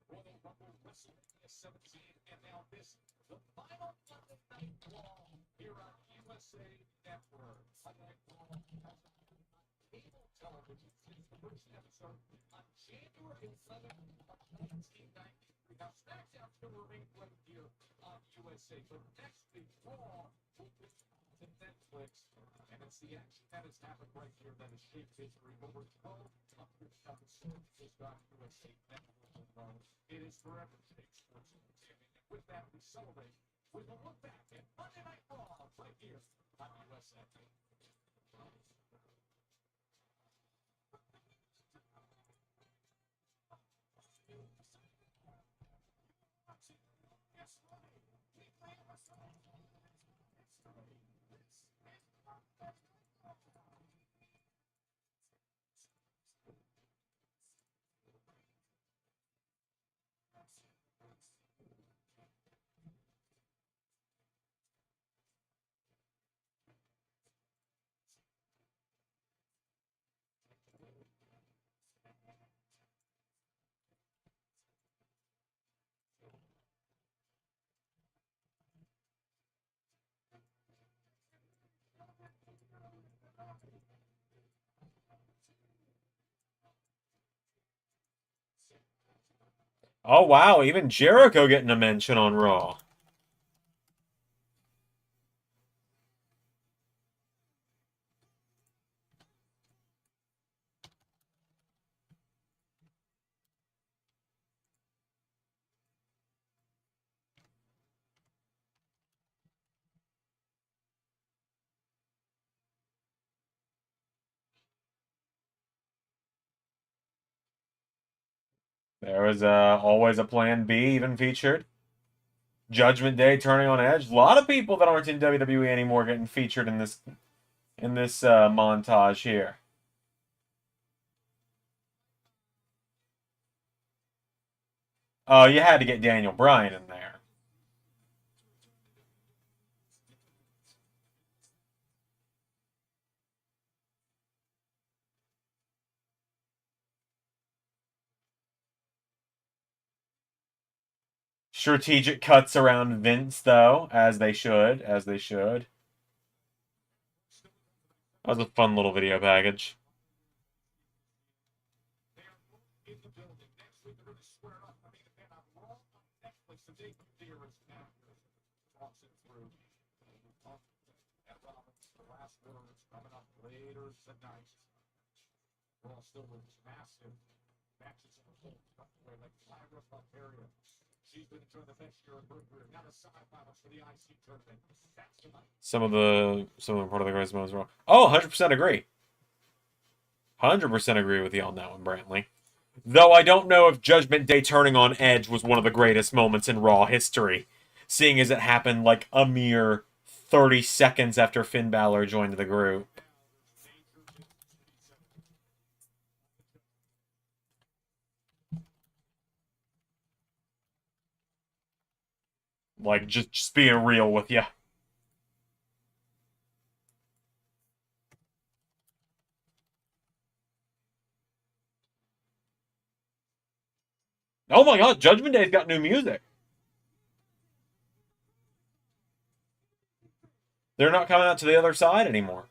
Speaker 6: Royal Rumble WrestleMania 17, and now this, the final Monday Night Raw here on USA Network. Monday Night Raw has cable television since the first episode on January 11th of 1993. Now, SmackDown still remains right here on USA, but next week, Raw will be on Netflix, and it's the action that has happened right here that has shaped history. Over 1,200 episodes just on USA Network alone. It is forever changed sports entertainment. And with that, we celebrate with a look back at Monday Night Raw right here on USA.
Speaker 1: Oh wow, even Jericho getting a mention on Raw. There was always a Plan B even featured. Judgment Day turning on Edge. A lot of people that aren't in WWE anymore getting featured in this montage here. Oh, you had to get Daniel Bryan in there. Strategic cuts around Vince, though, as they should, as they should. That was a fun little video package.
Speaker 6: In the building next week, they're going to square up. I mean, again, I'm wrong on Netflix. The big theorist now talks it through. And Rollins, the last words coming up later tonight. Raw still with massive matches in the whole country, like Firework area. She's been enjoying the best year of her career. Now the semifinals for the IC tournament. That's tonight.
Speaker 1: Some of the part of the greatest moments were. Oh, 100% agree. 100% agree with you on that one, Brantley. Though I don't know if Judgment Day turning on Edge was one of the greatest moments in Raw history, seeing as it happened like a mere 30 seconds after Finn Balor joined the group. Like, just being real with you. Oh my god, Judgment Day's got new music. They're not coming out to the other side anymore.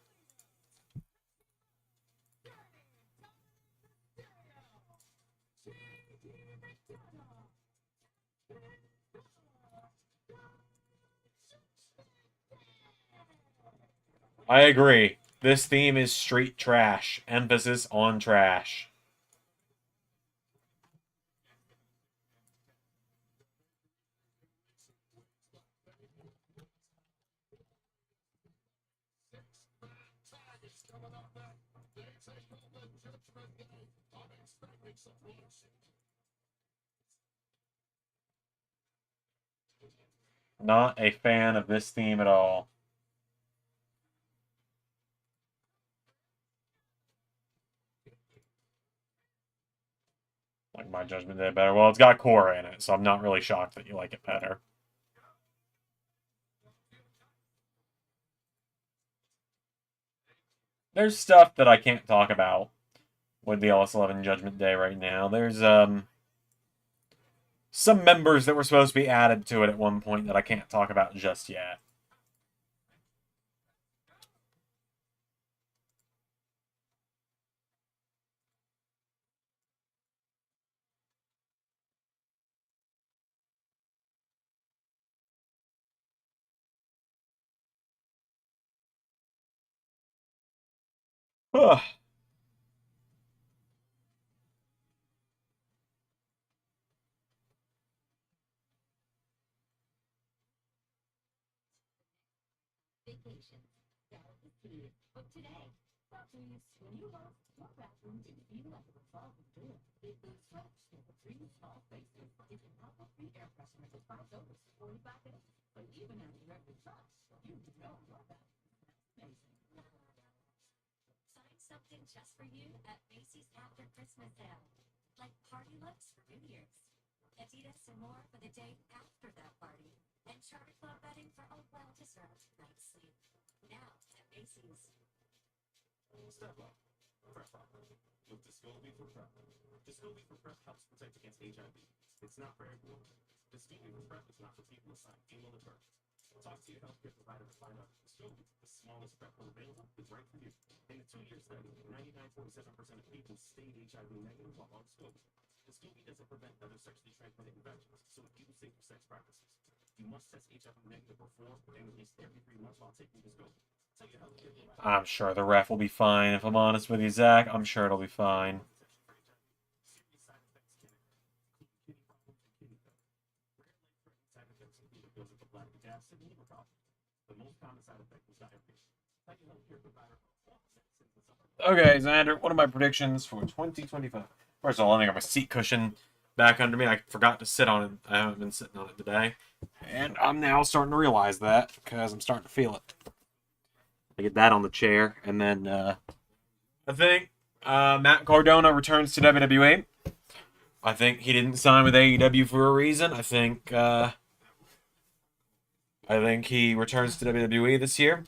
Speaker 1: I agree. This theme is street trash. Emphasis on trash. Not a fan of this theme at all. Like my Judgment Day better. Well, it's got Cora in it, so I'm not really shocked that you like it better. There's stuff that I can't talk about with the LS11 Judgment Day right now. There's some members that were supposed to be added to it at one point that I can't talk about just yet.
Speaker 5: Vacation. Galaxy City. Book today. Properties. When you host your bathroom can feel like a revolving door. Big blue stretch. With 3 small spaces. You can help with free air freshener for $5 for 45 minutes. But even at your every touch, you know your bathroom. That's amazing. Find something just for you at Macy's after Christmas sale. Like party looks for New Year's. Adidas and more for the day after that party. And charter club bedding for a well-deserved night's sleep. Now at Macy's.
Speaker 2: Step up. Prep up. With Discovery for Prep. Discovery for Prep helps protect against HIV. It's not for everyone. Discovery for Prep is not for people assigned female at birth. Talk to your healthcare provider to find out if Discovery, the smallest PrEP pill available, is right for you. In a 2-year study, 99.7% of people stayed HIV negative while on Discovery. Discovery doesn't prevent other sexually transmitted infections, so it keeps safe sex practices. You must test HIV negative before and at least every 3 months while taking Discovery. Tell your healthcare provider.
Speaker 1: I'm sure the ref will be fine. If I'm honest with you, Zach, I'm sure it'll be fine.
Speaker 2: Serious side effects can include kidney problems and kidney failure. Rare life-threatening side effects include those of the bladder gas and liver problem. The most common side effect is diarrhea. Tell your healthcare provider for medicines and supplements.
Speaker 1: Okay, Xander, what are my predictions for 2025? First of all, I got my seat cushion back under me. I forgot to sit on it. I haven't been sitting on it today. And I'm now starting to realize that because I'm starting to feel it. I get that on the chair. And then I think Matt Cardona returns to WWE. I think he didn't sign with AEW for a reason. I think he returns to WWE this year.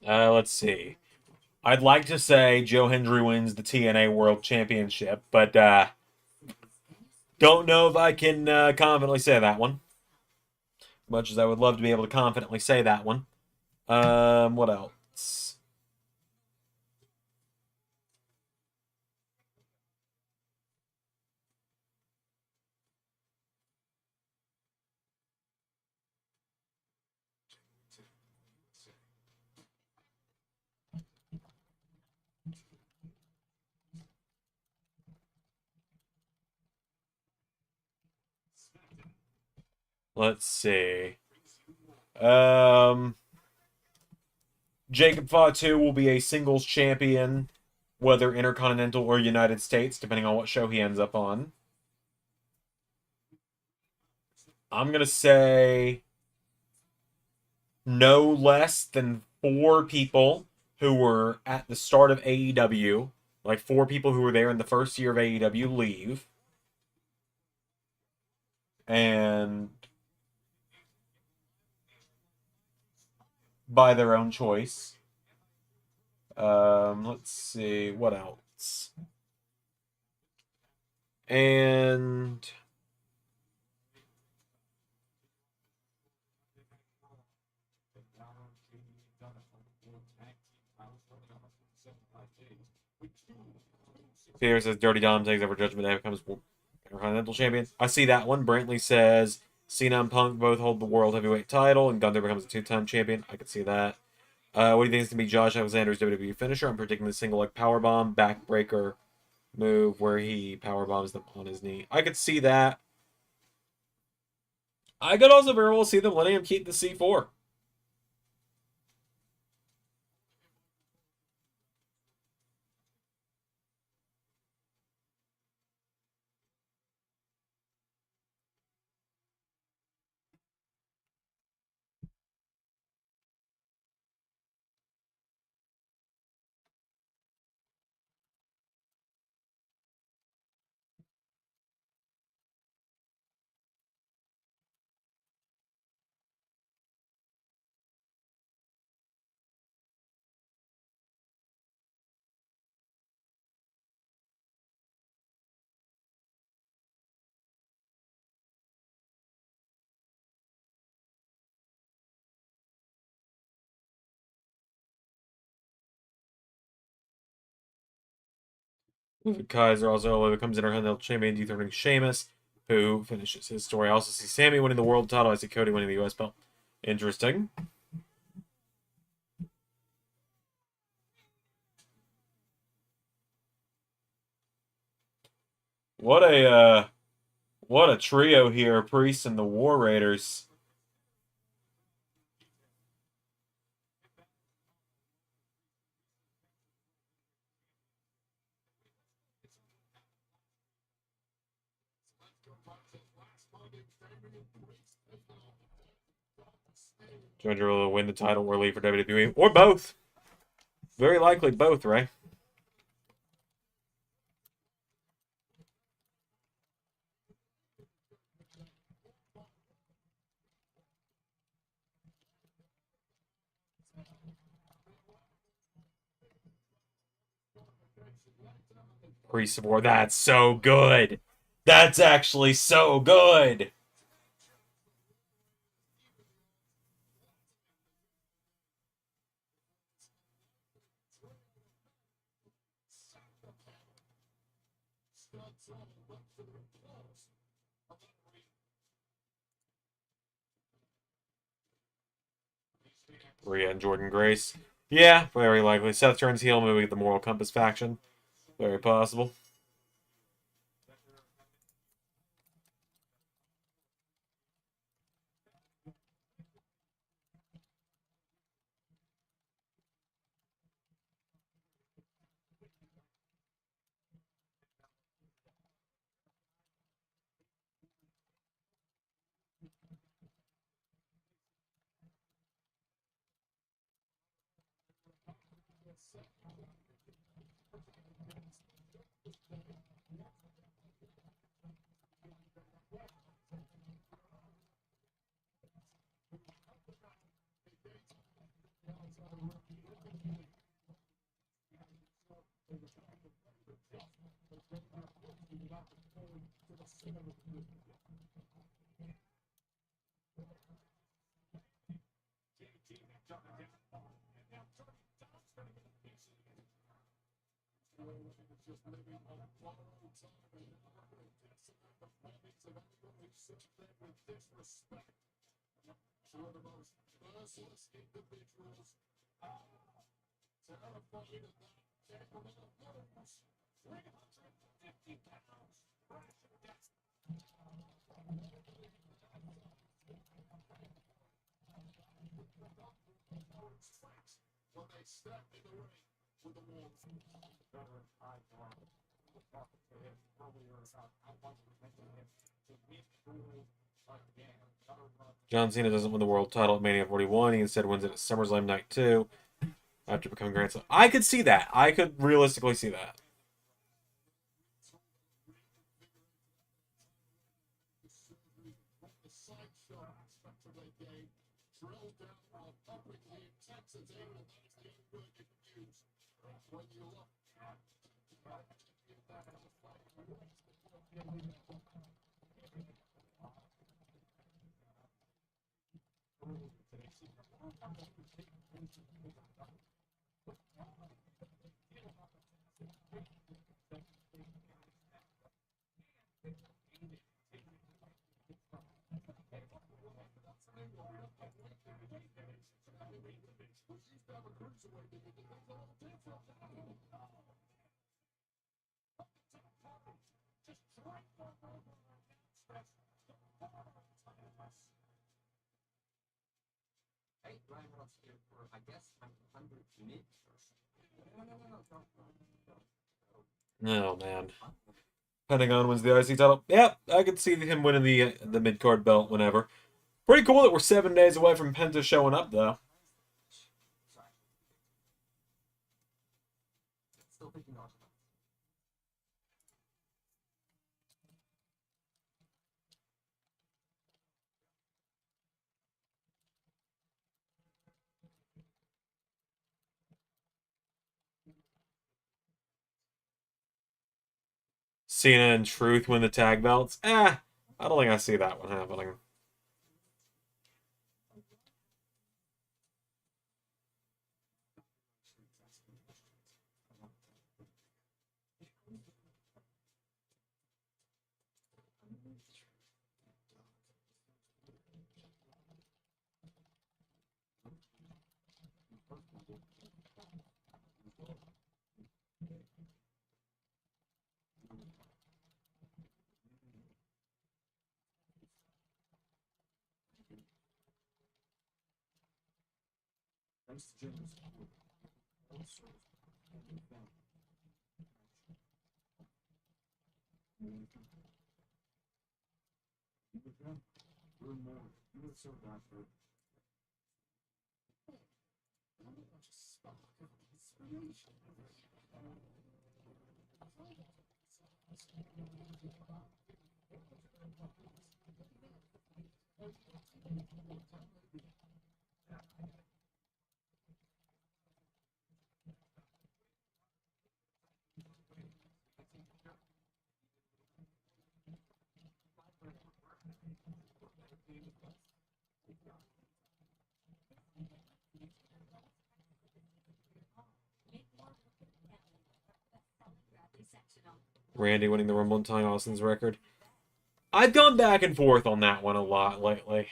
Speaker 1: Let's see. I'd like to say Joe Hendry wins the TNA World Championship, but don't know if I can confidently say that one. Much as I would love to be able to confidently say that one. What else? Let's see. Jacob Fatu will be a singles champion, whether Intercontinental or United States, depending on what show he ends up on. I'm going to say no less than 4 people who were at the start of AEW, like 4 people who were there in the first year of AEW, leave. And by their own choice. Let's see, what else? And Peter says Dirty Dom takes over Judgment Day, becomes Intercontinental Champion. I see that one. Brantley says Cena and Punk both hold the World Heavyweight title, and Gunther becomes a 2-time champion. I could see that. What do you think is going to be Josh Alexander's WWE finisher? I'm predicting the single leg powerbomb, backbreaker move where he powerbombs them on his knee. I could see that. I could also very well see them letting him keep the C4. Kaiser also becomes Intercontinental Champion, dethroning Sheamus, who finishes his story. I also see Sammy winning the world title. I see Cody winning the US belt. Interesting. What a trio here, Priest and the War Raiders. Jinder will win the title or leave for WWE, or both. Very likely both, right? Priest of War. That's so good. That's actually so good. Rhea and Jordan Grace. Yeah, very likely. Seth turns heel, maybe get the Moral Compass faction. Very possible. John Cena doesn't win the world title at Mania 41. He instead wins it at SummerSlam Night 2 after becoming Grand Slam. I could see that. I could realistically see that. Oh man. Pentagon wins the IC title. Yep, I could see him winning the mid card belt whenever. Pretty cool that we're 7 days away from Penta showing up though. Cena and Truth win the tag belts. I don't think I see that one happening.
Speaker 6: Chris Jenner's also and with them. You with them? We're more. You would serve that for. I'm a bunch of spark of inspiration.
Speaker 1: Randy winning the Rumble and tying Austin's record. I've gone back and forth on that one a lot lately.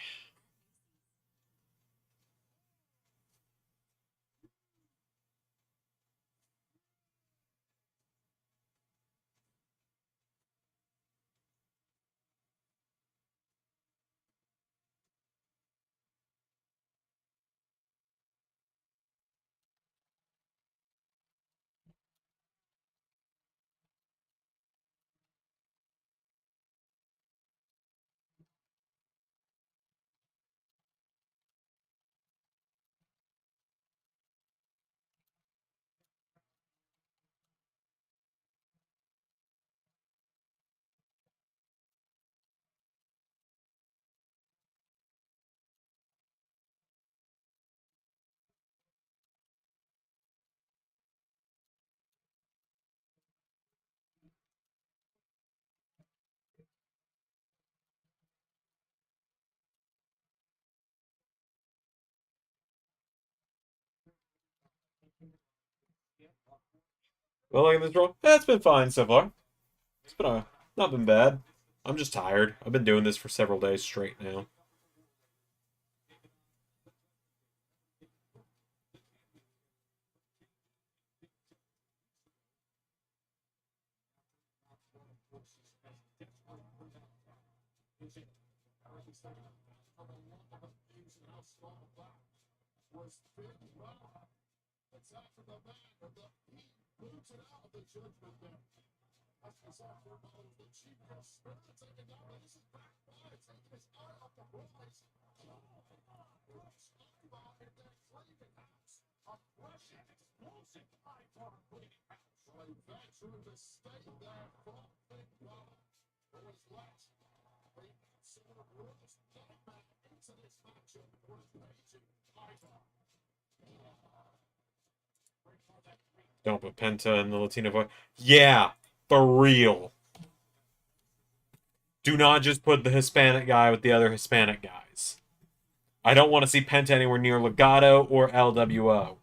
Speaker 1: Well, look at this roll. Yeah, it's been fine so far. It's been not been bad. I'm just tired. I've been doing this for several days straight now.
Speaker 6: It's after the man of the heat moves it out of the judgment there. As we saw for a moment, the chief gets Spirit taken down, and this is back by taking his eye off the boys. Bruce Ivor in their flaming house. A fresh and explosive Ivor bleeding house. A veteran to stay there for Big Brother. Boys left. The absolute rules getting back into this matchup was raging Ivor.
Speaker 1: Don't put Penta in the Latino voice. Yeah, for real. Do not just put the Hispanic guy with the other Hispanic guys. I don't want to see Penta anywhere near Legado or LWO.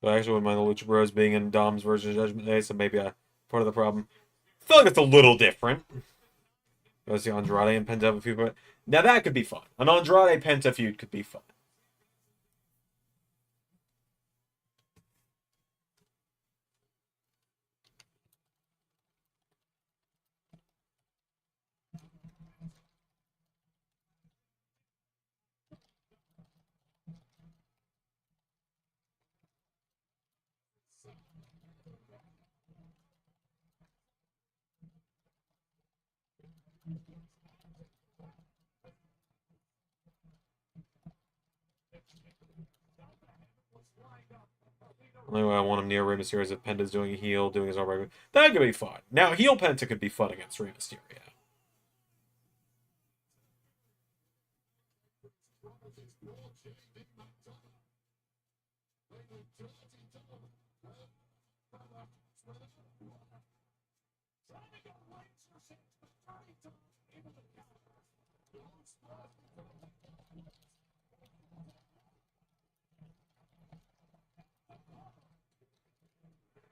Speaker 1: So I actually wouldn't mind the Lucha Bros being in Dom's version of Judgment Day, so maybe part of the problem. I feel like it's a little different. I see Andrade and Penta have a feud, but now that could be fun. An Andrade Penta feud could be fun. Anyway, I want him near Rey Mysterio as if Penta's doing a heel, doing his own regular. That could be fun. Now, heel Penta could be fun against Rey Mysterio.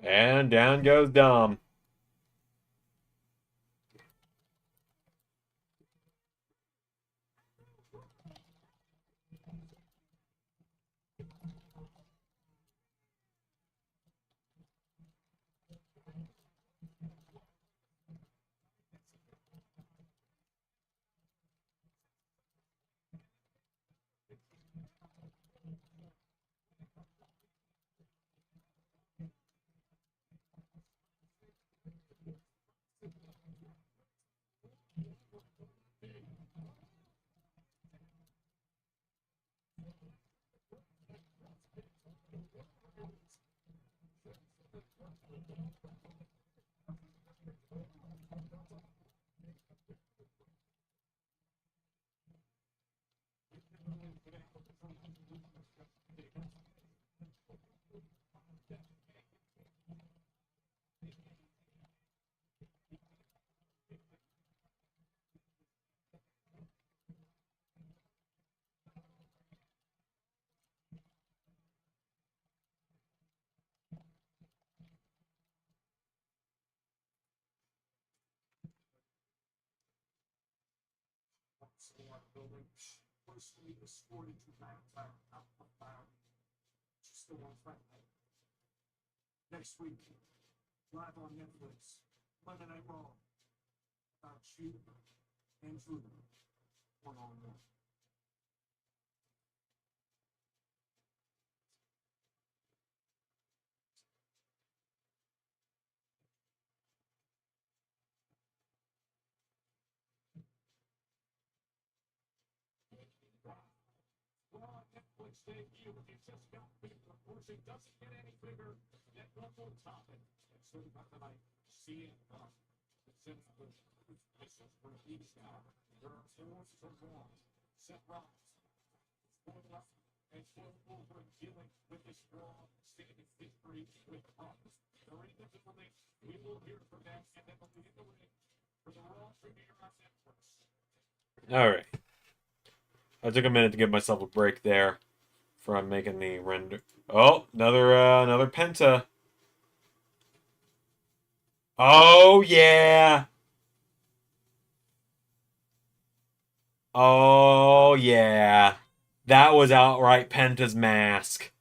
Speaker 1: And down goes Dom.
Speaker 6: Personally, the story to vampire out of fire. Just the one fight. Next week, live on Netflix, Monday Night Raw. About you and Drew, one on one. Raw Netflix debut. It just got bigger. Of course, it doesn't get any bigger. Yet one more topic. It's sort of tonight. CM Punk. This is where he's at. There are tools to wrong. Seth Rollins. Spoiler. And Over dealing with this Raw standing victory with Punk. They're in the building. We will hear from them, and then we'll be in the ring for the Raw premiere on Netflix.
Speaker 1: All right. I took a minute to give myself a break there from making the render. Oh, another Penta. Oh yeah. Oh yeah. That was outright Penta's mask.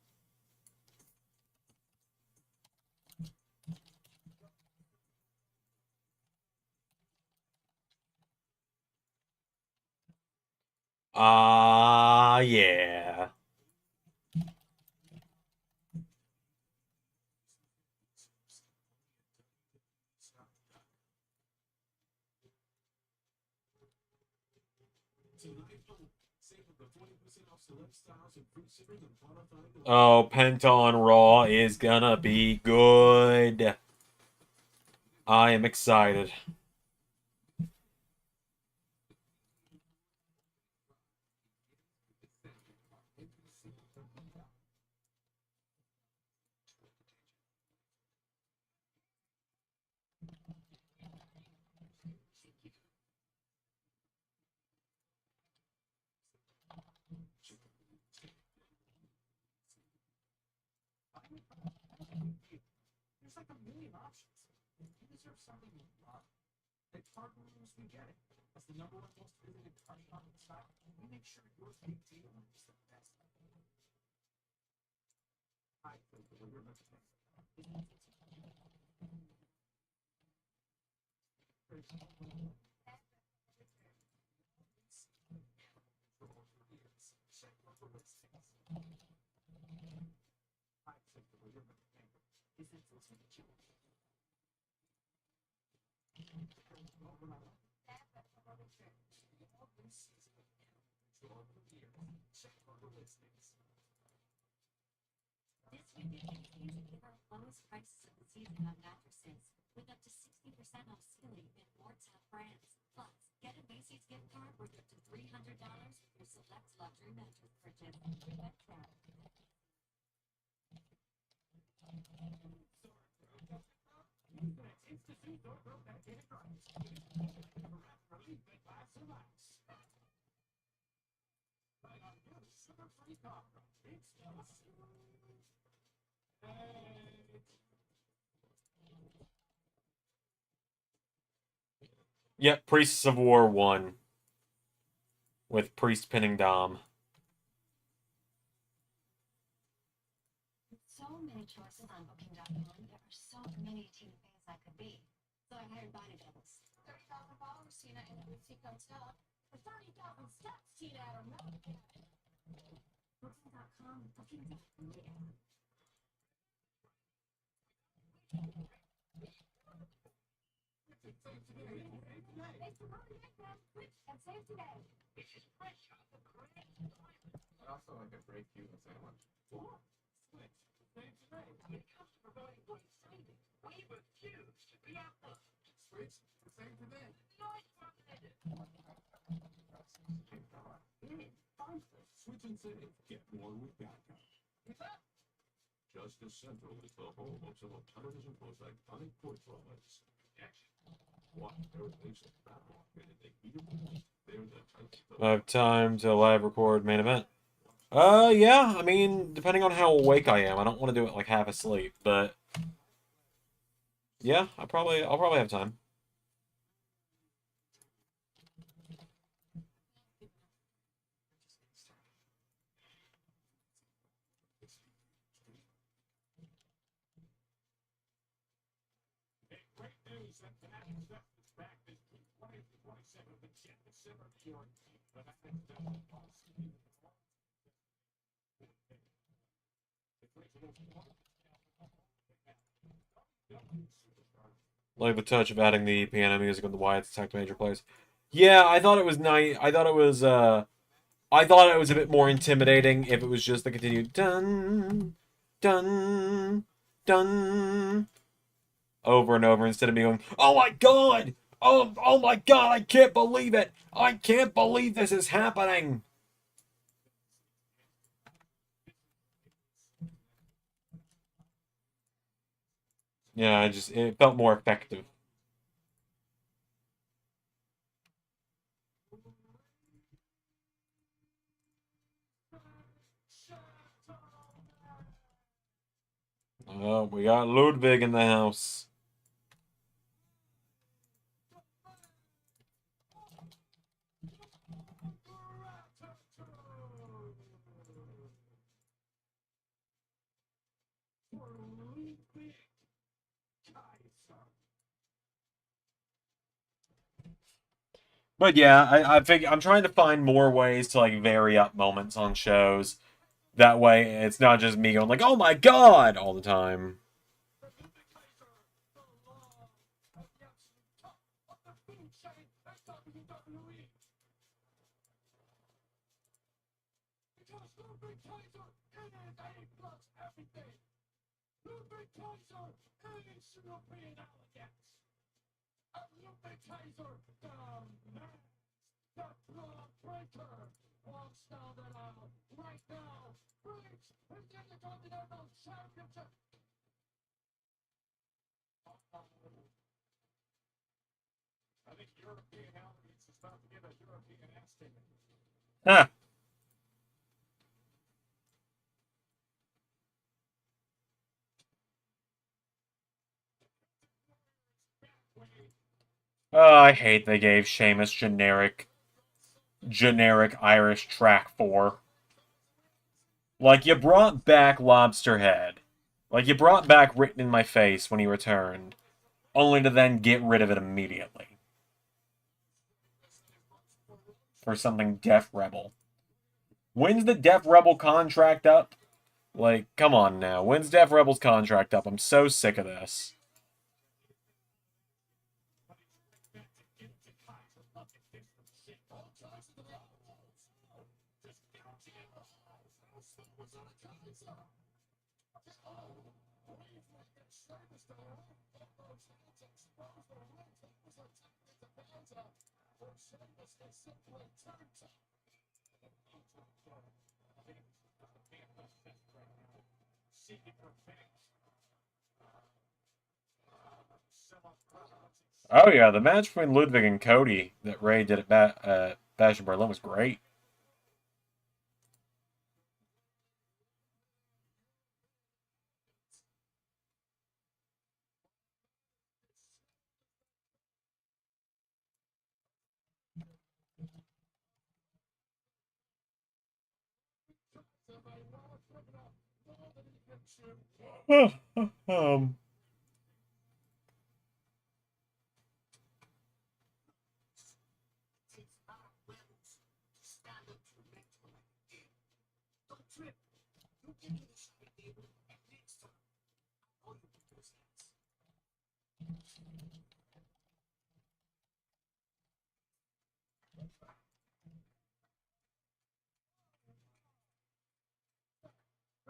Speaker 1: Ah yeah. Oh, Penta on Raw is gonna be good. I am excited.
Speaker 6: There's like a million options. You deserve something you love. At Card Rooms, we get it. As the number one most visited card shop in stock, we make sure your big deal is the best. I think the winner of the
Speaker 5: This unique season give our lowest prices of the season on mattresses, with up to 60% off ceiling and more top brands. Plus, get a Macy's gift card worth up to $300 for your select luxury mattress purchase.
Speaker 1: Yep, Priests of War won with Priest pinning Dom.
Speaker 5: So many choices on Booking.com. There are so many Tina fans I could be. So I hired body doubles.
Speaker 4: 30,000 followers, Tina, and boutique hotel. For 30,000 steps, Tina, at a Booking.com, Booking.com. Thanks for calling back, man. Switch and save today.
Speaker 6: This is fresh out the grand climate. I also like a great Cuban sandwich. Or switch. Same today. When it comes to providing great savings, Weaver Q's should be out there. Switch. Same today. Nice recommended. Switch and save. Get more with Geico. What's that? Just as Central is the home of some of television most iconic voice roles. Action. What variation of battle and they either they're the type of
Speaker 1: I have time to live record main event. Yeah, I mean, depending on how awake I am, I don't want to do it like half asleep, but yeah, I'll probably have time.
Speaker 6: great news that Canadian is back this week, 20 to 27 of the December here. But I think that policy.
Speaker 1: Like the touch of adding the piano music on the Wyatt's attack major plays. Yeah, I thought it was nice. I thought it was a bit more intimidating if it was just the continued dun dun dun over and over instead of me going, "Oh my god! Oh my god, I can't believe it! I can't believe this is happening!" Yeah, it felt more effective. Oh, we got Ludwig in the house. But yeah, I'm trying to find more ways to like vary up moments on shows. That way, it's not just me going like, "Oh my god!" all the time.
Speaker 6: I think European athletes is about to get a European ass taken.
Speaker 1: Huh. Oh, I hate they gave Sheamus generic Irish track 4. Like, you brought back Lobster Head. Like, you brought back Written in My Face when he returned, only to then get rid of it immediately. For something Def Rebel. When's the Def Rebel contract up? Like, come on now. When's Def Rebel's contract up? I'm so sick of this. Oh yeah, the match between Ludwig and Cody that Ray did at Bash in Berlin was great.
Speaker 6: Takes out levels to stand up to a mentor like you. Don't trip. You'll get to the shooting table, and next time, I'll you with those hands.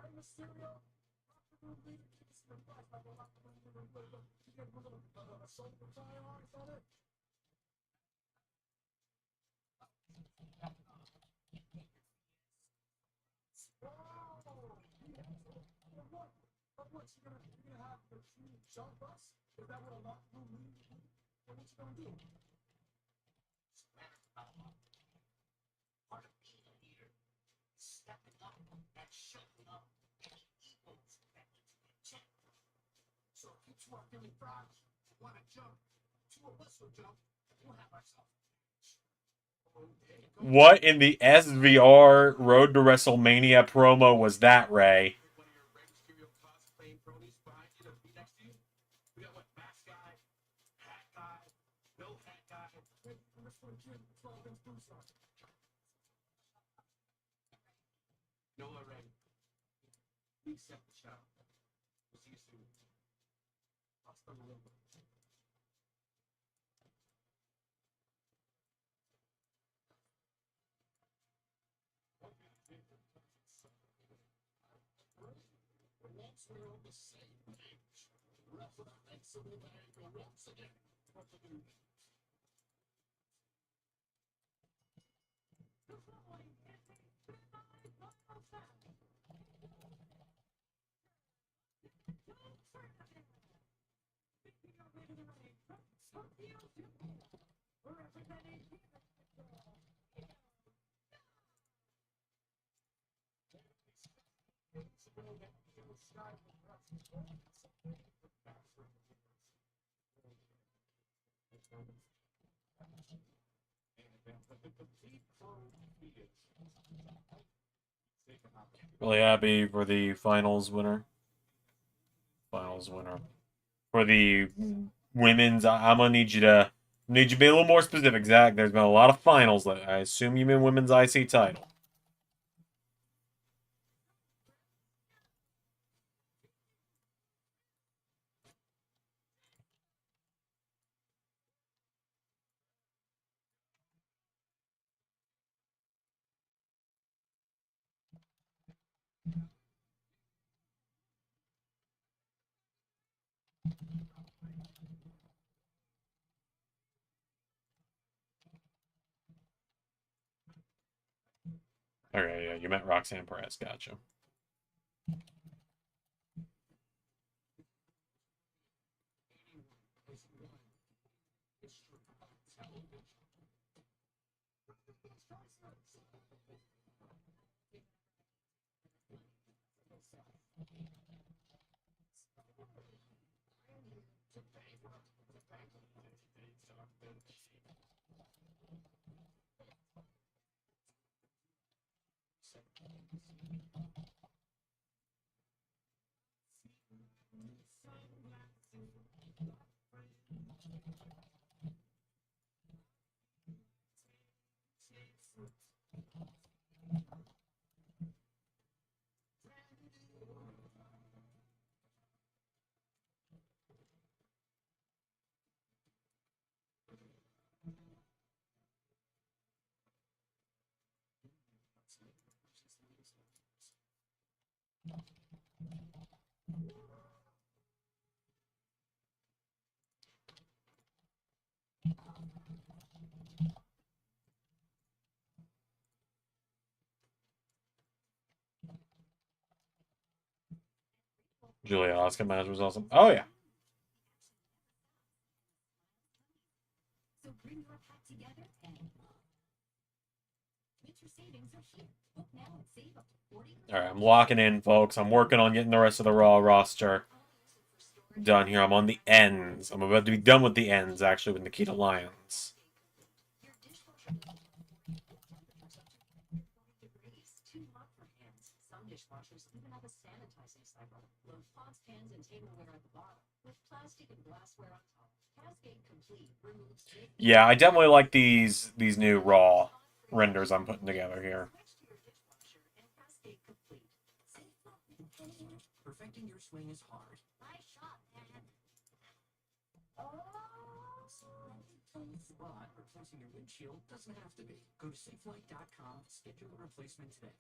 Speaker 6: Rey Mysterio, absolutely, this is the price I will have to do. You get a little shoulder tie on, is that it? What you gonna have the two jump us? Is that what a lot of people mean? What you gonna do? Part of being a leader, stepping up and showing up any egos that need to get checked. So if you two are feeling froggy, want to jump, two of us will jump, and we'll have ourselves.
Speaker 1: What in the SVR Road to WrestleMania promo was that, Ray?
Speaker 6: One of your Rey Mysterio cosplaying cronies behind you to be next to you. We got what, mask guy, hat guy, no hat guy. Wait, this one, Jim, 12 inch boots on. Noah Ray. We set the show. We'll see you soon. Hasta luego. Once we're on the same page, wrestle that makes it once again. What to do?
Speaker 1: Really happy for the finals winner. For the women's, I'm gonna need you to be a little more specific, Zach. There's been a lot of finals. I assume you mean women's IC title. Okay, yeah, you meant Roxanne Perez. Gotcha. Julia Oscar match was awesome. Oh yeah.
Speaker 5: So bring your pack together and winter savings are here. Book now and save up to 40%.
Speaker 1: All right, I'm locking in, folks. I'm working on getting the rest of the Raw roster done here. I'm on the ends. I'm about to be done with the ends, actually, with Nikita Lyons.
Speaker 5: Your dishwasher. 40 degrees, too hot for hands. Some pans and tableware at the bottom, with plastic and glassware on top. Cascade Complete removes
Speaker 1: Yeah, I definitely like these new Raw renders I'm putting together here.
Speaker 5: Switch to your dishwasher and Cascade Complete.
Speaker 2: Perfecting your swing is hard.
Speaker 4: Nice shot, man.
Speaker 2: But replacing your windshield doesn't have to be. Go to safelight.com, schedule a replacement today.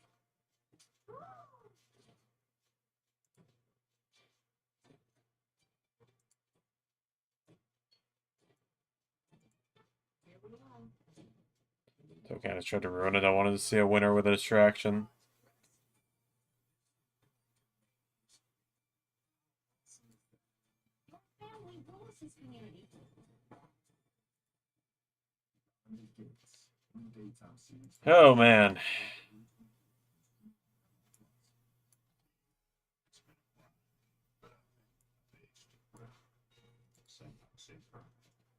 Speaker 1: So kind of tried to ruin it. I wanted to see a winner with a distraction.
Speaker 5: Family Willis's community.
Speaker 1: Oh man.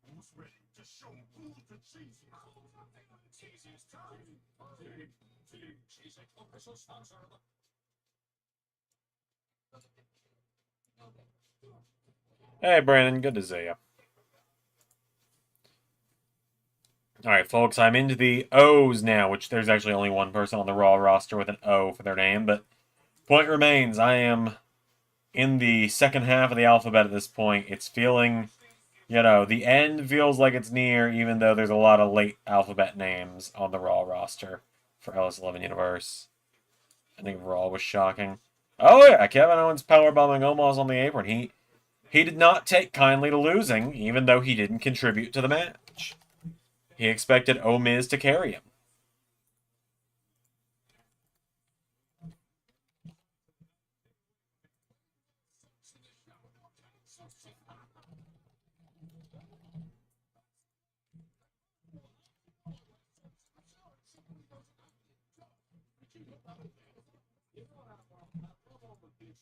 Speaker 6: Who's ready to show who's the cheesy? Cheesy's time. Team Cheesy, official sponsor of the
Speaker 1: Hey Brandon, good to see you. Alright folks, I'm into the O's now, which there's actually only one person on the Raw roster with an O for their name, but point remains, I am in the second half of the alphabet at this point. It's feeling, you know, the end feels like it's near, even though there's a lot of late alphabet names on the Raw roster for LS11 Universe. I think Raw was shocking. Oh yeah, Kevin Owens powerbombing Omos on the apron. He did not take kindly to losing, even though he didn't contribute to the match. He expected O-Miz to carry him.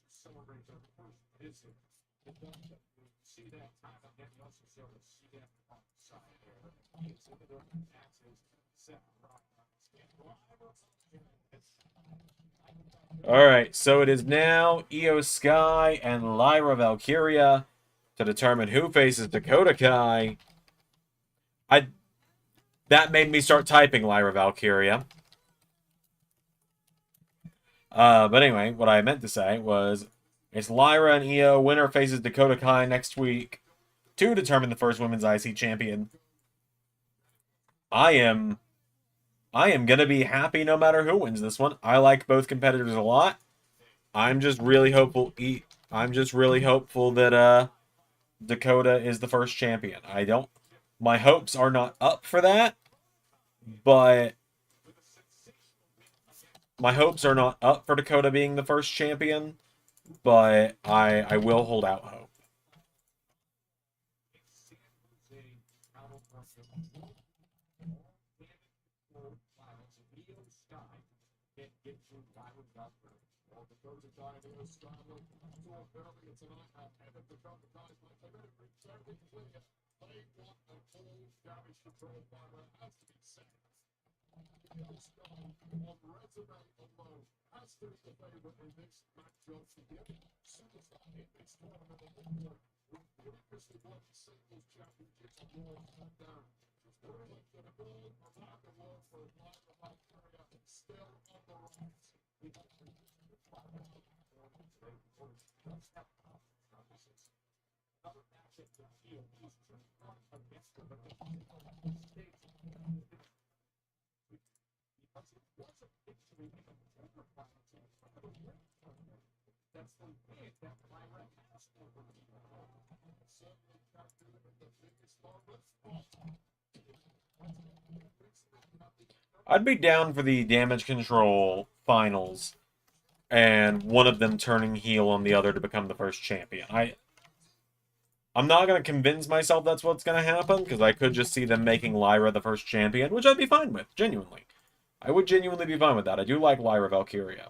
Speaker 6: celebrate their first visit. The WWE see that time and then you also see that on the side there. It's in the axes. Seth Rollins.
Speaker 1: Alright, so it is now Io Sky and Lyra Valkyria to determine who faces Dakota Kai. That made me start typing Lyra Valkyria. But anyway, what I meant to say was, it's Lyra and Io. Winner faces Dakota Kai next week to determine the first women's IC champion. I am gonna be happy no matter who wins this one. I like both competitors a lot. I'm just really hopeful. I'm just really hopeful that Dakota is the first champion. My hopes are not up for that, but my hopes are not up for Dakota being the first champion, but I will hold out hope. I'd be down for the Damage Control finals and one of them turning heel on the other to become the first champion. I'm not going to convince myself that's what's going to happen, because I could just see them making Lyra the first champion, which I'd be fine with, genuinely. I would genuinely be fine with that. I do like Lyra Valkyria.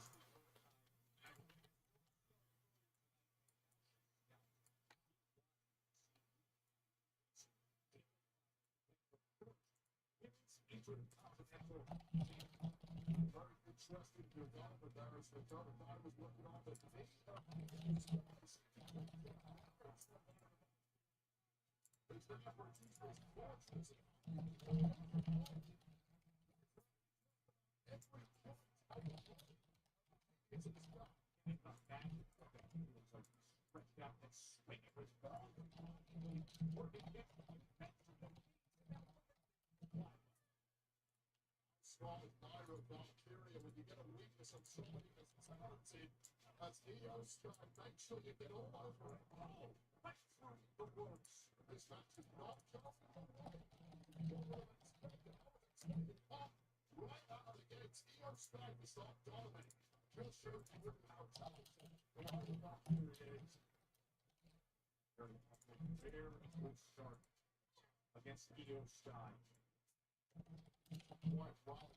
Speaker 6: Very interesting development there as the Telethon was looking on the strong viral bacteria when you get a weakness on somebody as talented as Io Sky. Make sure you get all over it. Oh, right through the works. This match is not just up right out of the gates. Io Sky was not dominating. Just showed you how talented the viral bacteria is. Very good start against Io Sky. Quite well.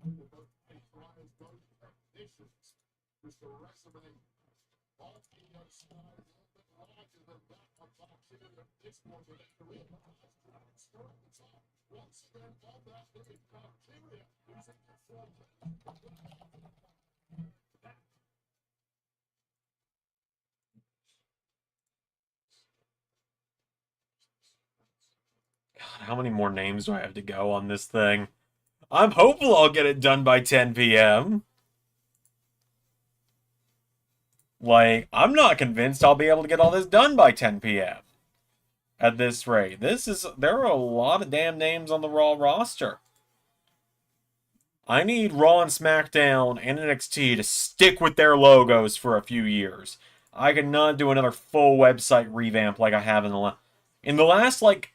Speaker 6: Both flyers, both technicians. Just the resume of Io Sky is a little bit larger than that of Bacteria at this point in their career. Start at the top. Once again, on that limit, Bacteria is in the front.
Speaker 1: God, how many more names do I have to go on this thing? I'm hopeful I'll get it done by 10 p.m. Like, I'm not convinced I'll be able to get all this done by 10 p.m. at this rate. There are a lot of damn names on the Raw roster. I need Raw and SmackDown and NXT to stick with their logos for a few years. I cannot do another full website revamp like I have in the last, like,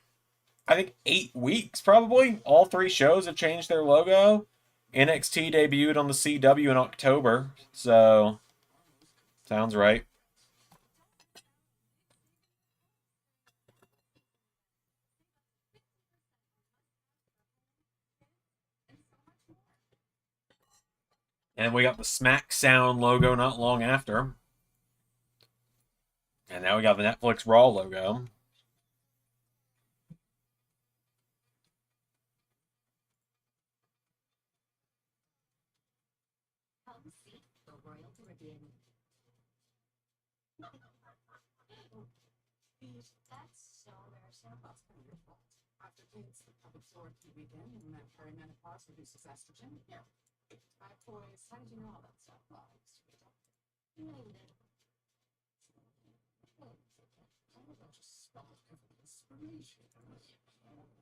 Speaker 1: I think 8 weeks, probably. All 3 shows have changed their logo. NXT debuted on the CW in October, so sounds right. And we got the Smack Sound logo not long after. And now we got the Netflix Raw logo.
Speaker 5: Come see the Royal Caribbean. That's so embarrassing. That's kind of your fault. After kids have absorbed the weekend and that perimenopause reduces estrogen. Yeah. My boys, how did you know all that stuff? Well, I used to be a doctor.
Speaker 6: I'm about to spark of inspiration. Facades.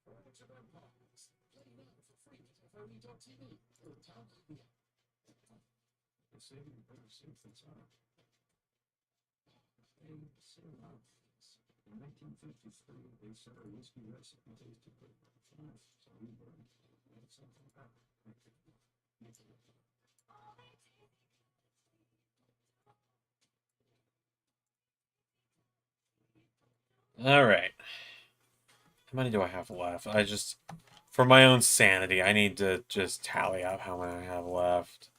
Speaker 6: Furniture empires. Play now for free at FOE.tv or download the app. They say you better save things up. They say love. In 1953, they said a whiskey recipe tasted good. So we learned something about it.
Speaker 1: Alright. How many do I have left? For my own sanity, I need to just tally up how many I have left.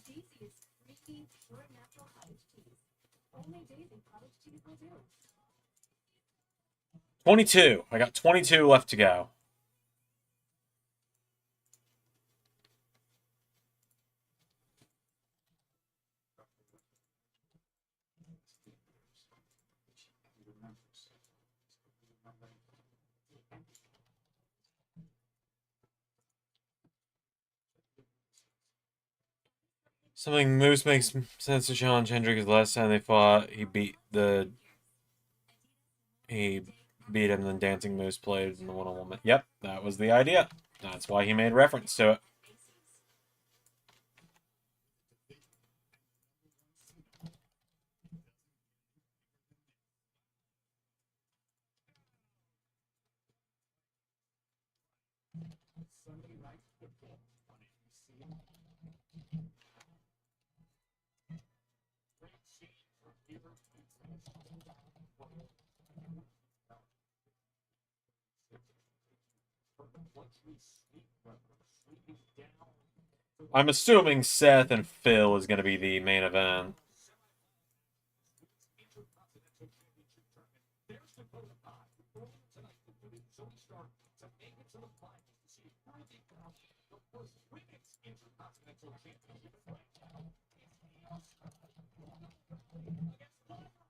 Speaker 5: Daisy is creamy, pure natural cottage cheese. Only Daisy cottage cheese will do.
Speaker 1: 22. I got 22 left to go. Something Moose makes sense to Sean Hendricks. Last time they fought, he beat him, then Dancing Moose played in the one-on-one. Yep, that was the idea. That's why he made reference to it.
Speaker 6: Sunday night football on ABC. Great scene for here.
Speaker 1: I'm assuming Seth and Phil is going to be the main event.
Speaker 6: So we start to make it to the finals to see who will become the first women's Intercontinental Championship. Right now, it's Io Sky against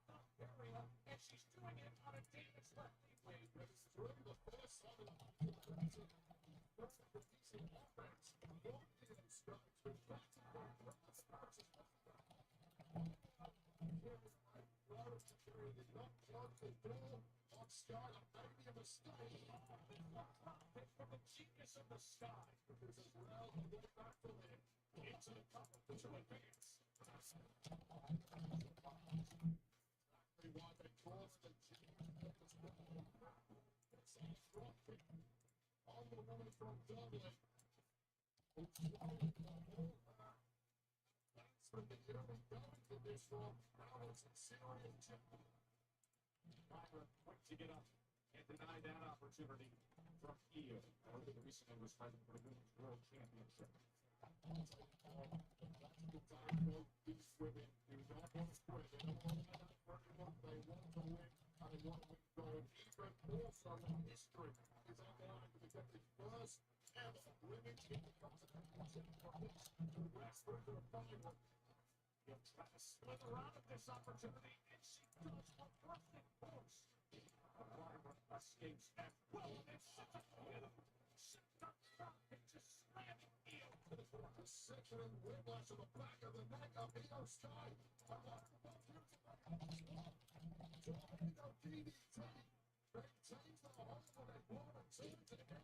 Speaker 6: Bulgaria, and she's doing it on a Davis lefty way. It's through the first of the first of the decent offense. Io Sky with back-to-back runs versus Sky, maybe a mistake. From the genius of the Sky, because as well, a little back to win into the competition to advance. Exactly why they call it the genius of the Sky. It's a front kick on the woman from Dublin. That's from the early going to this one. Now it's a serious chip. Byron quick to get up and deny that opportunity from Io. Over the recent was fighting for the Women's World Championship. That's the time for these women do not want to quit. They don't want to let out for anyone. They want to win, and they want to win gold. Even more so in history is on the line to become the first ever women's Intercontinental Championship. The wrestler to the Firework. He'll try to slither out of this opportunity, and she does a perfect force. Firework escapes as well, and such a beautiful just slamming Io to the floor. A second whiplash to the back of the neck of Io Sky. Tornado DDT. Maintains the hold when they want to turn to the head.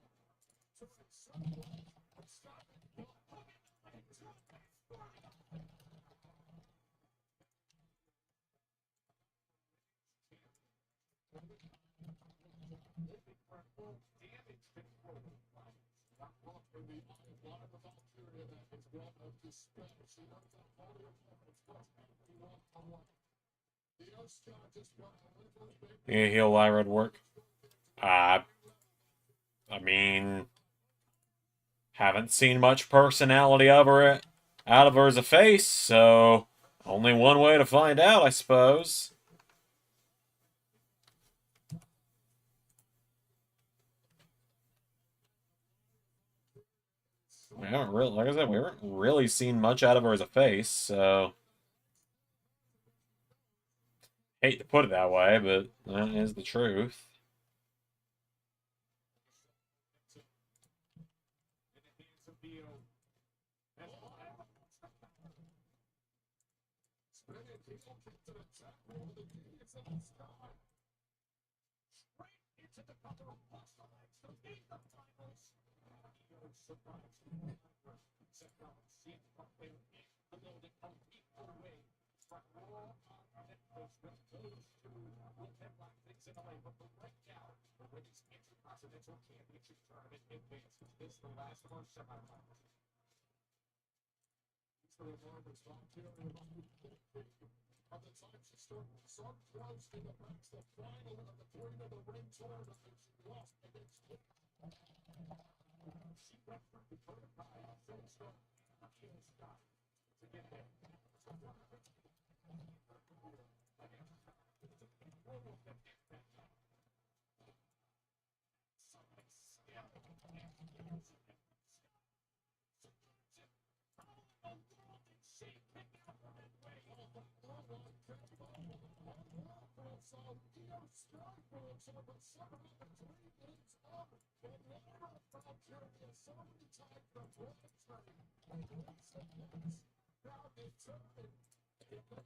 Speaker 6: Turning sideways. Sky will hook it and turn it forward. Damage control. Not lost in the eye of one of the Valkyria that is one of despair. She knows that all the opponents must be one-on-one. The Oscar just got a little bit.
Speaker 1: Yeah, heel Lyra work. I mean, haven't seen much personality out of her as a face, so only one way to find out, I suppose. We haven't really, like I said, we haven't really seen much out of her as a face, so hate to put it that way, but that is the truth.
Speaker 6: Intercontinental Championship tournament advances. This is the last of our semifinals. So the Marbles Valkyria must be of the time she stood so close in the match, the final of the Queen of the Ring tournament, and she lost against Cody. She went from the third high, finished up Io Sky to get there.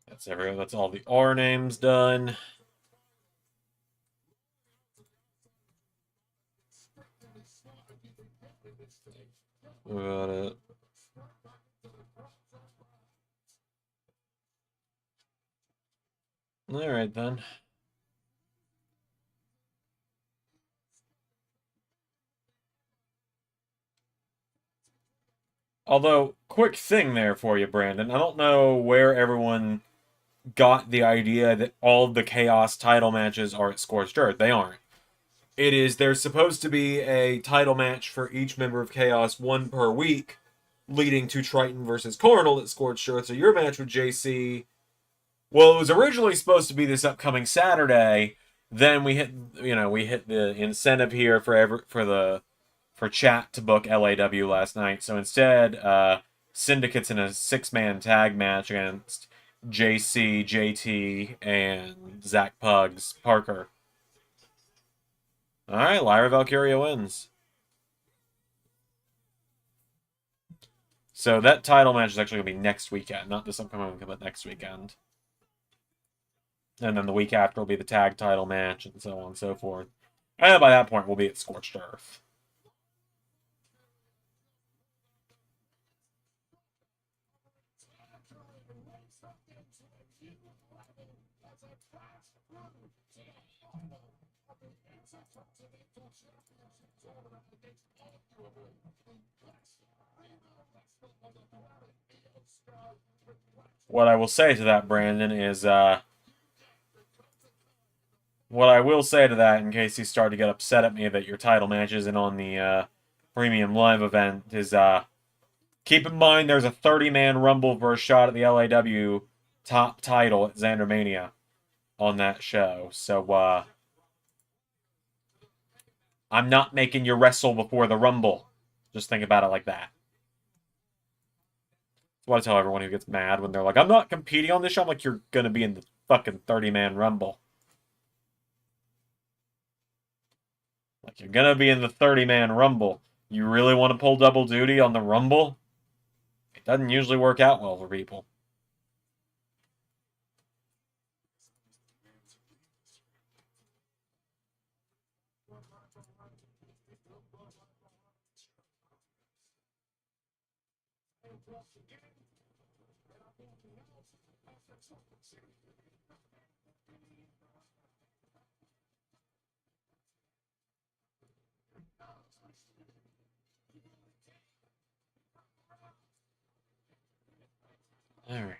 Speaker 1: That's everyone. That's all the R names done. Got it. All right then. Although, quick thing there for you, Brandon. I don't know where everyone got the idea that all of the Chaos title matches are at Scorched Earth. They aren't. There's supposed to be a title match for each member of Chaos, one per week, leading to Triton versus Carnal at Scorched Earth. So your match with JC, well, it was originally supposed to be this upcoming Saturday, Then we hit the incentive here for chat to book LAW last night. So instead, Syndicate's in a 6-man tag match against JC, JT, and Zach Pugs Parker. All right, Lyra Valkyria wins. So that title match is actually going to be next weekend, not this upcoming weekend, but next weekend. And then the week after will be the tag title match, and so on and so forth. And by that point, we'll be at Scorched Earth. What I will say to that, Brandon, is what I will say to that, in case you start to get upset at me that your title match isn't on the premium live event, is keep in mind there's a 30-man Rumble for a shot at the LAW top title at Zander Mania on that show. So I'm not making you wrestle before the Rumble. Just think about it like that. That's what I tell everyone who gets mad when they're like, I'm not competing on this show. I'm like, you're going to be in the fucking 30-man Rumble. Like, you're going to be in the 30-man Rumble. You really want to pull double duty on the Rumble? It doesn't usually work out well for people. All right.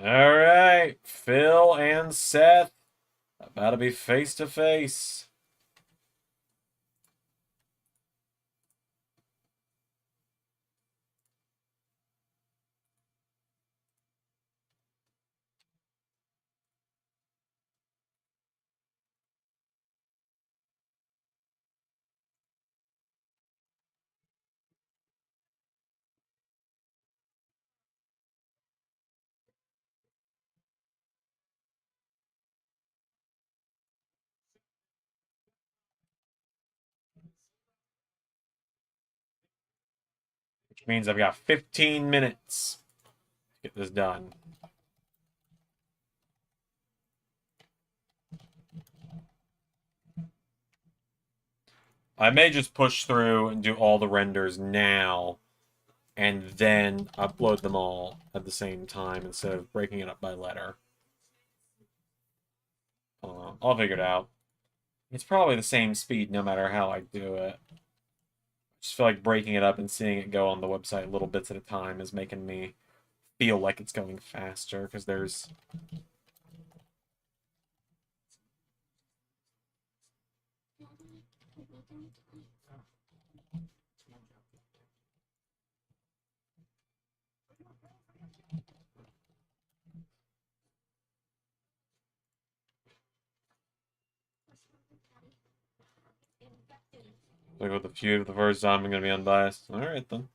Speaker 1: All right. Phil and Seth about to be face to face. Which means I've got 15 minutes to get this done. I may just push through and do all the renders now and then upload them all at the same time instead of breaking it up by letter. I'll figure it out. It's probably the same speed no matter how I do it. I just feel like breaking it up and seeing it go on the website little bits at a time is making me feel like it's going faster because there's like with the feud the first time I'm gonna be unbiased. Alright then.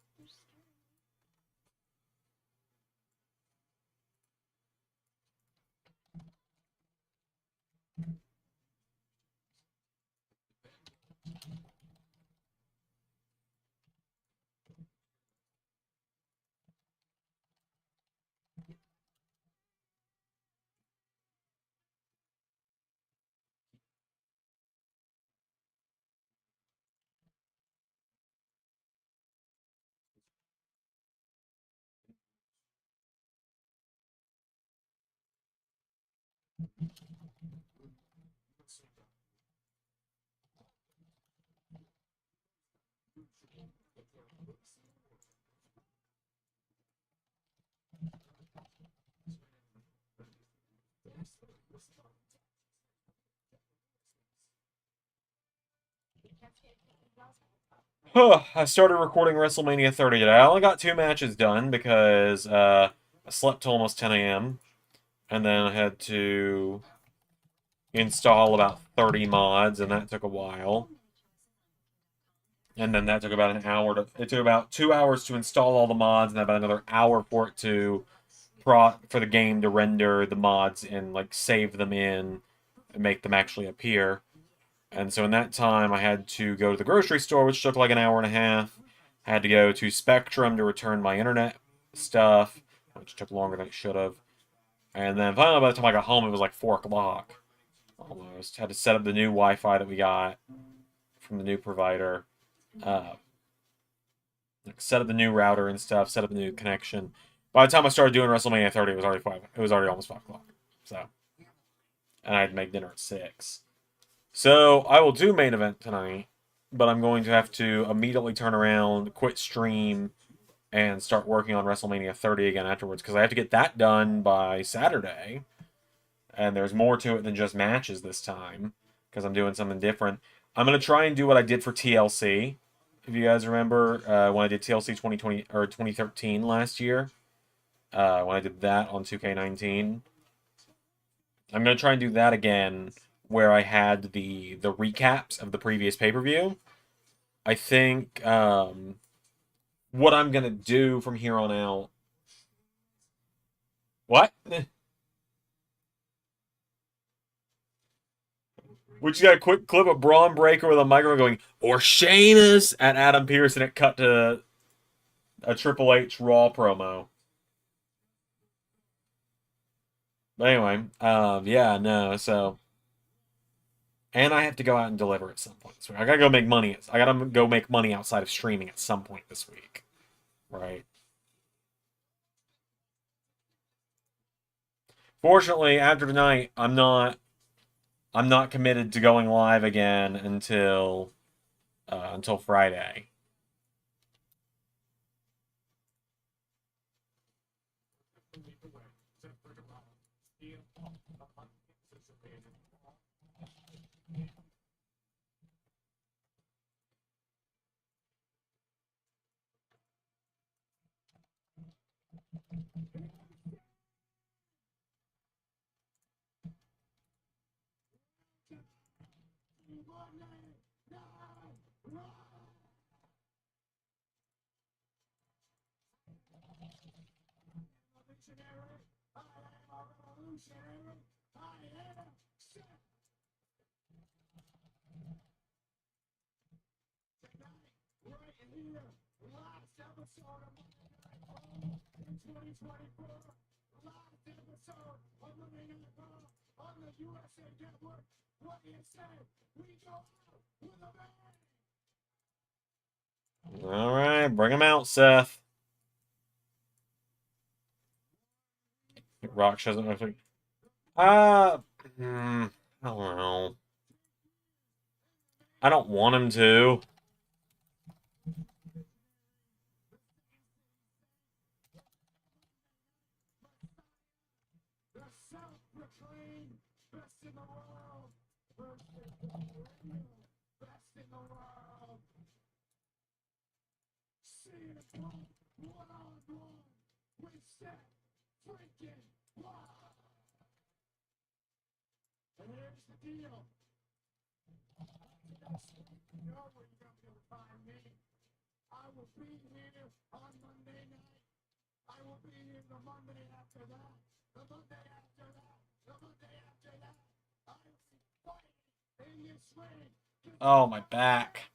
Speaker 1: I started recording WrestleMania 30 today. I only got 2 matches done because I slept till almost 10 a.m. And then I had to install about 30 mods, and that took a while. And then that took about an hour to. It took about 2 hours to install all the mods, and about another hour for it to for the game to render the mods and like save them in and make them actually appear. And so in that time, I had to go to the grocery store, which took like an hour and a half. I had to go to Spectrum to return my internet stuff, which took longer than it should have. And then finally, by the time I got home, it was like 4 o'clock. Almost. Had to set up the new Wi-Fi that we got from the new provider. Set up the new router and stuff. Set up the new connection. By the time I started doing WrestleMania 30, it was already 5. It was already almost 5 o'clock. So, and I had to make dinner at 6. So I will do main event tonight, but I'm going to have to immediately turn around, quit stream, and start working on WrestleMania 30 again afterwards because I have to get that done by Saturday. And there's more to it than just matches this time because I'm doing something different. I'm going to try and do what I did for TLC. If you guys remember when I did TLC 2020 or 2013 last year, when I did that on 2K19, I'm going to try and do that again where I had the recaps of the previous pay-per-view. I think what I'm going to do from here on out... What? We just got a quick clip of Braun Breaker with a microphone going, or Sheamus at Adam Pearce, and it cut to a Triple H Raw promo. But anyway, yeah, no, so... And I have to go out and deliver at some point this week. I gotta go make money. I gotta go make money outside of streaming at some point this week. Right? Fortunately, after tonight, I'm not committed to going live again until Friday. All right, bring him out, Seth. Rock doesn't know. I don't know. I don't want him to. Oh, my back.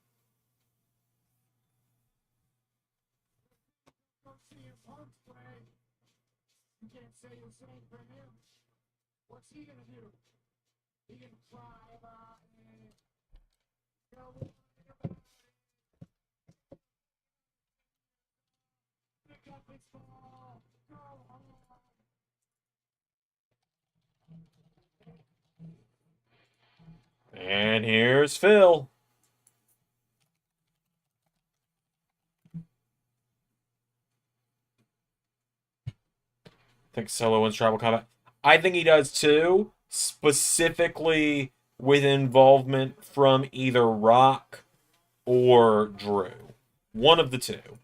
Speaker 1: And here's Phil. I think Solo wins Tribal Combat. I think he does too, specifically with involvement from either Rock or Drew. One of the two.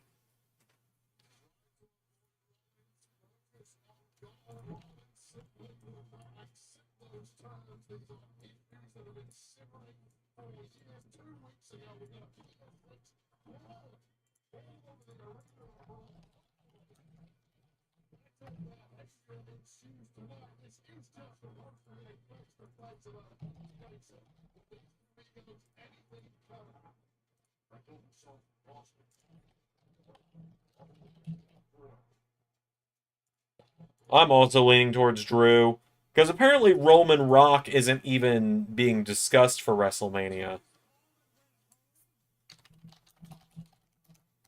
Speaker 1: I'm also leaning towards Drew. Because apparently Roman Rock isn't even being discussed for WrestleMania.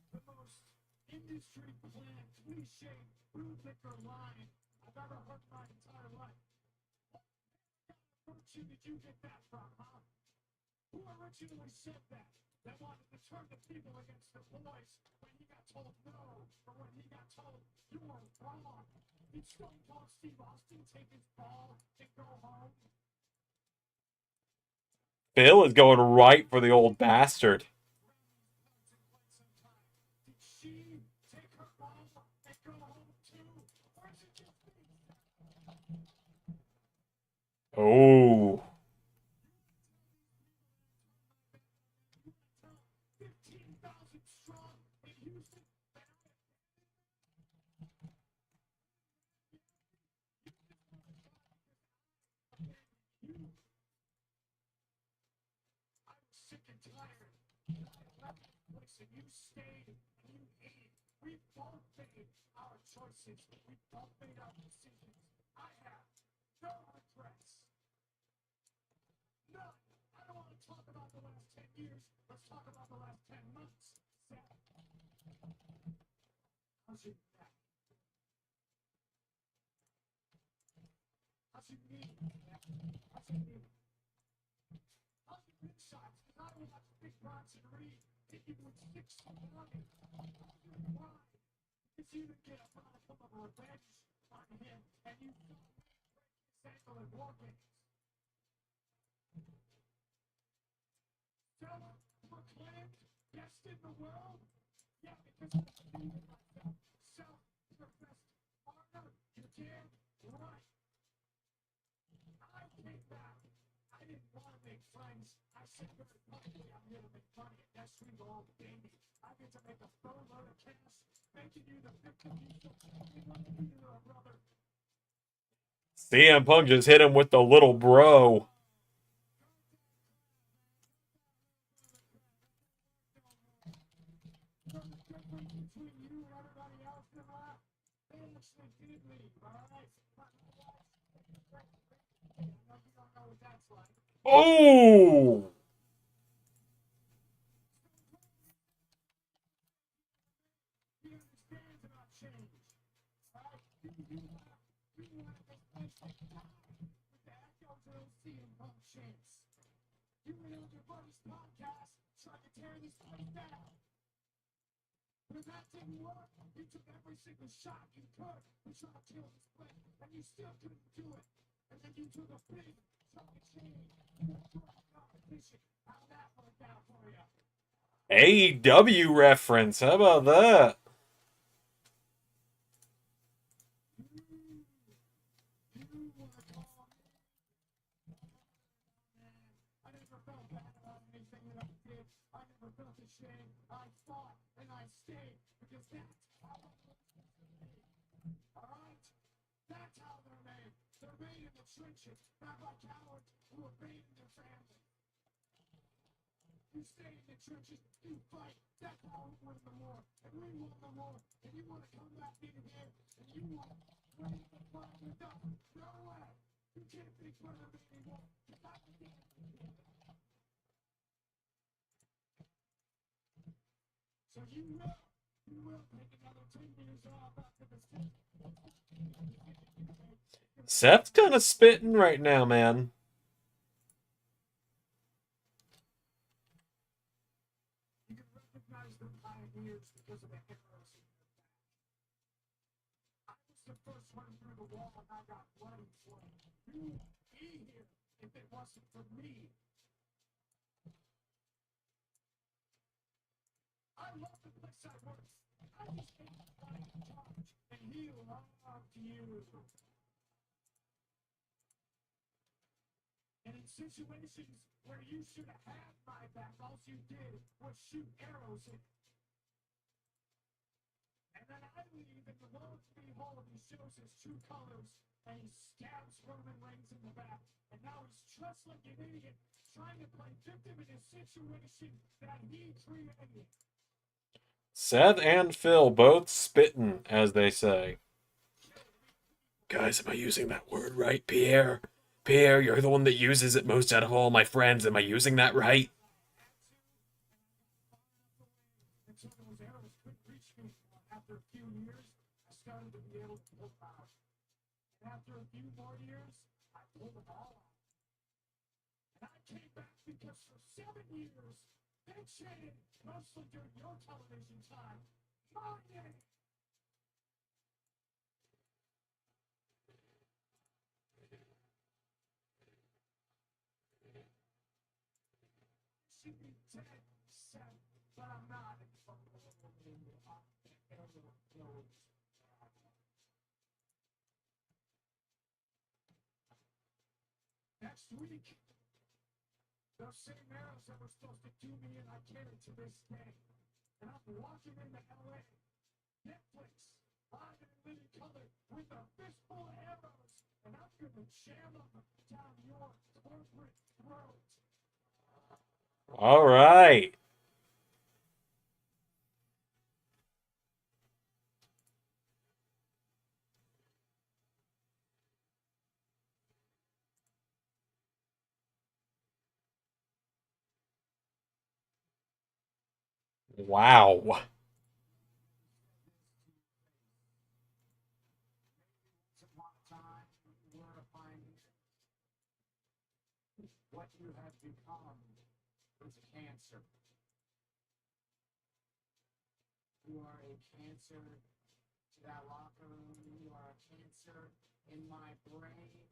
Speaker 5: The most industry plant, cliche, bootlicker line I've ever heard my entire life. What virtue did you get that from, huh? Who originally said that? That wanted to turn the people against the boys when he got told no, or when he got told you were wrong. Did Stone Cold Steve Austin take his ball and go home?
Speaker 1: Phil is going right for the old bastard.
Speaker 5: Did she take her ball and go home too? Or is it just me?
Speaker 1: Oh.
Speaker 5: 15,000 strong in Houston. I was sick and tired. I left the place and you stayed and you ate. We both made our choices. We both made our decisions. I have no regrets. None. I don't want to talk about the last 10 years. Let's talk about the last 10 months. Seth, how's your neck? How's your knee? How's your knee? How's your inside? Because I watched Big Bronson Reed hit you with 620. How's your grind? Because you didn't get a modicum of revenge on him, and you saw him break his ankle in war games. Self-proclaimed best in the world? Yeah, because I believe in myself. Self-professed partner, you're damn right. I came back. I didn't want to make friends. I said very publicly, I'm here to make money, and yes, we all baby. I get to make a boatload of cash, making you the 50 people. We want to be your brother.
Speaker 1: CM Punk just hit him with the little bro.
Speaker 5: The difference between you and everybody else in life, they actually did leave, all right? But I know you don't know what that's like.
Speaker 1: Oh!
Speaker 5: He understands about change. All right? You want this place to die with the echoes of CM Punk chants. You and your buddy's podcast trying to tear this place down. When that didn't work, you took every single shot you could to try to kill this place, and you still couldn't do it. And then you took a big chunk of change. You had competition. How'd that work out for you?
Speaker 1: AEW reference. How about that?
Speaker 5: You want to call me? I never felt bad about anything that I did. I never felt ashamed. I fought and I stayed because that's how I was made. Alright? That's how they're made. They're made in the trenches, not by cowards who are made in their family. You stay in the trenches, you fight. That's how we win the war. And we won the war. And you want to come back in here and you want to raise the flag with us? No way. You can't make fun of me anymore. You're not the game. So you will take another 10 years off after this thing.
Speaker 1: Seth's kind of spitting right now, man.
Speaker 5: You can recognize the pioneers because of the arrows in their back. I was the first one through the wall and I got bloody for it. You wouldn't be here if it wasn't for me. up to you. And in situations where you should have had my back, all you did was shoot arrows in. And then I leave, and lo and behold, he shows his true colors, and he stabs Roman Reigns in the back. And now he's dressed like an idiot, trying to play victim in a situation that he created.
Speaker 1: Seth and Phil both spitting, as they say. Guys, am I using that word right, Pierre? Pierre, you're the one that uses it most out of all my friends. Am I using that right?
Speaker 5: And so those arrows couldn't reach me. After a few years, I started to be able to pull them out. And after a few more years, I pulled them all out. And I came back because for 7 years, they chanted, mostly during your television time, my name. Should be dead, Seth, but I'm not. Next week, those same arrows that were supposed to do me and I carry to this day. And I'm walking into LA, Netflix, live in living color, with a fistful of arrows, and I'm gonna jam them down your corporate throat.
Speaker 1: All right. Wow.
Speaker 5: Once upon a time, you were a pioneer. What you have become is cancer. You are a cancer to that locker room. You are a cancer in my brain.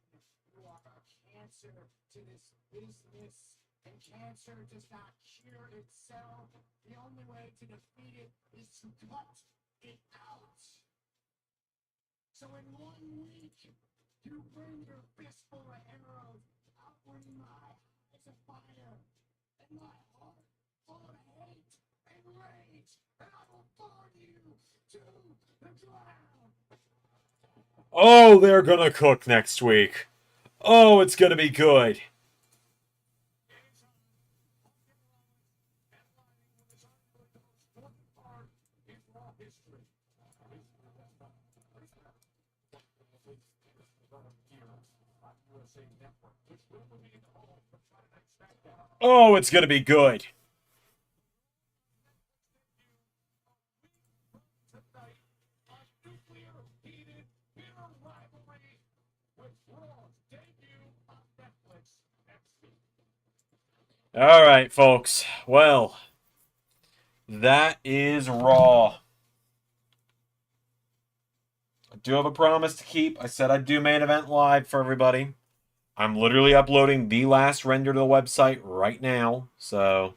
Speaker 5: You are a cancer to this business. And cancer does not cure itself. The only way to defeat it is to cut it out. So in 1 week, you bring your fistful of arrows. I'll bring my eyes of fire and my heart full of hate and rage, and I will burn you to the ground.
Speaker 1: Oh, they're gonna cook next week. Oh, it's gonna be good. Oh, it's gonna be good.
Speaker 5: Tonight, a nuclear-heated, bitter rivalry with Raw's debut on Netflix next week.
Speaker 1: All right, folks. Well, that is Raw. I do have a promise to keep. I said I'd do main event live for everybody. I'm literally uploading the last render to the website right now, so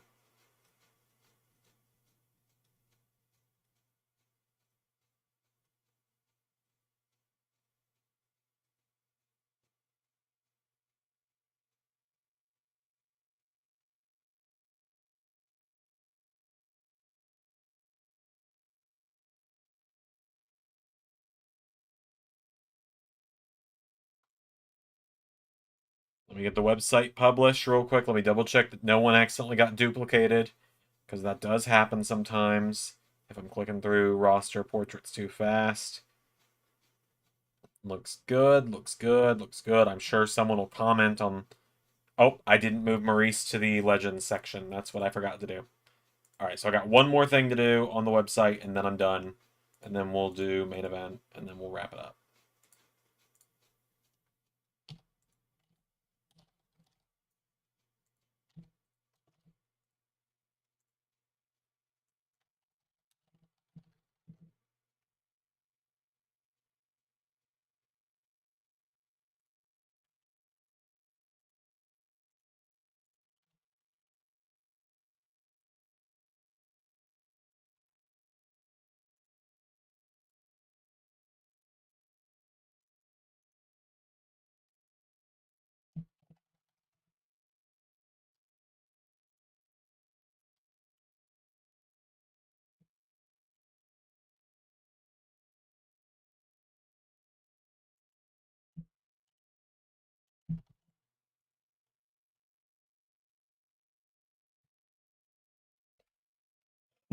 Speaker 1: let me get the website published real quick. Let me double check that no one accidentally got duplicated, because that does happen sometimes if I'm clicking through roster portraits too fast. Looks good, looks good, looks good. I'm sure someone will comment on... Oh, I didn't move Maurice to the Legends section. That's what I forgot to do. Alright, so I got one more thing to do on the website, and then I'm done. And then we'll do main event, and then we'll wrap it up.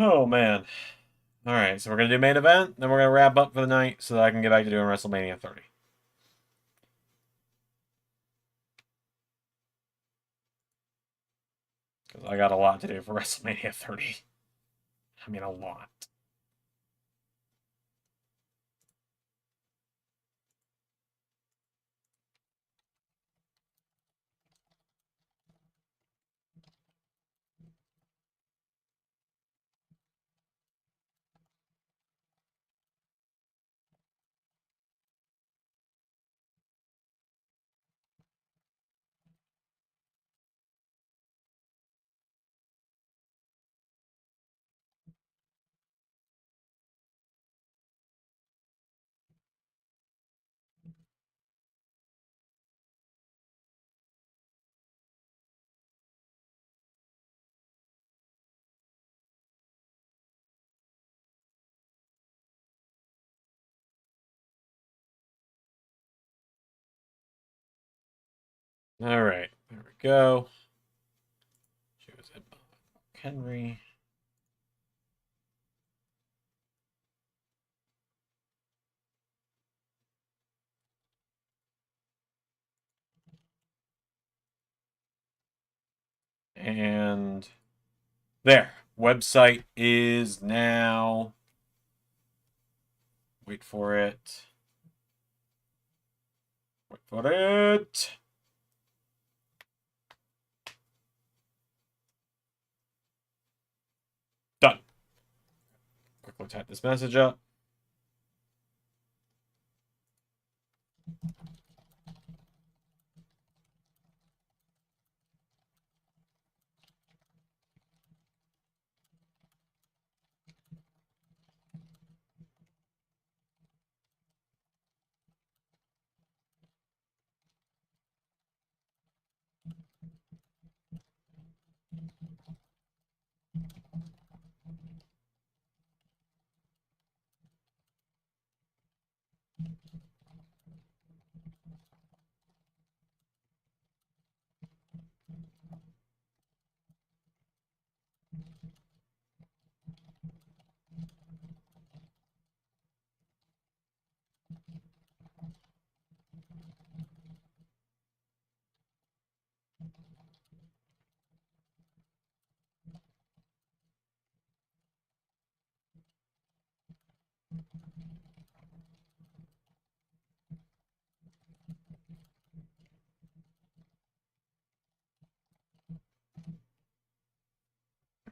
Speaker 1: Oh, man. Alright, so we're going to do main event, then we're going to wrap up for the night so that I can get back to doing WrestleMania 30. Because I got a lot to do for WrestleMania 30. I mean, a lot. Alright, there we go. She was at Henry. And there. Website is now. Wait for it. Wait for it. Done. Quickly type this message up.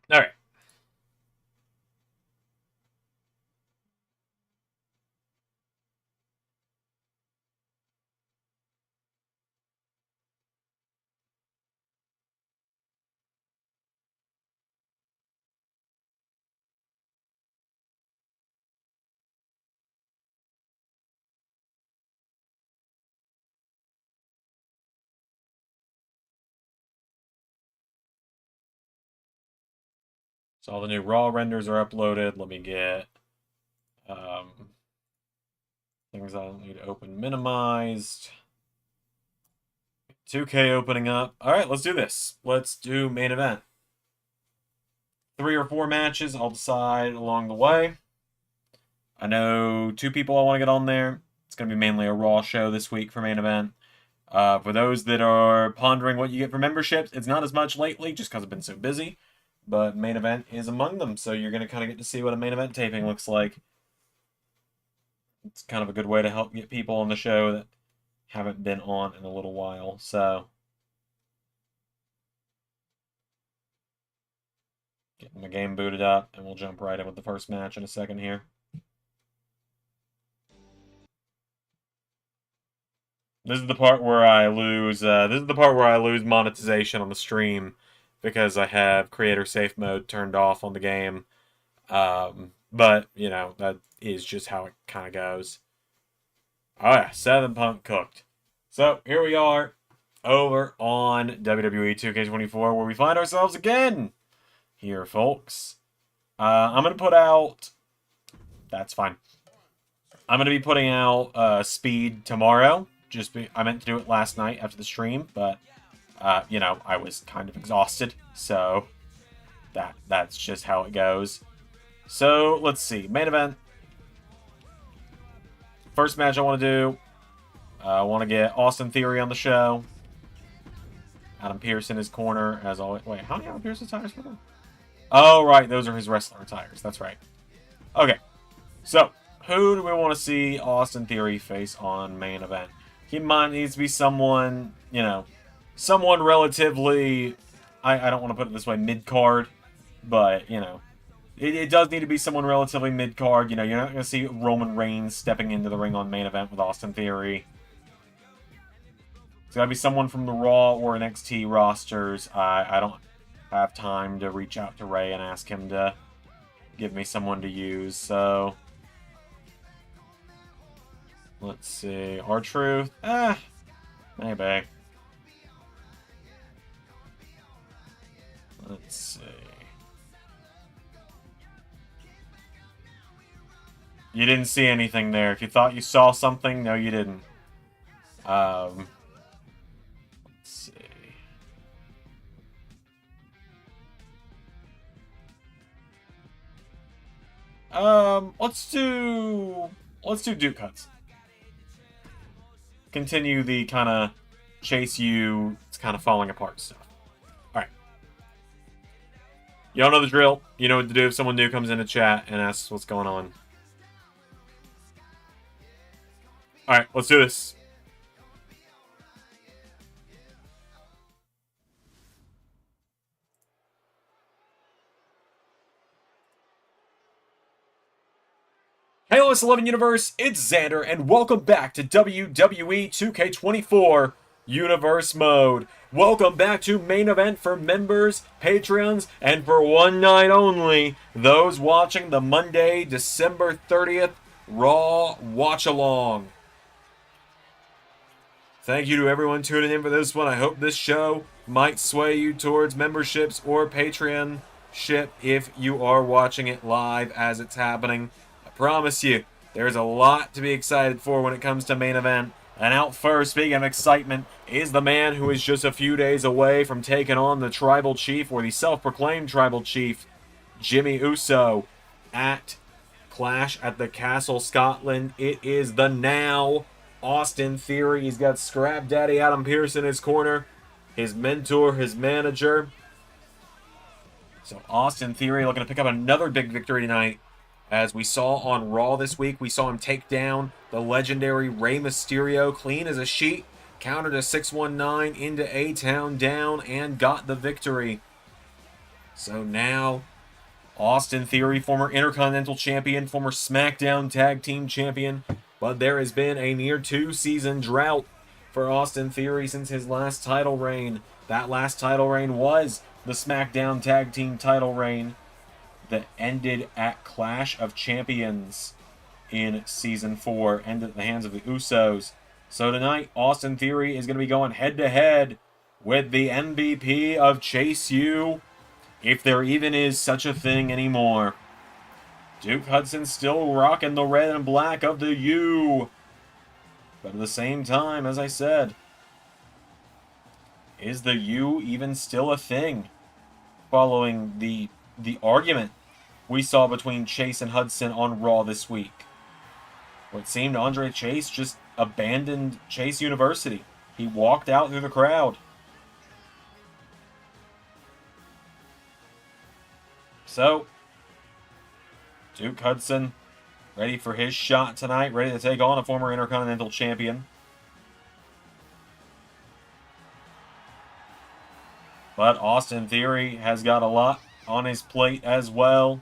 Speaker 1: All right. So all the new raw renders are uploaded. Let me get things I don't need to open minimized. 2K opening up. All right, let's do this. Let's do main event. 3 or 4 matches. I'll decide along the way. I know 2 people I want to get on there. It's going to be mainly a Raw show this week for main event. For those that are pondering what you get for memberships, it's not as much lately just because I've been so busy. But main event is among them, so you're going to kind of get to see what a main event taping looks like. It's kind of a good way to help get people on the show that haven't been on in a little while. So, getting the game booted up, and we'll jump right in with the first match in a second here. This is the part where I lose. This is the part where I lose monetization on the stream because I have creator safe mode turned off on the game. But you know that is just how it kind of goes. Oh yeah, 7 Punk cooked. So here we are over on WWE 2K24 where we find ourselves again here, folks. I'm gonna put out. That's fine. I'm gonna be putting out Speed tomorrow. I meant to do it last night after the stream, but you know, I was kind of exhausted, so that's just how it goes. So, let's see. Main event. First match I want to do. I want to get Austin Theory on the show. Adam Pearce in his corner, as always. Wait, how many Adam Pearce attires for them? Oh, right. Those are his wrestler attires. That's right. Okay. So, who do we want to see Austin Theory face on main event? He might need to be someone, you know, someone relatively, I don't want to put it this way, mid-card, but, you know, it does need to be someone relatively mid-card. You know, you're not going to see Roman Reigns stepping into the ring on main event with Austin Theory. It's got to be someone from the Raw or NXT rosters. I don't have time to reach out to Ray and ask him to give me someone to use, so let's see. R-Truth? Maybe. Let's see. You didn't see anything there. If you thought you saw something, no, you didn't. Let's see. Let's do Duke Hudson. Continue the kind of chase you, it's kind of falling apart stuff. Alright. Y'all know the drill. You know what to do if someone new comes in the chat and asks what's going on. Alright, let's do this. Hey, OS 11 Universe, it's Xander, and welcome back to WWE 2K24 Universe Mode. Welcome back to main event for members, Patreons, and for one night only, those watching the Monday, December 30th Raw Watch-Along. Thank you to everyone tuning in for this one. I hope this show might sway you towards memberships or Patreon-ship if you are watching it live as it's happening. Promise you, there's a lot to be excited for when it comes to main event. And out first, speaking of excitement, is the man who is just a few days away from taking on the Tribal Chief, or the self-proclaimed Tribal Chief, Jimmy Uso, at Clash at the Castle, Scotland. It is the now Austin Theory. He's got Scrap Daddy Adam Pearce in his corner, his mentor, his manager. So Austin Theory looking to pick up another big victory tonight. As we saw on Raw this week, we saw him take down the legendary Rey Mysterio clean as a sheet, countered a 619 into A-Town down, and got the victory. So now, Austin Theory, former Intercontinental Champion, former SmackDown Tag Team Champion, but there has been a near 2-season drought for Austin Theory since his last title reign. That last title reign was the SmackDown Tag Team title reign that ended at Clash of Champions in Season 4, ended at the hands of the Usos. So tonight, Austin Theory is going to be going head-to-head with the MVP of Chase U, if there even is such a thing anymore. Duke Hudson still rocking the red and black of the U. But at the same time, as I said, is the U even still a thing? Following the argument we saw between Chase and Hudson on Raw this week. What seemed Andre Chase just abandoned Chase University. He walked out through the crowd. So, Duke Hudson ready for his shot tonight, ready to take on a former Intercontinental Champion. But Austin Theory has got a lot on his plate as well.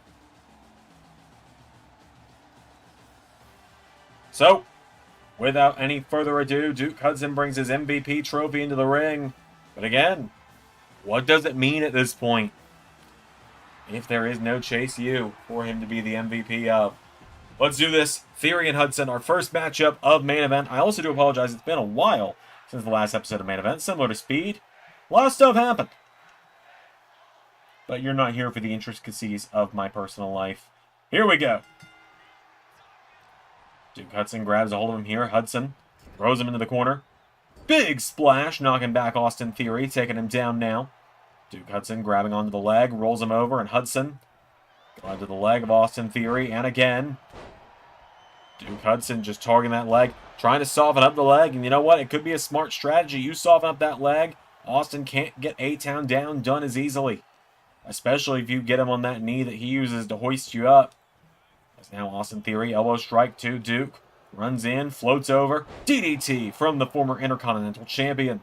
Speaker 1: So, without any further ado, Duke Hudson brings his MVP trophy into the ring. But again, what does it mean at this point? If there is no Chase U for him to be the MVP of. Let's do this. Theory and Hudson, our first matchup of main event. I also do apologize, it's been a while since the last episode of main event. Similar to Speed, a lot of stuff happened. But you're not here for the intricacies of my personal life. Here we go. Duke Hudson grabs a hold of him here. Hudson throws him into the corner. Big splash, knocking back Austin Theory, taking him down now. Duke Hudson grabbing onto the leg, rolls him over, and Hudson Going to the leg of Austin Theory, and again. Duke Hudson just targeting that leg, trying to soften up the leg, and you know what? It could be a smart strategy. You soften up that leg, Austin can't get A-Town down done as easily. Especially if you get him on that knee that he uses to hoist you up. As now Austin Theory, elbow strike to Duke. Runs in, floats over. DDT from the former Intercontinental Champion.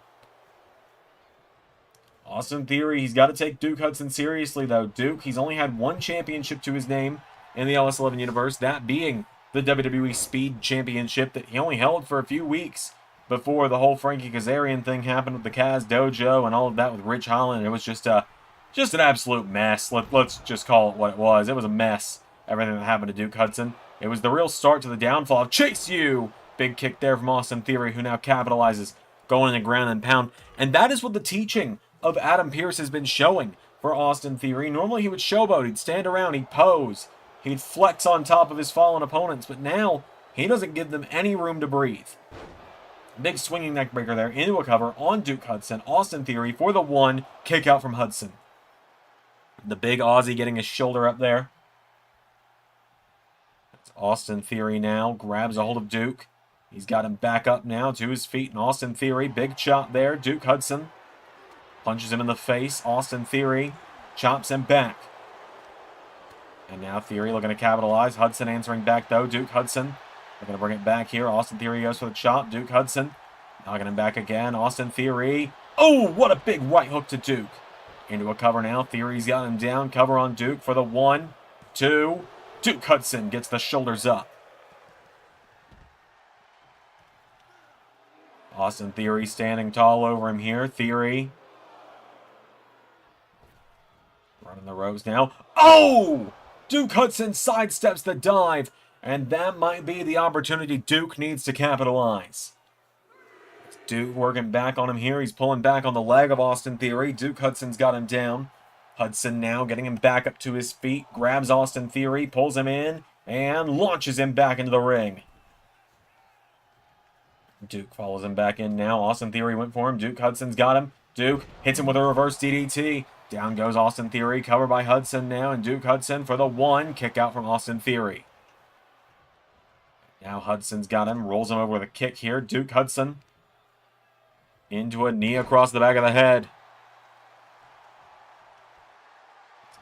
Speaker 1: Austin Theory, he's got to take Duke Hudson seriously, though. Duke, he's only had one championship to his name in the LS11 universe, that being the WWE Speed Championship that he only held for a few weeks before the whole Frankie Kazarian thing happened with the Kaz Dojo and all of that with Rich Holland. It was just an absolute mess. Let's just call it what it was. It was a mess, everything that happened to Duke Hudson. It was the real start to the downfall of Chase U. Big kick there from Austin Theory, who now capitalizes, going in the ground and pound. And that is what the teaching of Adam Pearce has been showing for Austin Theory. Normally he would showboat, he'd stand around, he'd pose, he'd flex on top of his fallen opponents, but now he doesn't give them any room to breathe. Big swinging neckbreaker there into a cover on Duke Hudson. Austin Theory for the one, kick out from Hudson. The big Aussie getting his shoulder up there. It's Austin Theory now grabs a hold of Duke. He's got him back up now to his feet, and Austin Theory, big chop there. Duke Hudson punches him in the face. Austin Theory chops him back. And now Theory looking to capitalize. Hudson answering back, though. Duke Hudson looking to bring it back here. Austin Theory goes for the chop. Duke Hudson knocking him back again. Austin Theory. Oh, what a big right hook to Duke. Into a cover now. Theory's got him down. Cover on Duke for the 1, 2. Duke Hudson gets the shoulders up. Austin Theory standing tall over him here. Theory running the ropes now. Oh! Duke Hudson sidesteps the dive, and that might be the opportunity Duke needs to capitalize. Duke working back on him here. He's pulling back on the leg of Austin Theory. Duke Hudson's got him down. Hudson now getting him back up to his feet. Grabs Austin Theory, pulls him in, and launches him back into the ring. Duke follows him back in now. Austin Theory went for him. Duke Hudson's got him. Duke hits him with a reverse DDT. Down goes Austin Theory, covered by Hudson now, and Duke Hudson for the 1, kick out from Austin Theory. Now Hudson's got him, rolls him over with a kick here. Duke Hudson into a knee across the back of the head.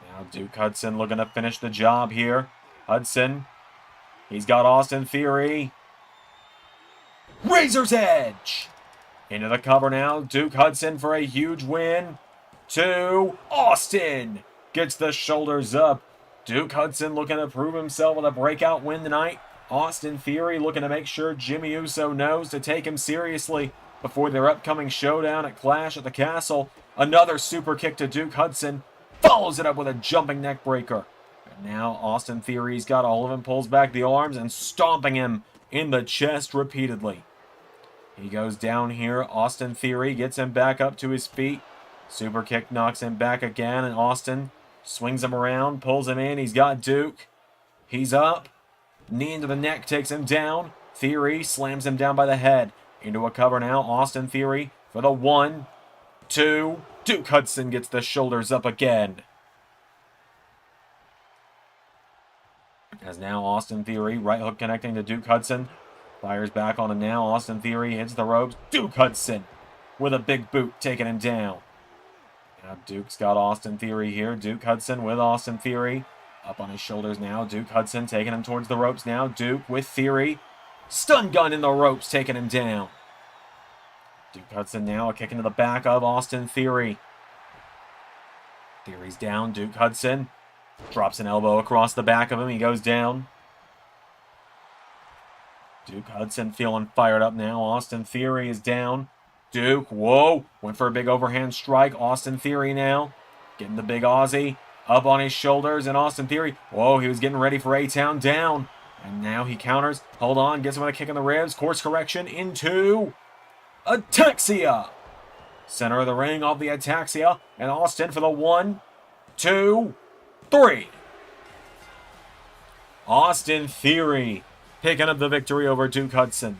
Speaker 1: Now Duke Hudson looking to finish the job here. Hudson, he's got Austin Theory. Razor's Edge! Into the cover now. Duke Hudson for a huge win. 2. Austin gets the shoulders up. Duke Hudson looking to prove himself with a breakout win tonight. Austin Theory looking to make sure Jimmy Uso knows to take him seriously before their upcoming showdown at Clash at the Castle. Another super kick to Duke Hudson. Follows it up with a jumping neck breaker. And now Austin Theory's got all of him, pulls back the arms and stomping him in the chest repeatedly. He goes down here. Austin Theory gets him back up to his feet. Super kick knocks him back again, and Austin swings him around, pulls him in. He's got Duke. He's up. Knee into the neck takes him down. Theory slams him down by the head. Into a cover now. Austin Theory for the 1, 2. Duke Hudson gets the shoulders up again. As now Austin Theory, right hook connecting to Duke Hudson. Fires back on him now. Austin Theory hits the ropes. Duke Hudson with a big boot taking him down. Now Duke's got Austin Theory here. Duke Hudson with Austin Theory. Up on his shoulders now. Duke Hudson taking him towards the ropes now. Duke with Theory. Stun gun in the ropes taking him down. Duke Hudson now a kick into the back of Austin Theory. Theory's down. Duke Hudson drops an elbow across the back of him. He goes down. Duke Hudson feeling fired up now. Austin Theory is down. Duke, whoa, went for a big overhand strike. Austin Theory now getting the big Aussie up on his shoulders, and Austin Theory, whoa, he was getting ready for A-Town down. And now he counters. Hold on, gets him with a kick in the ribs. Course correction into Ataxia. Center of the ring off the Ataxia, and Austin for the 1, 2, 3. Austin Theory picking up the victory over Duke Hudson.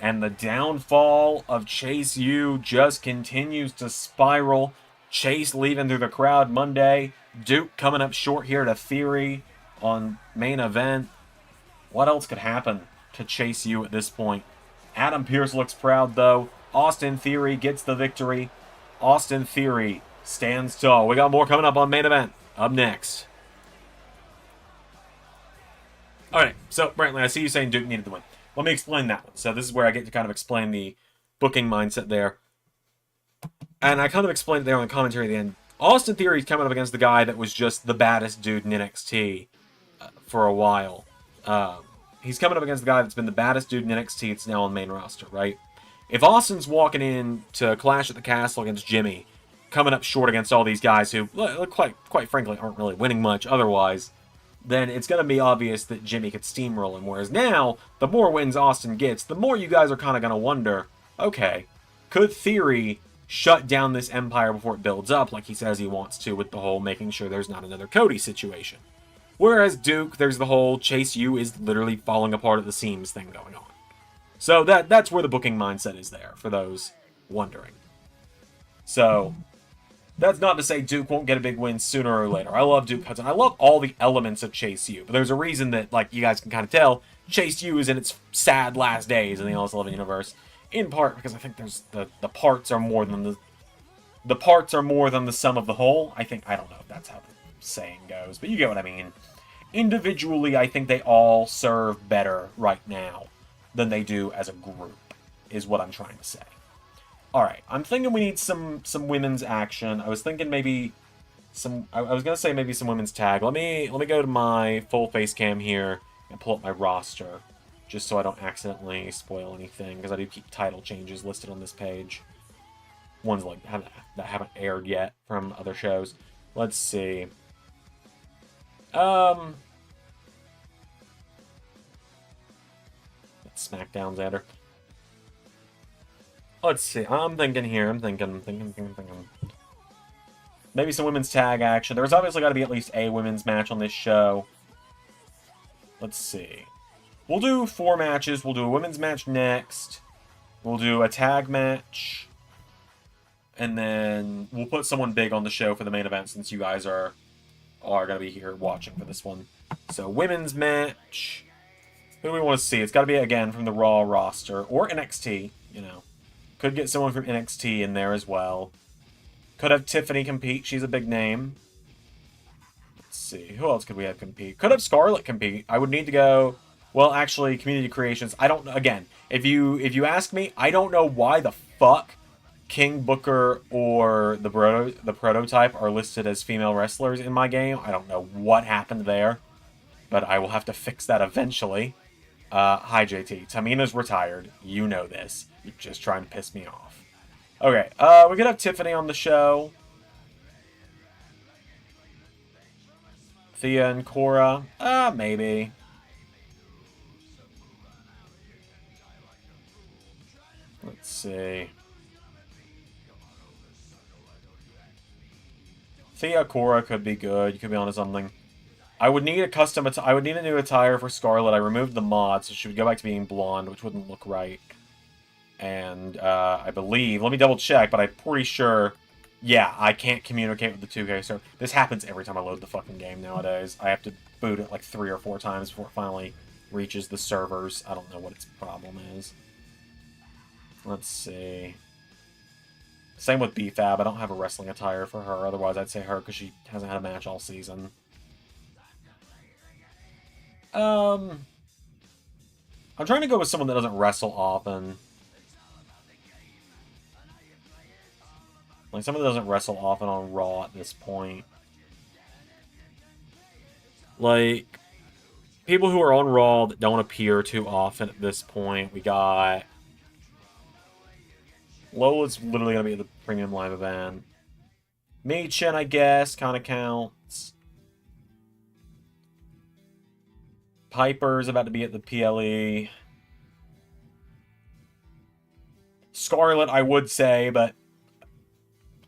Speaker 1: And the downfall of Chase U just continues to spiral. Chase leaving through the crowd Monday, Duke coming up short here to Theory on main event. What else could happen to Chase U at this point? Adam Pearce looks proud, though. Austin Theory gets the victory. Austin Theory stands tall. We got more coming up on main event. Up next. Alright, so Brantley, I see you saying Duke needed the win. Let me explain that one. So this is where I get to kind of explain the booking mindset there. And I kind of explained it there on the commentary at the end. Austin Theory is coming up against the guy that was just the baddest dude in NXT for a while. He's coming up against the guy that's been the baddest dude in NXT that's now on the main roster, right? If Austin's walking in to Clash at the Castle against Jimmy, coming up short against all these guys who, quite frankly, aren't really winning much otherwise, then it's going to be obvious that Jimmy could steamroll him. Whereas now, the more wins Austin gets, the more you guys are kind of going to wonder, okay, could Theory shut down this empire before it builds up like he says he wants to with the whole making sure there's not another Cody situation? Whereas Duke, there's the whole Chase U is literally falling apart at the seams thing going on. So that's where the booking mindset is there, for those wondering. So, that's not to say Duke won't get a big win sooner or later. I love Duke Hudson. I love all the elements of Chase U. But there's a reason that, like, you guys can kind of tell, Chase U is in its sad last days in the All 11 universe. In part because I think there's the parts are more than the parts are more than the sum of the whole. I don't know if that's how the saying goes, but you get what I mean. Individually, I think they all serve better right now than they do as a group, is what I'm trying to say. Alright, I'm thinking we need some women's action. I was thinking maybe I was gonna say maybe some women's tag. Let me go to my full face cam here and pull up my roster, just so I don't accidentally spoil anything, because I do keep title changes listed on this page. Ones like that haven't aired yet from other shows. Let's see. That's SmackDown, Zander. Let's see. I'm thinking here. I'm thinking. Maybe some women's tag action. There's obviously got to be at least a women's match on this show. Let's see. We'll do 4 matches. We'll do a women's match next. We'll do a tag match. And then we'll put someone big on the show for the main event, since you guys are going to be here watching for this one. So, women's match. Who do we want to see? It's got to be, again, from the Raw roster. Or NXT, you know. Could get someone from NXT in there as well. Could have Tiffany compete. She's a big name. Let's see. Who else could we have compete? Could have Scarlett compete. I would need to go... Well, actually, Community Creations. I don't... Again, if you ask me, I don't know why the fuck King Booker or the Prototype are listed as female wrestlers in my game. I don't know what happened there. But I will have to fix that eventually. Hi, JT. Tamina's retired. You know this. You're just trying to piss me off. Okay, we could have Tiffany on the show. Thea and Cora. Maybe. Let's see. Thea Cora could be good. You could be onto something. I would need I would need a new attire for Scarlett. I removed the mod, so she would go back to being blonde, which wouldn't look right. And I believe, let me double check, but I'm pretty sure, yeah, I can't communicate with the 2K server. This happens every time I load the fucking game nowadays. I have to boot it like 3 or 4 times before it finally reaches the servers. I don't know what its problem is. Let's see. Same with BFAB. I don't have a wrestling attire for her. Otherwise, I'd say her because she hasn't had a match all season. I'm trying to go with someone that doesn't wrestle often. Like, someone that doesn't wrestle often on Raw at this point. Like, people who are on Raw that don't appear too often at this point. We got... Lola's literally going to be at the premium live event. Mei-Chen, I guess, kind of counts. Piper's about to be at the PLE. Scarlett, I would say, but...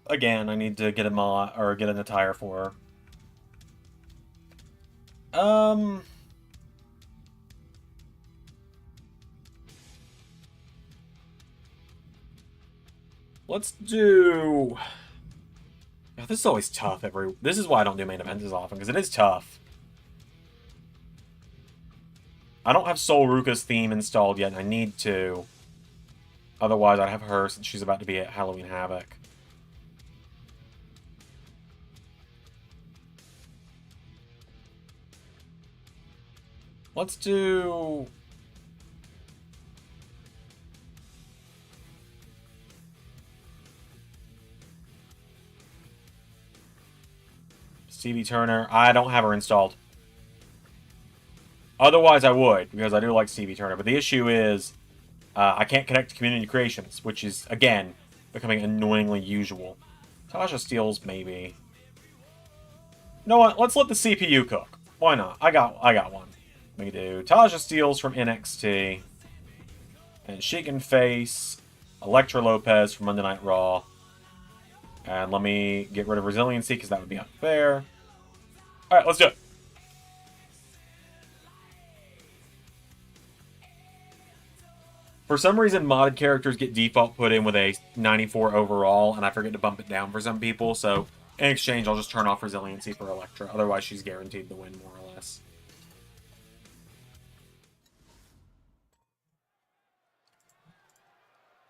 Speaker 1: Again, I need to get get an attire for her. Let's do... God, this is always tough. This is why I don't do main events as often, because it is tough. I don't have Sol Ruka's theme installed yet, and I need to. Otherwise, I'd have her since she's about to be at Halloween Havoc. Let's do... Stevie Turner. I don't have her installed. Otherwise, I would, because I do like Stevie Turner. But the issue is, I can't connect to Community Creations, which is, again, becoming annoyingly usual. Tasha Steelz, maybe. You know what? Let's let the CPU cook. Why not? I got one. We do Tasha Steelz from NXT. And she can face Elektra Lopez from Monday Night Raw. And let me get rid of Resiliency, because that would be unfair. Alright, let's do it. For some reason, modded characters get default put in with a 94 overall, and I forget to bump it down for some people, so in exchange, I'll just turn off Resiliency for Elektra. Otherwise, she's guaranteed to win, more or less.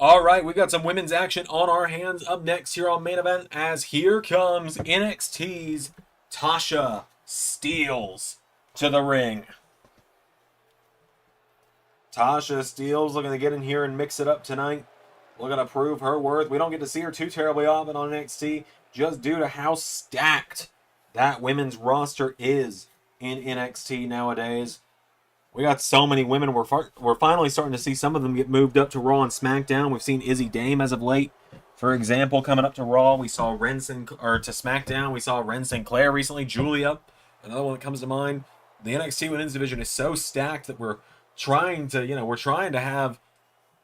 Speaker 1: Alright, we've got some women's action on our hands up next here on Main Event, as here comes NXT's Tasha Steelz to the ring. Tasha Steelz looking to get in here and mix it up tonight. Looking to prove her worth. We don't get to see her too terribly often on NXT, just due to how stacked that women's roster is in NXT nowadays. We got so many women. We're finally starting to see some of them get moved up to Raw and SmackDown. We've seen Izzy Dame as of late. For example, coming up to Raw, we saw to SmackDown, we saw Ren Sinclair recently. Julia, another one that comes to mind. The NXT Women's division is so stacked that we're trying to have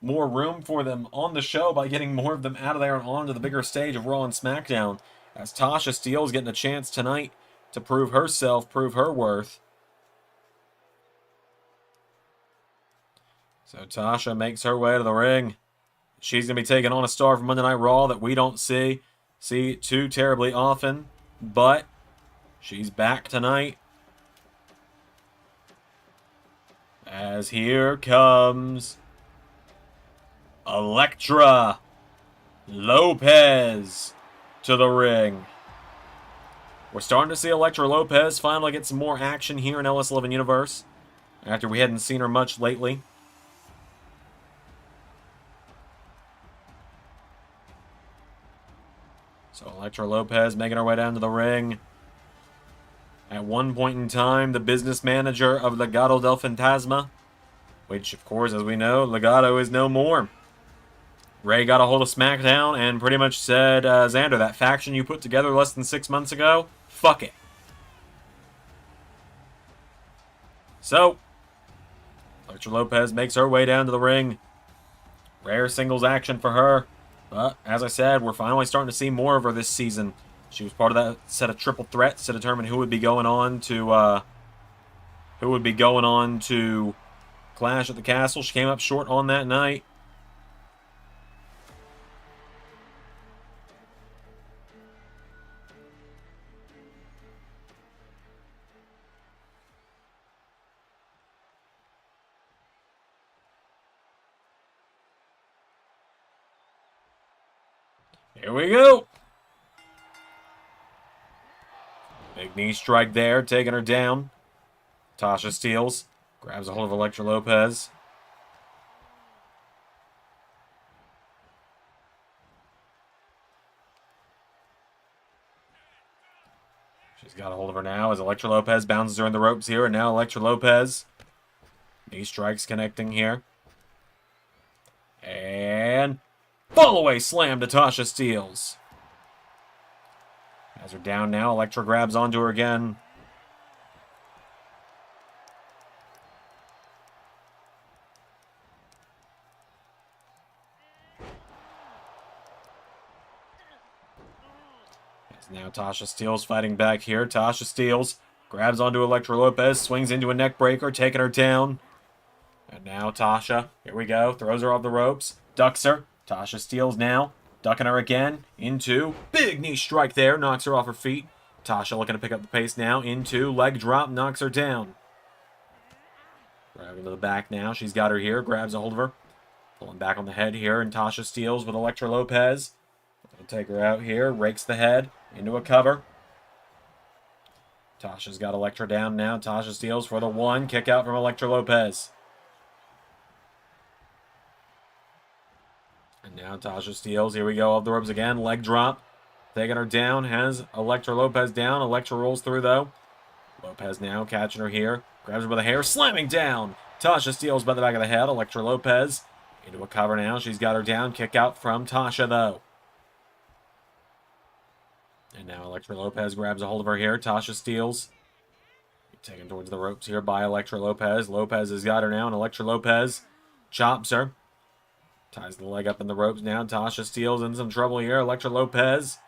Speaker 1: more room for them on the show by getting more of them out of there and onto the bigger stage of Raw and SmackDown. As Tasha Steelz getting a chance tonight to prove herself, prove her worth. So Tasha makes her way to the ring. She's going to be taking on a star from Monday Night Raw that we don't see too terribly often. But she's back tonight. As here comes Elektra Lopez to the ring. We're starting to see Elektra Lopez finally get some more action here in LS11 Universe, after we hadn't seen her much lately. So Elektra Lopez making her way down to the ring. At one point in time, the business manager of Legado del Fantasma, which, of course, as we know, Legado is no more. Ray got a hold of SmackDown and pretty much said, Zander, that faction you put together less than 6 months ago, fuck it. So, Elektra Lopez makes her way down to the ring. Rare singles action for her. But, as I said, we're finally starting to see more of her this season. She was part of that set of triple threats to determine who would be going on to Clash at the Castle. She came up short on that night. Here we go. Big knee strike there, taking her down. Tasha Steelz grabs a hold of Elektra Lopez. She's got a hold of her now as Elektra Lopez bounces her in the ropes here, and now Elektra Lopez. Knee strikes connecting here. And fall-away slam to Tasha Steelz. Has her down now. Elektra grabs onto her again. As now Tasha Steelz fighting back here. Tasha Steelz grabs onto Elektra Lopez, swings into a neck breaker, taking her down. And now Tasha, here we go, throws her off the ropes, ducks her. Tasha Steelz now Ducking her again. Into. Big knee strike there. Knocks her off her feet. Tasha looking to pick up the pace now. Into. Leg drop. Knocks her down. Grabbing to the back now. She's got her here. Grabs a hold of her. Pulling back on the head here. And Tasha steals with Elektra Lopez. Gonna take her out here. Rakes the head. Into a cover. Tasha's got Elektra down now. Tasha steals for the 1. Kick out from Elektra Lopez. And now Tasha steals. Here we go. Off the ropes again. Leg drop. Taking her down. Has Elektra Lopez down. Elektra rolls through, though. Lopez now catching her here. Grabs her by the hair. Slamming down. Tasha steals by the back of the head. Elektra Lopez into a cover now. She's got her down. Kick out from Tasha, though. And now Elektra Lopez grabs a hold of her here. Tasha steals. Taken towards the ropes here by Elektra Lopez. Lopez has got her now. And Elektra Lopez chops her. Ties the leg up in the ropes now. Tasha steals in some trouble here. Elektra Lopez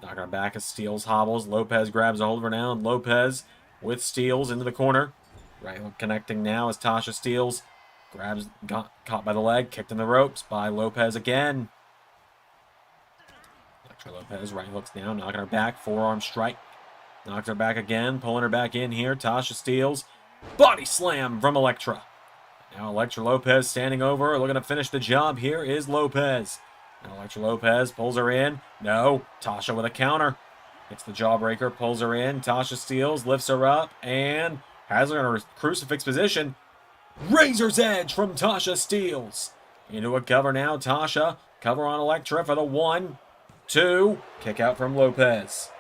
Speaker 1: knocking her back as Steels hobbles. Lopez grabs a hold of her now. And Lopez with Steels into the corner. Right hook connecting now as Tasha steals. Got caught by the leg. Kicked in the ropes by Lopez again. Elektra Lopez right hooks now. Knocking her back. Forearm strike. Knocks her back again. Pulling her back in here. Tasha steals. Body slam from Elektra. Now Elektra Lopez standing over, looking to finish the job. Here is Lopez. Now Elektra Lopez pulls her in. No. Tasha with a counter. Hits the jawbreaker, pulls her in. Tasha steals, lifts her up, and has her in a crucifix position. Razor's Edge from Tasha steals. Into a cover now. Tasha. Cover on Elektra for the 1, 2. Kick out from Lopez.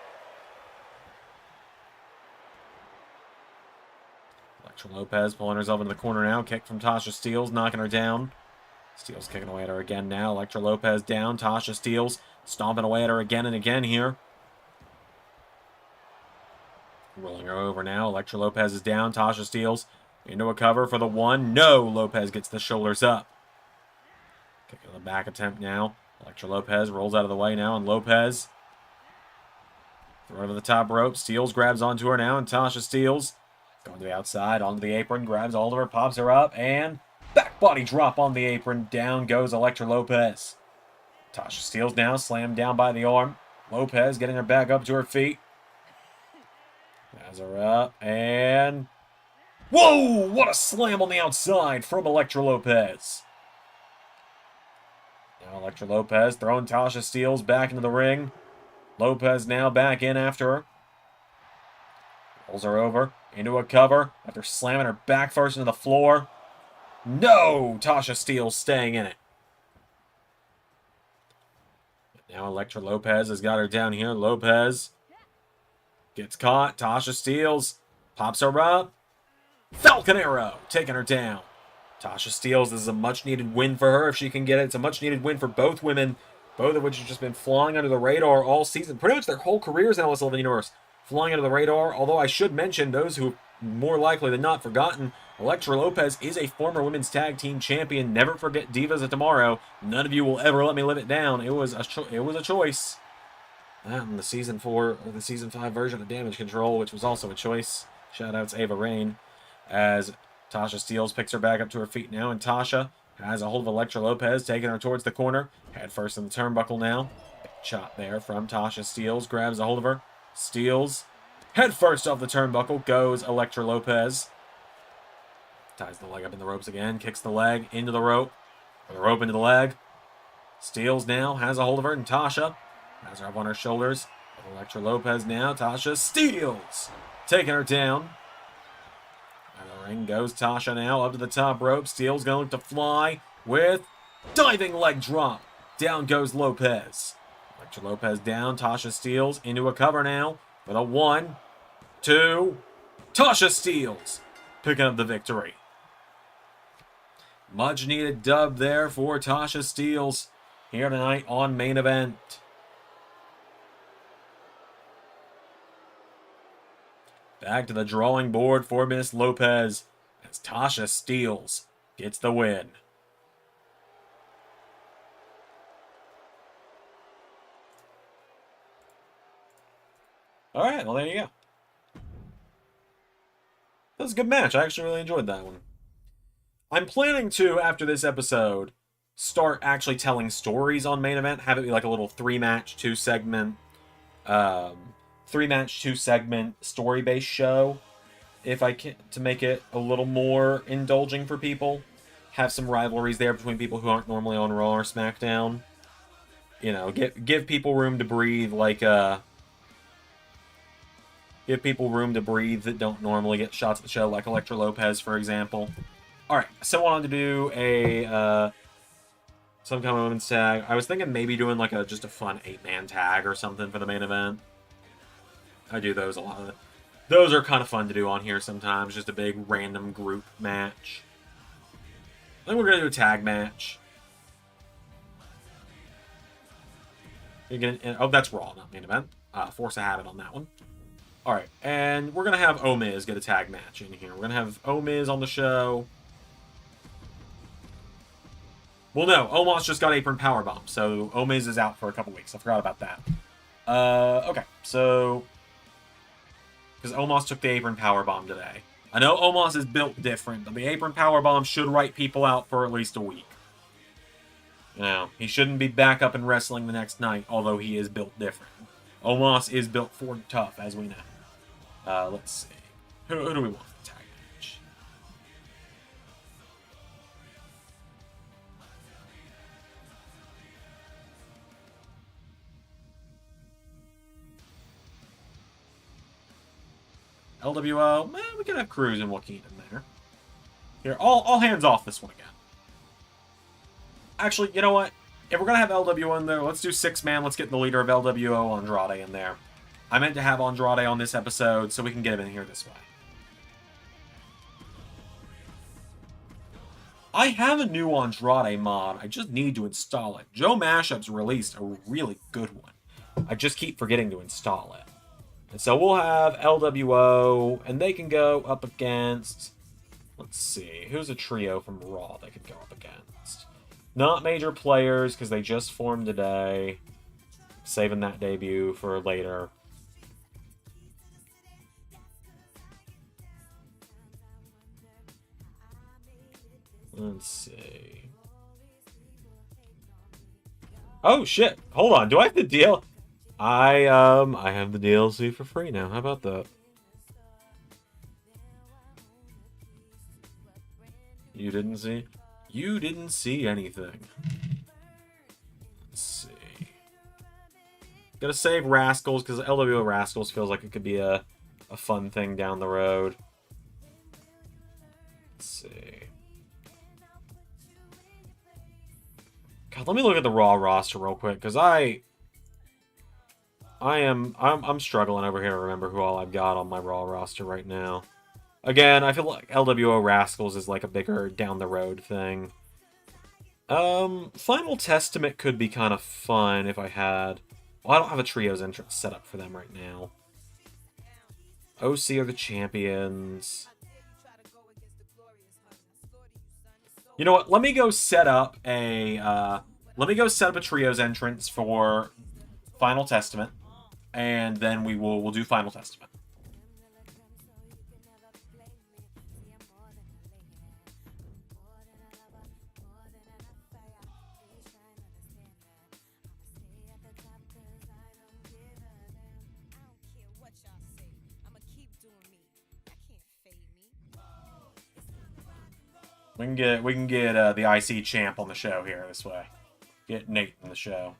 Speaker 1: Elektra Lopez pulling herself into the corner now. Kick from Tasha steals, knocking her down. Steels kicking away at her again now. Elektra Lopez down. Tasha steals, stomping away at her again and again here. Rolling her over now. Elektra Lopez is down. Tasha steals into a cover for the 1. No. Lopez gets the shoulders up. Kick in the back attempt now. Elektra Lopez rolls out of the way now. And Lopez throw to the top rope. Steels grabs onto her now. And Tasha steals. Going to the outside, onto the apron, grabs a hold of her, pops her up, and back body drop on the apron. Down goes Elektra Lopez. Tasha steals now, slammed down by the arm. Lopez getting her back up to her feet. Has her up, and whoa! What a slam on the outside from Elektra Lopez. Now Elektra Lopez throwing Tasha steals back into the ring. Lopez now back in after her. Pulls her over into a cover after slamming her back first into the floor. No! Tasha steals staying in it. Now Elektra Lopez has got her down here. Lopez gets caught. Tasha steals. Pops her up. Falcon Arrow taking her down. Tasha steals. This is a much-needed win for her if she can get it. It's a much-needed win for both women, both of which have just been flying under the radar all season. Pretty much their whole careers in LS 11 Universe. Flying under the radar, although I should mention those who more likely than not forgotten, Elektra Lopez is a former women's tag team champion. Never forget Divas of Tomorrow. None of you will ever let me live it down. It was a choice. That and the season 4 or the season 5 version of Damage Control, which was also a choice. Shoutouts Ava Rain. As Tasha steals, picks her back up to her feet now, and Tasha has a hold of Elektra Lopez, taking her towards the corner. Head first in the turnbuckle now. Shot there from Tasha steals, grabs a hold of her. Steals. Head first off the turnbuckle goes Elektra Lopez. Ties the leg up in the ropes again. Kicks the leg into the rope. Or the rope into the leg. Steals now. Has a hold of her. And Tasha has her up on her shoulders. With Elektra Lopez now. Tasha steals. Taking her down. And the ring goes Tasha now. Up to the top rope. Steals going to fly with diving leg drop. Down goes Lopez. Elektra Lopez down. Tasha steals into a cover now. For the 1, 2. Tasha steals. Picking up the victory. Much needed dub there for Tasha Steels here tonight on Main Event. Back to the drawing board for Miss Lopez as Tasha Steels gets the win. All right, well, there you go. That was a good match. I actually really enjoyed that one. I'm planning to, after this episode, start actually telling stories on main event. Have it be like a little 3-match, 2-segment, 3-match, 2-segment story-based show. If I can, to make it a little more indulging for people. Have some rivalries there between people who aren't normally on Raw or SmackDown. You know, give people room to breathe, like give people room to breathe that don't normally get shots at the show, like Elektra Lopez, for example. Alright, so I wanted to do a some kind of women's tag. I was thinking maybe doing like just a fun 8-man tag or something for the main event. I do those a lot. Those are kind of fun to do on here sometimes, just a big random group match. I think we're going to do a tag match. Oh, that's Raw, not main event. Force a habit on that one. Alright, and we're going to have O-Miz get a tag match in here. We're going to have O-Miz on the show. Well, no, Omos just got apron powerbomb, so O-Miz is out for a couple weeks. I forgot about that. Okay, so... because Omos took the apron powerbomb today. I know Omos is built different, but the apron powerbomb should write people out for at least a week. You know, he shouldn't be back up and wrestling the next night, although he is built different. Omos is built for tough, as we know. Let's see. Who do we want for the tag match? LWO, man, we can have Cruz and Joaquin in there. Here, all hands off this one again. Actually, you know what? If we're going to have LWO in there, let's do 6-man. Let's get the leader of LWO, Andrade, in there. I meant to have Andrade on this episode, so we can get him in here this way. I have a new Andrade mod. I just need to install it. Joe Mashup's released a really good one. I just keep forgetting to install it. And so we'll have LWO, and they can go up against... let's see. Who's a trio from Raw they could go up against? Not major players, because they just formed today. Saving that debut for later. Let's see. Oh, shit. Hold on. Do I have the deal? I have the DLC for free now. How about that? You didn't see? You didn't see anything. Let's see. Gotta save Rascals, because LWO Rascals feels like it could be a fun thing down the road. Let's see. God, let me look at the Raw roster real quick, because I'm struggling over here to remember who all I've got on my Raw roster right now. Again, I feel like LWO Rascals is like a bigger down the road thing. Final Testament could be kind of fun if I had... well, I don't have a trios entrance set up for them right now. OC are the champions. You know what? Let me go set up a trios entrance for Final Testament, and then we'll do Final Testament. We can get the IC champ on the show here this way. Get Nate on the show.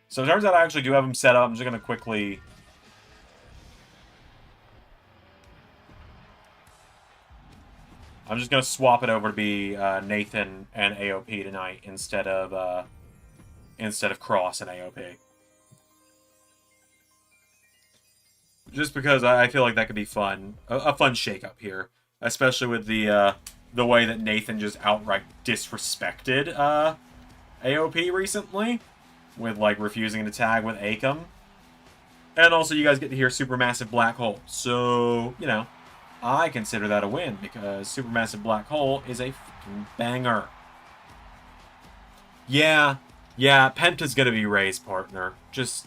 Speaker 1: So it turns out I actually do have him set up. I'm just going to quickly... I'm just going to swap it over to be Nathan and AOP tonight instead of Cross and AOP. Just because I feel like that could be fun. A fun shake-up here. Especially with the way that Nathan just outright disrespected AOP recently. With, like, refusing to tag with Akam. And also, you guys get to hear Supermassive Black Hole. So, you know, I consider that a win, because Supermassive Black Hole is a fucking banger. Yeah, Penta's gonna be Ray's partner. Just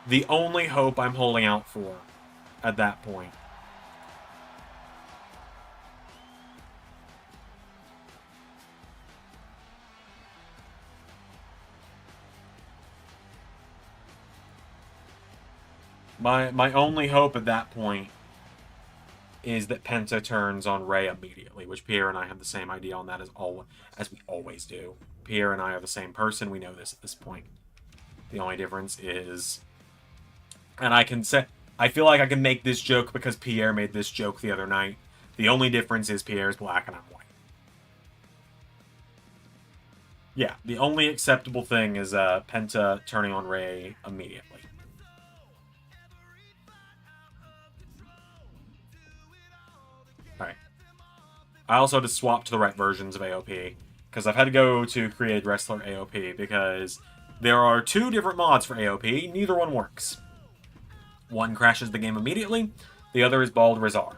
Speaker 1: the only hope I'm holding out for at that point. My only hope at that point is that Penta turns on Ray immediately, which Pierre and I have the same idea on that as we always do. Pierre and I are the same person. We know this at this point. The only difference is, and I feel like I can make this joke because Pierre made this joke the other night. The only difference is Pierre's black and I'm white. Yeah, the only acceptable thing is Penta turning on Ray immediately. Alright. I also just swapped to the right versions of AOP, because I've had to go to Created Wrestler AOP, because there are 2 different mods for AOP, neither one works. One crashes the game immediately, the other is Bald Rizar.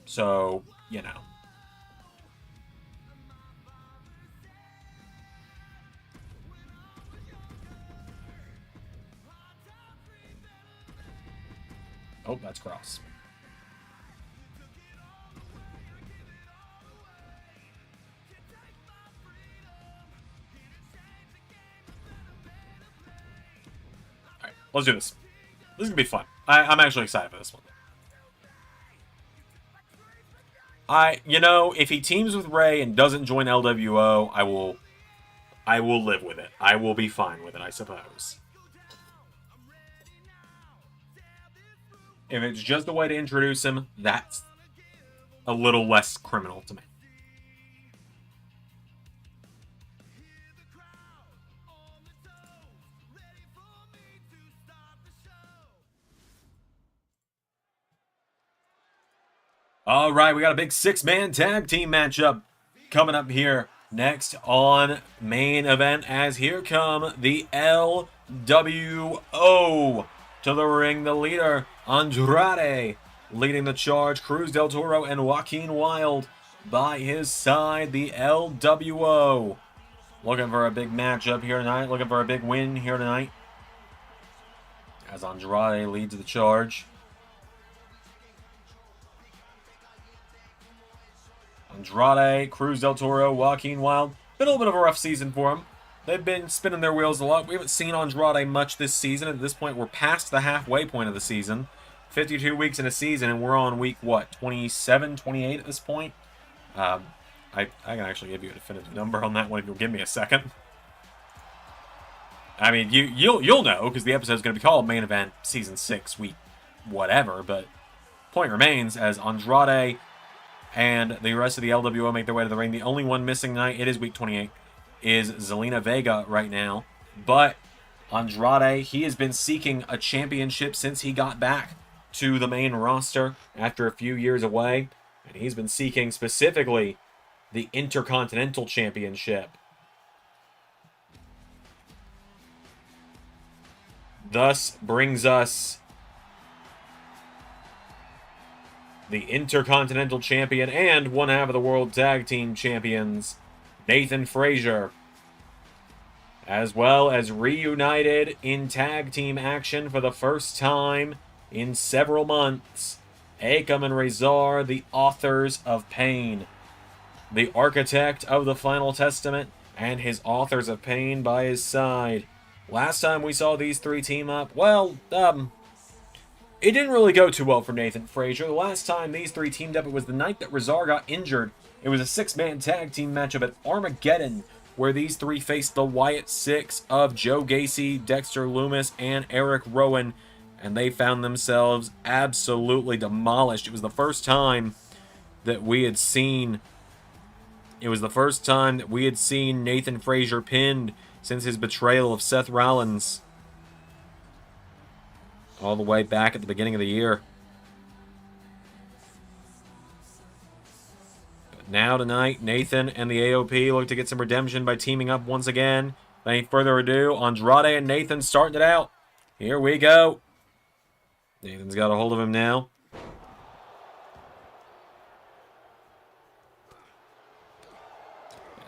Speaker 1: So, you know. Oh, that's cross. Alright, let's do this. This is gonna be fun. I'm actually excited for this one. You know, if he teams with Ray and doesn't join LWO, I will live with it. I will be fine with it, I suppose. If it's just a way to introduce him, that's a little less criminal to me. All right, we got a big 6-man tag team matchup coming up here next on main event, as here come the LWO. To the ring, the leader, Andrade, leading the charge. Cruz del Toro and Joaquin Wilde by his side. The LWO looking for a big matchup here tonight. Looking for a big win here tonight, as Andrade leads the charge. Andrade, Cruz del Toro, Joaquin Wilde. Been a little bit of a rough season for them. They've been spinning their wheels a lot. We haven't seen Andrade much this season. At this point, we're past the halfway point of the season. 52 weeks in a season, and we're on week, what, 27, 28 at this point? I can actually give you a definitive number on that one if you'll give me a second. I mean, you'll know, because the episode's going to be called Main Event Season 6, week whatever, but point remains, as Andrade and the rest of the LWO make their way to the ring. The only one missing tonight, it is week 28, is Zelina Vega right now. But Andrade, he has been seeking a championship since he got back to the main roster after a few years away. And he's been seeking specifically the Intercontinental Championship. Thus brings us the Intercontinental Champion and one half of the World Tag Team Champions, Nathan Frazier, as well as reunited in tag team action for the first time in several months. Akam and Rezar, the authors of pain, the architect of the Final Testament, and his authors of pain by his side. Last time we saw these 3 team up, well, it didn't really go too well for Nathan Frazier. The last time these 3 teamed up, it was the night that Rezar got injured. It was a 6-man tag team matchup at Armageddon, where these 3 faced the Wyatt 6 of Joe Gacy, Dexter Loomis, and Eric Rowan, and they found themselves absolutely demolished. It was the first time that we had seen Nathan Frazier pinned since his betrayal of Seth Rollins all the way back at the beginning of the year. But now tonight, Nathan and the AOP look to get some redemption by teaming up once again. Without any further ado, Andrade and Nathan starting it out. Here we go. Nathan's got a hold of him now.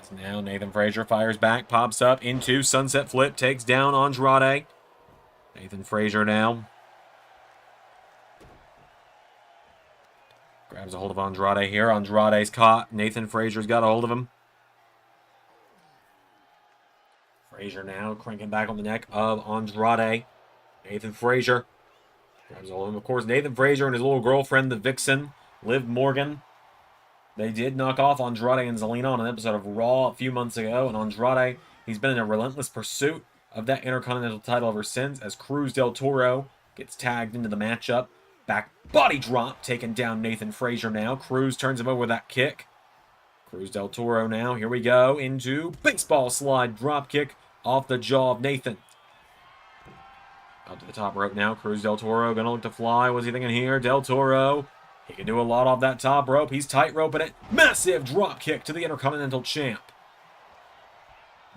Speaker 1: As now Nathan Frazier fires back, pops up into Sunset Flip, takes down Andrade. Nathan Frazier now grabs a hold of Andrade here. Andrade's caught. Nathan Frazier's got a hold of him. Frazier now cranking back on the neck of Andrade. Nathan Frazier Grabs all of them. Of course, Nathan Frazier and his little girlfriend, the Vixen, Liv Morgan. They did knock off Andrade and Zelina on an episode of Raw a few months ago, and Andrade, he's been in a relentless pursuit of that Intercontinental title ever since, as Cruz del Toro gets tagged into the matchup. Back body drop, taking down Nathan Frazier now. Cruz turns him over with that kick. Cruz del Toro now, here we go, into baseball slide drop kick off the jaw of Nathan. Up to the top rope now, Cruz del Toro gonna look to fly. What's he thinking here? Del Toro, he can do a lot off that top rope. He's tight roping it. Massive drop kick to the Intercontinental Champ.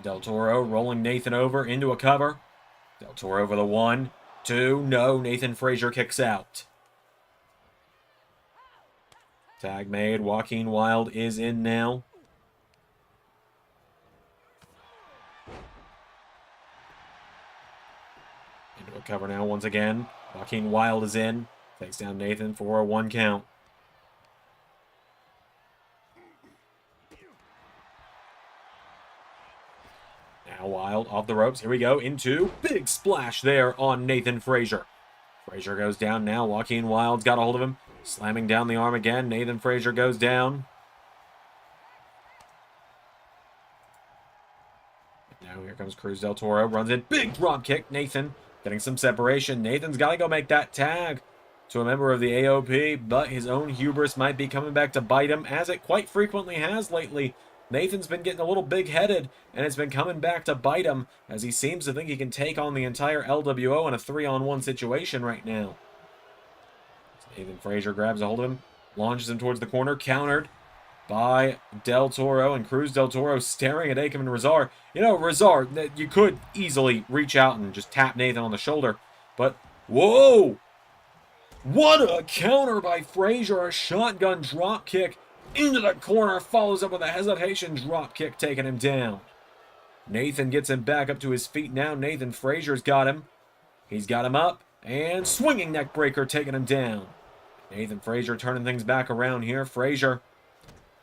Speaker 1: Del Toro rolling Nathan over into a cover. Del Toro for the 1, 2, no, Nathan Frazier kicks out. Tag made, Joaquin Wilde is in now. Into a cover now once again. Joaquin Wilde is in. Takes down Nathan for a 1 count. Now Wilde off the ropes. Here we go. Into big splash there on Nathan Frazier. Frazier goes down now. Joaquin Wilde's got a hold of him. Slamming down the arm again. Nathan Frazier goes down. Now here comes Cruz del Toro. Runs in. Big drop kick. Nathan getting some separation. Nathan's got to go make that tag to a member of the AOP, but his own hubris might be coming back to bite him, as it quite frequently has lately. Nathan's been getting a little big-headed, and it's been coming back to bite him, as he seems to think he can take on the entire LWO in a 3-on-1 situation right now. Nathan Frazier grabs a hold of him, launches him towards the corner, countered by Del Toro, and Cruz del Toro staring at Akam and Rezar. You know, Rezar, you could easily reach out and just tap Nathan on the shoulder, but whoa! What a counter by Frazier, a shotgun drop kick into the corner, follows up with a hesitation drop kick, taking him down. Nathan gets him back up to his feet now. Nathan Frazier's got him. He's got him up, and swinging neck breaker, taking him down. Nathan Frazier turning things back around here. Frazier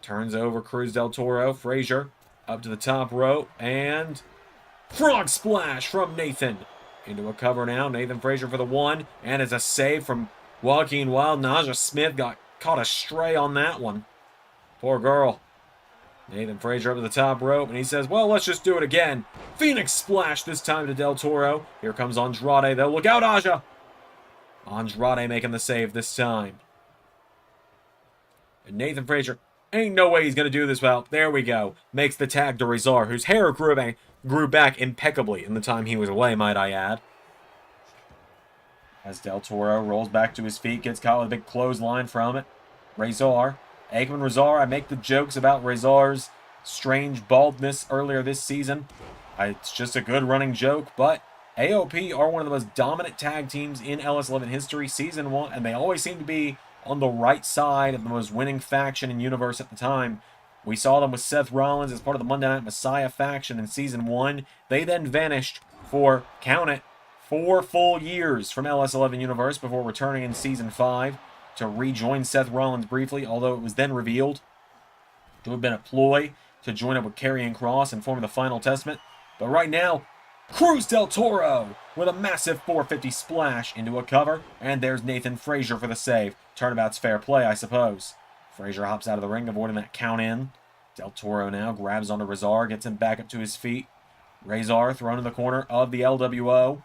Speaker 1: turns over Cruz del Toro. Frazier up to the top rope, and frog splash from Nathan. Into a cover now. Nathan Frazier for the 1, and it's a save from Joaquin Wilde. Naja Smith got caught astray on that one. Poor girl. Nathan Frazier up to the top rope, and he says, well, let's just do it again. Phoenix splash this time to Del Toro. Here comes Andrade, though. Look out, Aja! Andrade making the save this time. And Nathan Frazier, ain't no way he's going to do this well. There we go. Makes the tag to Rezar, whose hair grew back impeccably in the time he was away, might I add. As Del Toro rolls back to his feet, gets caught with a big clothesline from it. Rezar. Eggman Rezar, I make the jokes about Rezar's strange baldness earlier this season. It's just a good running joke, but AOP are one of the most dominant tag teams in LS11 history, Season 1, and they always seem to be on the right side of the most winning faction in Universe at the time. We saw them with Seth Rollins as part of the Monday Night Messiah faction in Season 1. They then vanished for, count it, 4 full years from LS11 Universe before returning in Season 5 to rejoin Seth Rollins briefly, although it was then revealed to have been a ploy to join up with Karrion Kross and form the Final Testament. But right now, Cruz del Toro with a massive 450 splash into a cover, and there's Nathan Frazier for the save. Turnabout's fair play, I suppose. Frazier hops out of the ring, avoiding that count in. Del Toro now grabs onto Rezar, gets him back up to his feet. Rezar thrown in the corner of the LWO.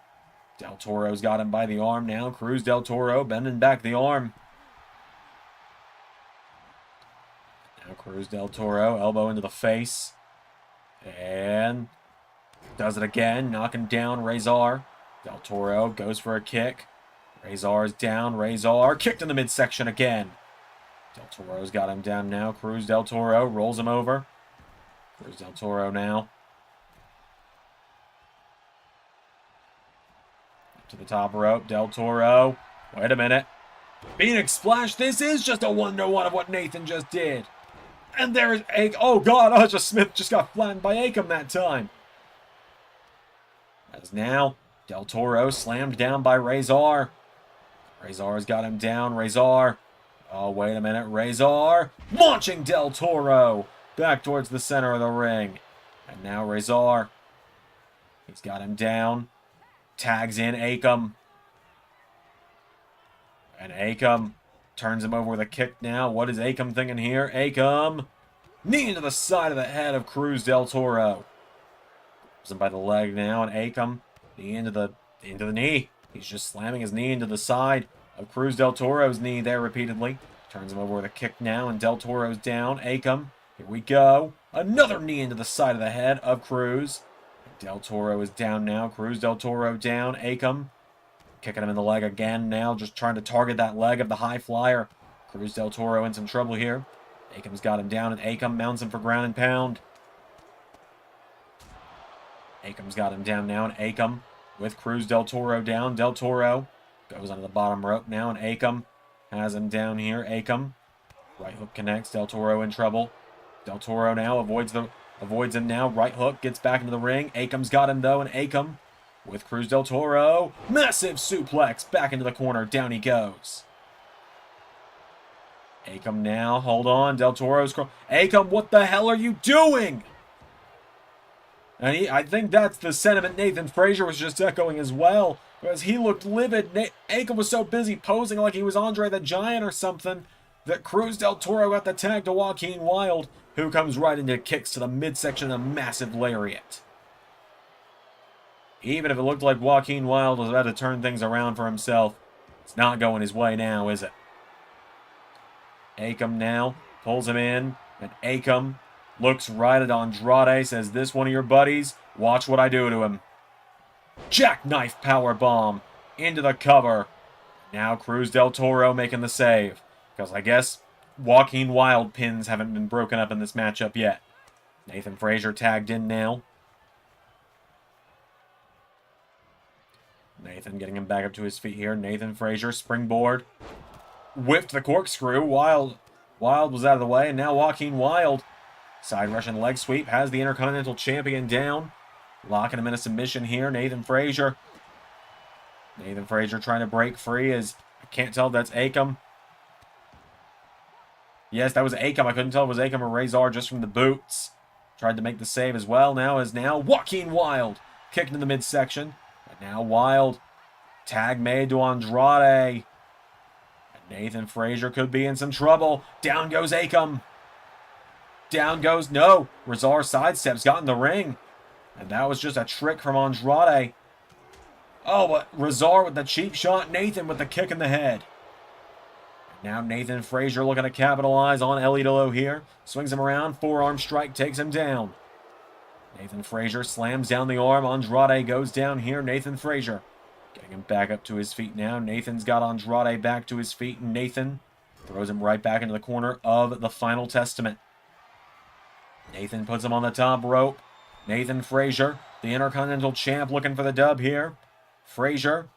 Speaker 1: Del Toro's got him by the arm now. Cruz del Toro bending back the arm. Now Cruz del Toro, elbow into the face. And does it again, knocking down Rezar. Del Toro goes for a kick. Rezar's down. Rezar kicked in the midsection again. Del Toro's got him down now. Cruz del Toro rolls him over. Cruz del Toro now. Up to the top rope. Del Toro. Wait a minute. Phoenix Splash. This is just a 1-to-1 of what Nathan just did. And there's Akam. Oh, God. Aja Smith just got flattened by Akam that time. As now, Del Toro slammed down by Rezar. Rezar's got him down. Rezar. Oh, wait a minute. Rezar launching Del Toro back towards the center of the ring. And now Rezar. He's got him down. Tags in Akam. And Akam turns him over with a kick now. What is Akam thinking here? Akam, knee into the side of the head of Cruz del Toro. Him by the leg now, and Akam, knee into the knee. He's just slamming his knee into the side of Cruz del Toro's knee there repeatedly. Turns him over with a kick now, and del Toro's down. Akam, here we go. Another knee into the side of the head of Cruz. Del Toro is down now. Cruz del Toro down. Akam kicking him in the leg again now, just trying to target that leg of the high flyer. Cruz del Toro in some trouble here. Akam's got him down, and Akam mounts him for ground and pound. Akam's got him down now, and Akam with Cruz del Toro down. Del Toro goes under the bottom rope now, and Akam has him down here. Akam, right hook connects. Del Toro in trouble. Del Toro now avoids him now. Right hook gets back into the ring. Akam's got him though, and Akam with Cruz del Toro. Massive suplex back into the corner. Down he goes. Akam now, hold on. Del Toro's Akam, what the hell are you doing? And I think that's the sentiment Nathan Frazier was just echoing as well, because he looked livid. Akam was so busy posing like he was Andre the Giant or something that Cruz del Toro got the tag to Joaquin Wilde, who comes right into kicks to the midsection of a massive lariat. Even if it looked like Joaquin Wilde was about to turn things around for himself, it's not going his way now, is it? Akam now pulls him in, and Akam looks right at Andrade, says, "This one of your buddies? Watch what I do to him." Jackknife powerbomb into the cover. Now Cruz del Toro making the save, because I guess Joaquin Wilde pins haven't been broken up in this matchup yet. Nathan Frazier tagged in now. Nathan getting him back up to his feet here. Nathan Frazier, springboard. Whipped the corkscrew. Wilde was out of the way, and now Joaquin Wilde, side Russian leg sweep, has the Intercontinental Champion down. Locking him in a submission here. Nathan Frazier trying to break free as I can't tell if that's Akam. Yes, that was Akam. I couldn't tell if it was Akam or Razor just from the boots. Tried to make the save as well. Now Joaquin Wilde kicked in the midsection. And now Wilde, tag made to Andrade. And Nathan Frazier could be in some trouble. Down goes Akam. Down goes, no. Razor sidesteps, got in the ring. And that was just a trick from Andrade. Oh, but Razor with the cheap shot. Nathan with the kick in the head. Now Nathan Frazier looking to capitalize on El Idolo here. Swings him around. Forearm strike takes him down. Nathan Frazier slams down the arm. Andrade goes down here. Nathan Frazier getting him back up to his feet now. Nathan's got Andrade back to his feet. And Nathan throws him right back into the corner of the Final Testament. Nathan puts him on the top rope. Nathan Frazier, the Intercontinental Champ, looking for the dub here. Frazier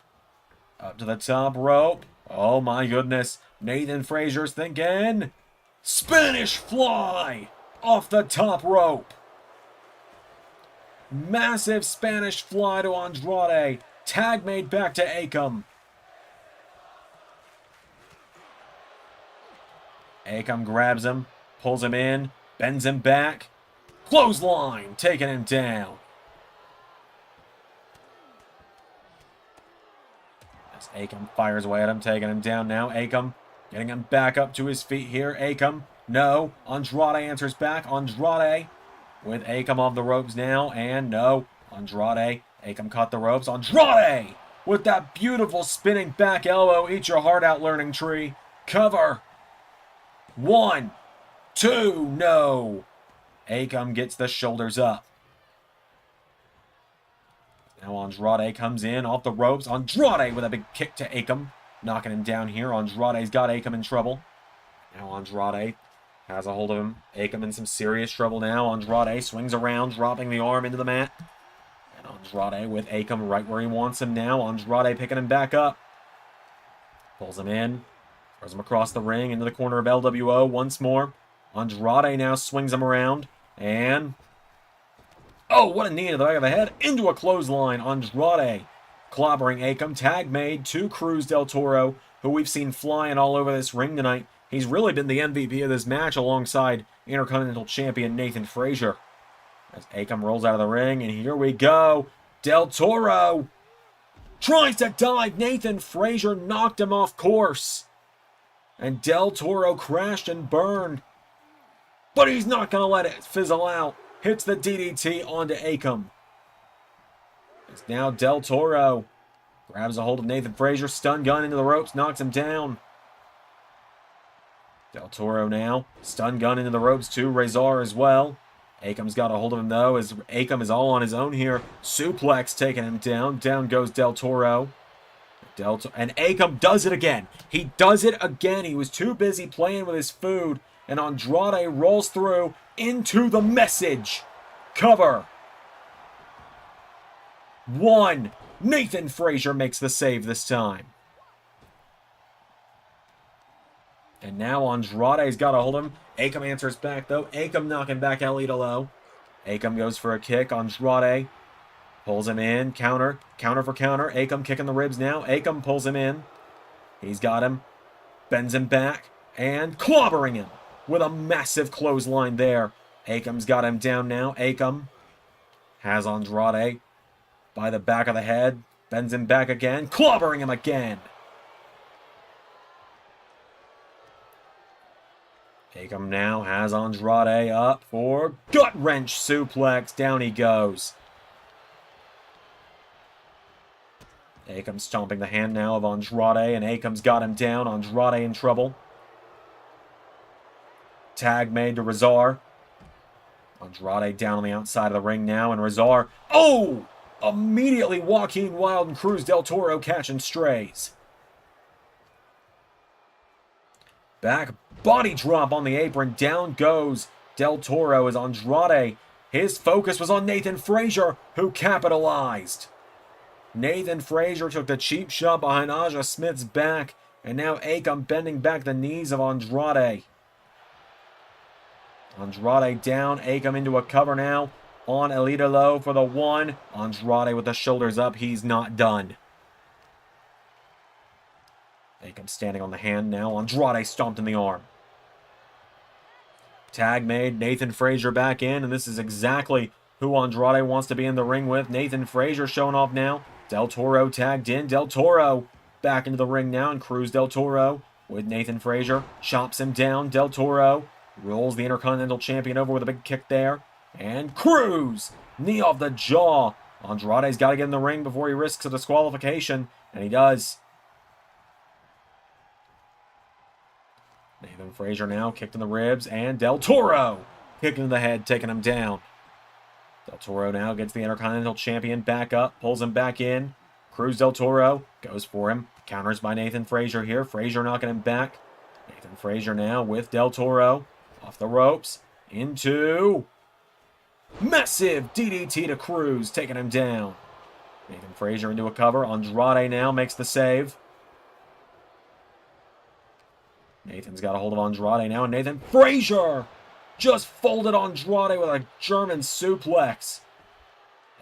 Speaker 1: up to the top rope. Oh my goodness. Nathan Frazier's thinking Spanish Fly off the top rope. Massive Spanish Fly to Andrade. Tag made back to Akam. Akam grabs him, pulls him in, bends him back. Clothesline, taking him down. As Akam fires away at him, taking him down now. Akam getting him back up to his feet here. Akam, no. Andrade answers back. Andrade with Akam off the ropes now, and no. Andrade, Akam caught the ropes. Andrade with that beautiful spinning back elbow. Eat your heart out, Learning Tree. Cover. 1, 2, no. Akam gets the shoulders up. Now Andrade comes in off the ropes. Andrade with a big kick to Akam. Knocking him down here. Andrade's got Akam in trouble. Now Andrade has a hold of him. Akam in some serious trouble now. Andrade swings around, dropping the arm into the mat. And Andrade with Akam right where he wants him now. Andrade picking him back up. Pulls him in. Throws him across the ring into the corner of LWO once more. Andrade now swings him around. And oh, what a knee to the back of the head. Into a clothesline. Andrade clobbering Akam. Tag made to Cruz del Toro, who we've seen flying all over this ring tonight. He's really been the MVP of this match alongside Intercontinental Champion Nathan Frazier. As Akam rolls out of the ring, and here we go. Del Toro Tries to dive. Nathan Frazier knocked him off course. And Del Toro crashed and burned. But he's not going to let it fizzle out. Hits the DDT onto Akam. It's now Del Toro. Grabs a hold of Nathan Frazier. Stun gun into the ropes. Knocks him down. Del Toro now. Stun gun into the ropes too. Razor as well. Akam's got a hold of him though, as Akam is all on his own here. Suplex taking him down. Down goes Del Toro. And Akam does it again. He does it again. He was too busy playing with his food. And Andrade rolls through into the message. Cover. 1. Nathan Frazier makes the save this time. And now Andrade's got a hold of him. Akam answers back, though. Akam knocking back Elita low. Akam goes for a kick. Andrade pulls him in. Counter. Counter for counter. Akam kicking the ribs now. Akam pulls him in. He's got him. Bends him back. And clobbering him with a massive clothesline there. Akam's got him down now. Akam has Andrade by the back of the head. Bends him back again. Clobbering him again. Akam now has Andrade up for gut-wrench suplex. Down he goes. Akam stomping the hand now of Andrade, and Akam's got him down. Andrade in trouble. Tag made to Razor. Andrade down on the outside of the ring now, and Razor, oh! Immediately Joaquin Wilde and Cruz Del Toro catching strays. Back body drop on the apron. Down goes Del Toro as Andrade. His focus was on Nathan Frazier, who capitalized. Nathan Frazier took the cheap shot behind Aja Smith's back, and now Akam bending back the knees of Andrade. Andrade down, Akam into a cover now on Elita Low for the 1. Andrade with the shoulders up, he's not done. Akam standing on the hand now. Andrade stomped in the arm. Tag made. Nathan Frazier back in, and this is exactly who Andrade wants to be in the ring with. Nathan Frazier showing off now. Del Toro tagged in. Del Toro back into the ring now, and Cruz Del Toro with Nathan Frazier. Chops him down. Del Toro rolls the Intercontinental Champion over with a big kick there. And Cruz! Knee off the jaw. Andrade's got to get in the ring before he risks a disqualification, and he does. Nathan Frazier now kicked in the ribs, and Del Toro kicking in the head, taking him down. Del Toro now gets the Intercontinental Champion back up, pulls him back in. Cruz Del Toro goes for him. Counters by Nathan Frazier here. Frazier knocking him back. Nathan Frazier now with Del Toro. Off the ropes. Into massive DDT to Cruz, taking him down. Nathan Frazier into a cover. Andrade now makes the save. Nathan's got a hold of Andrade now, and Nathan Frazier just folded Andrade with a German suplex.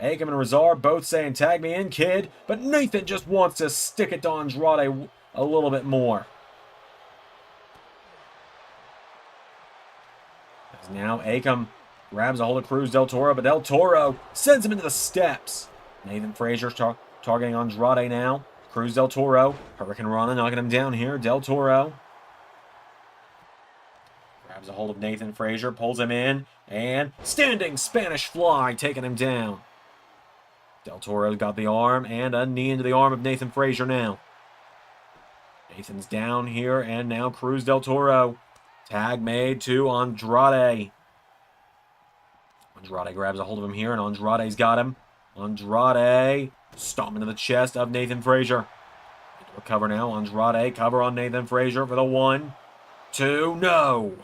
Speaker 1: Akam and Razor both saying, tag me in, kid, but Nathan just wants to stick it to Andrade a little bit more. As now Akam grabs a hold of Cruz Del Toro, but Del Toro sends him into the steps. Nathan Frazier targeting Andrade now. Cruz Del Toro, Hurricane Rana knocking him down here. Del Toro grabs a hold of Nathan Frazier, pulls him in, and standing Spanish Fly taking him down. Del Toro's got the arm, and a knee into the arm of Nathan Frazier now. Nathan's down here, and now Cruz Del Toro. Tag made to Andrade. Andrade grabs a hold of him here, and Andrade's got him. Andrade stomping to the chest of Nathan Frazier. Into a cover now. Andrade cover on Nathan Frazier for the 1, 2, no.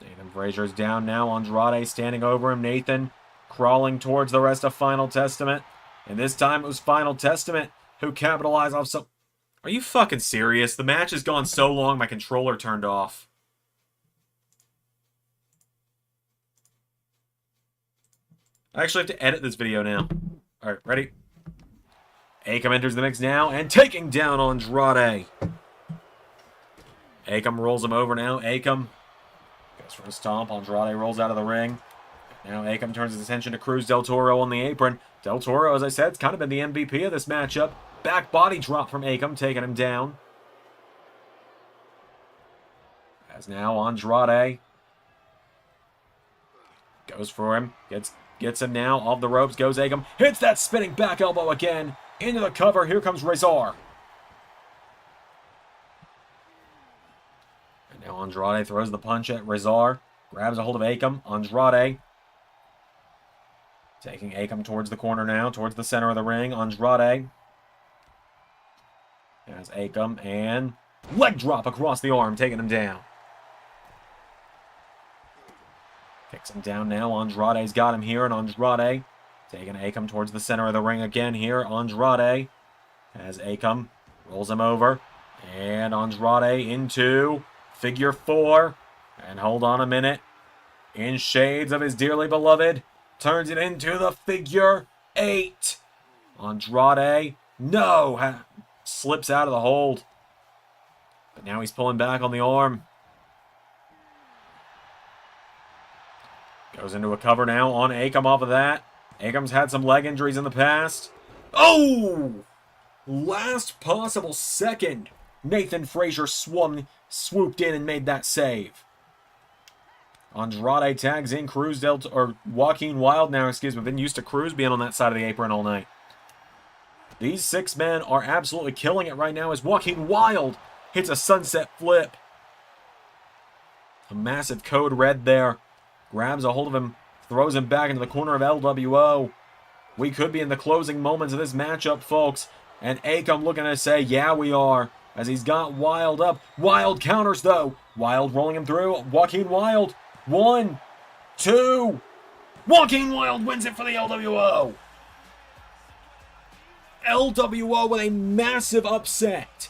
Speaker 1: Nathan Frazier's down now. Andrade standing over him. Nathan crawling towards the rest of Final Testament. And this time it was Final Testament who capitalized off some... Are you fucking serious? The match has gone so long my controller turned off. I actually have to edit this video now. Alright, ready? Akam enters the mix now and taking down Andrade. Akam rolls him over now. Akam goes for a stomp. Andrade rolls out of the ring. Now Akam turns his attention to Cruz Del Toro on the apron. Del Toro, as I said, has kind of been the MVP of this matchup. Back body drop from Akam, taking him down. As now Andrade goes for him. Gets him now off the ropes. Goes Akam. Hits that spinning back elbow again. Into the cover. Here comes Razor. And now Andrade throws the punch at Razor. Grabs a hold of Akam. Andrade taking Akam towards the corner now. Towards the center of the ring. Andrade has Akam. And leg drop across the arm. Taking him down. Kicks him down now. Andrade's got him here, and Andrade taking Akam towards the center of the ring again here. Andrade has Akam, rolls him over, and Andrade into figure 4. And hold on a minute. In shades of his dearly beloved, turns it into the figure 8. Andrade, no, slips out of the hold. But now he's pulling back on the arm. Goes into a cover now on Akam off of that. Akam's had some leg injuries in the past. Oh! Last possible second. Nathan Frazier swooped in and made that save. Andrade tags in Joaquin Wilde now, excuse me. Been used to Cruz being on that side of the apron all night. These 6 men are absolutely killing it right now as Joaquin Wilde hits a sunset flip. A massive code red there. Grabs a hold of him, throws him back into the corner of LWO. We could be in the closing moments of this matchup, folks. And Akam looking to say, yeah, we are. As he's got Wilde up. Wilde counters, though. Wilde rolling him through. Joaquin Wilde. 1, 2. Joaquin Wilde wins it for the LWO. LWO with a massive upset.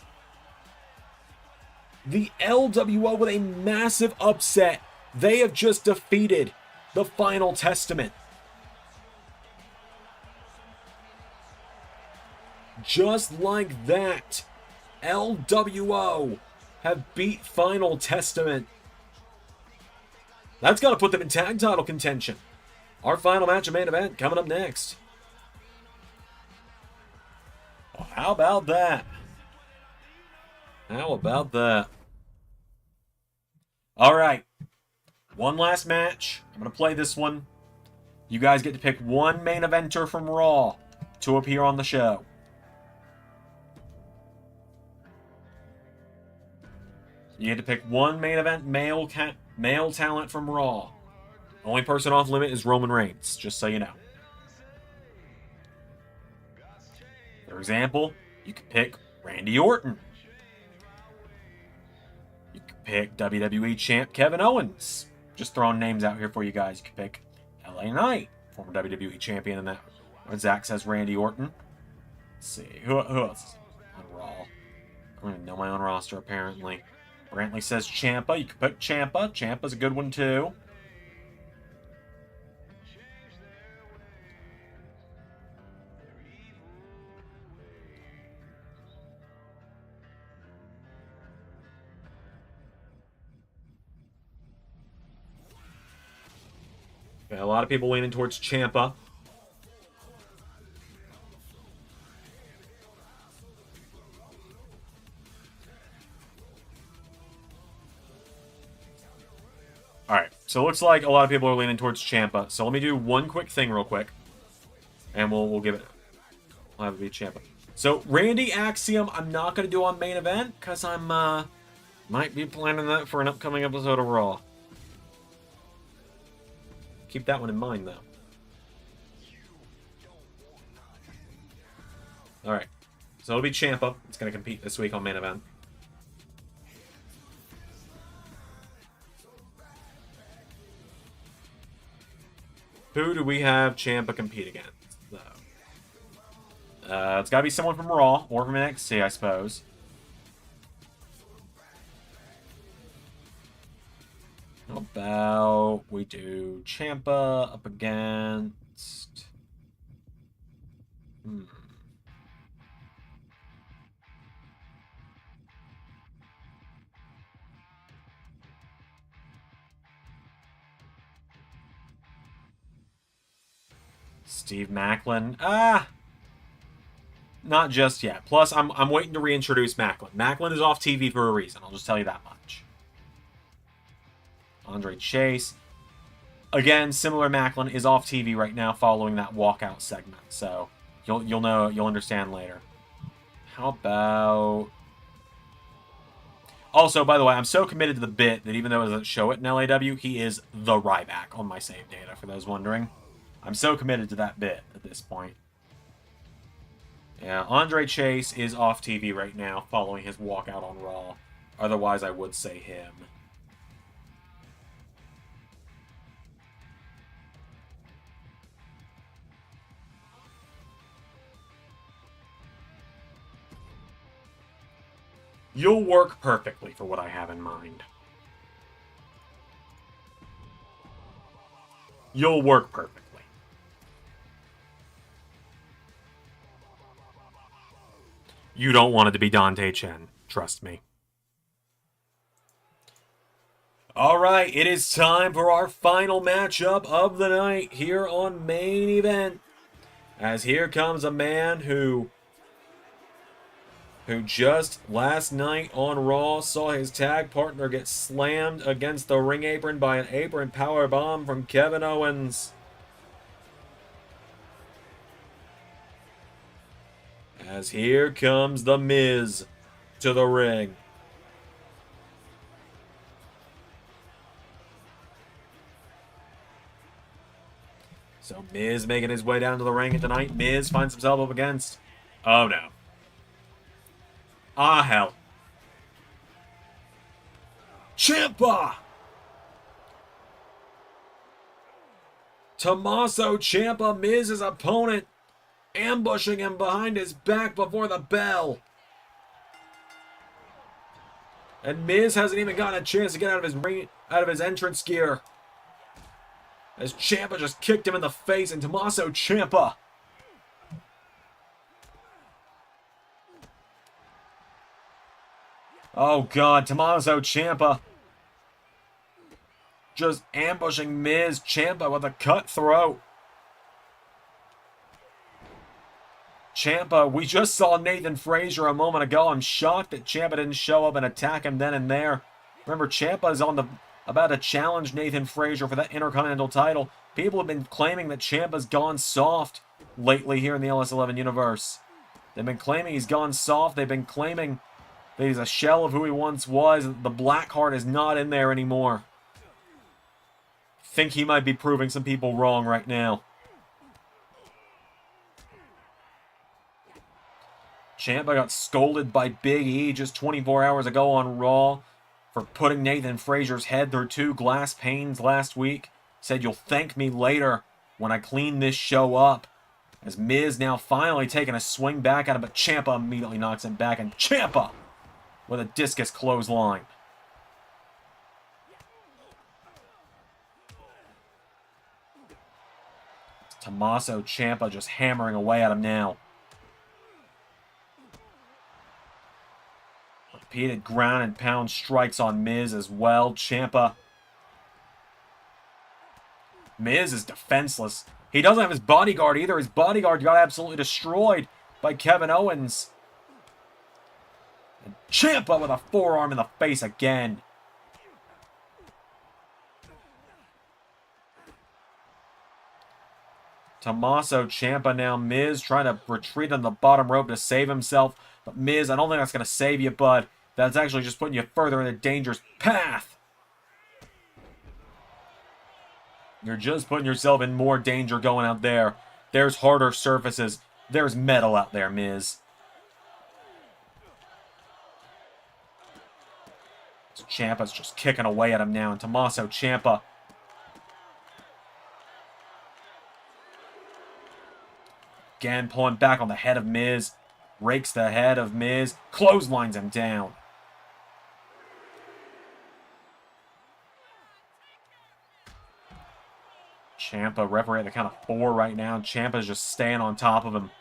Speaker 1: The LWO with a massive upset. They have just defeated the Final Testament. Just like that, LWO have beat Final Testament. That's got to put them in tag title contention. Our final match of main event coming up next. Well, how about that? How about that? All right. One last match. I'm going to play this one. You guys get to pick one main eventer from Raw to appear on the show. You get to pick one main event male talent from Raw. Only person off limit is Roman Reigns, just so you know. For example, you could pick Randy Orton. You could pick WWE champ Kevin Owens. Just throwing names out here for you guys. You could pick LA Knight, former WWE champion in that. Zach says Randy Orton. Let's see. Who else is on Raw? I don't even know my own roster, apparently. Brantley says Ciampa. You could pick Ciampa. Ciampa's a good one, too. Okay, a lot of people leaning towards Ciampa. Alright, so it looks like a lot of people are leaning towards Ciampa. So let me do one quick thing real quick. And we'll give it... I'll have it be Ciampa. So, Randy Axiom, I'm not going to do on main event, because I'm, might be planning that for an upcoming episode of Raw. Keep that one in mind, though. Alright. So it'll be Ciampa. It's going to compete this week on main event. Who do we have Ciampa compete against, though? It's got to be someone from Raw, or from NXT, I suppose. How about we do Ciampa up against... Steve Macklin. Not just yet. Plus, I'm waiting to reintroduce Macklin. Macklin is off TV for a reason. I'll just tell you that much. Andre Chase. Again, similar Macklin is off TV right now following that walkout segment. So, you'll know, you'll understand later. How about... Also, by the way, I'm so committed to the bit that even though it doesn't show it in LAW, he is the Ryback on my save data, for those wondering. I'm so committed to that bit at this point. Yeah, Andre Chase is off TV right now following his walkout on Raw. Otherwise, I would say him. You'll work perfectly for what I have in mind. You'll work perfectly. You don't want it to be Dante Chen. Trust me. Alright, it is time for our final matchup of the night here on Main Event. As here comes a man who just last night on Raw saw his tag partner get slammed against the ring apron by an apron power bomb from Kevin Owens. As here comes The Miz to the ring. So Miz making his way down to the ring tonight. Miz finds himself up against... Oh no. Ah, hell. Ciampa! Tommaso Ciampa, Miz's opponent, ambushing him behind his back before the bell. And Miz hasn't even gotten a chance to get out of his entrance gear. As Ciampa just kicked him in the face, and Tommaso Ciampa... Oh god, Tommaso Ciampa just ambushing Miz. Ciampa with a cutthroat. Ciampa, we just saw Nathan Frazier a moment ago. I'm shocked that Ciampa didn't show up and attack him then and there. Remember, Ciampa is about to challenge Nathan Frazier for that Intercontinental title. People have been claiming that Ciampa's gone soft lately here in the LS11 universe. They've been claiming he's gone soft. They've been claiming that he's a shell of who he once was. The black heart is not in there anymore. Think he might be proving some people wrong right now. Ciampa got scolded by Big E just 24 hours ago on Raw for putting Nathan Frazier's head through 2 glass panes last week. Said, "You'll thank me later when I clean this show up." As Miz now finally taking a swing back at him, but Ciampa immediately knocks him back, and Ciampa with a discus clothesline. Tommaso Ciampa just hammering away at him now. Repeated ground and pound strikes on Miz as well. Ciampa. Miz is defenseless. He doesn't have his bodyguard either. His bodyguard got absolutely destroyed by Kevin Owens. And Ciampa with a forearm in the face again. Tommaso Ciampa now. Miz trying to retreat on the bottom rope to save himself. But Miz, I don't think that's going to save you, bud. That's actually just putting you further in a dangerous path. You're just putting yourself in more danger going out there. There's harder surfaces. There's metal out there, Miz. So Ciampa's just kicking away at him now. And Tommaso Ciampa again pulling back on the head of Miz. Rakes the head of Miz. Clotheslines him down. Ciampa referee at the count of 4 right now. Ciampa's just staying on top of him.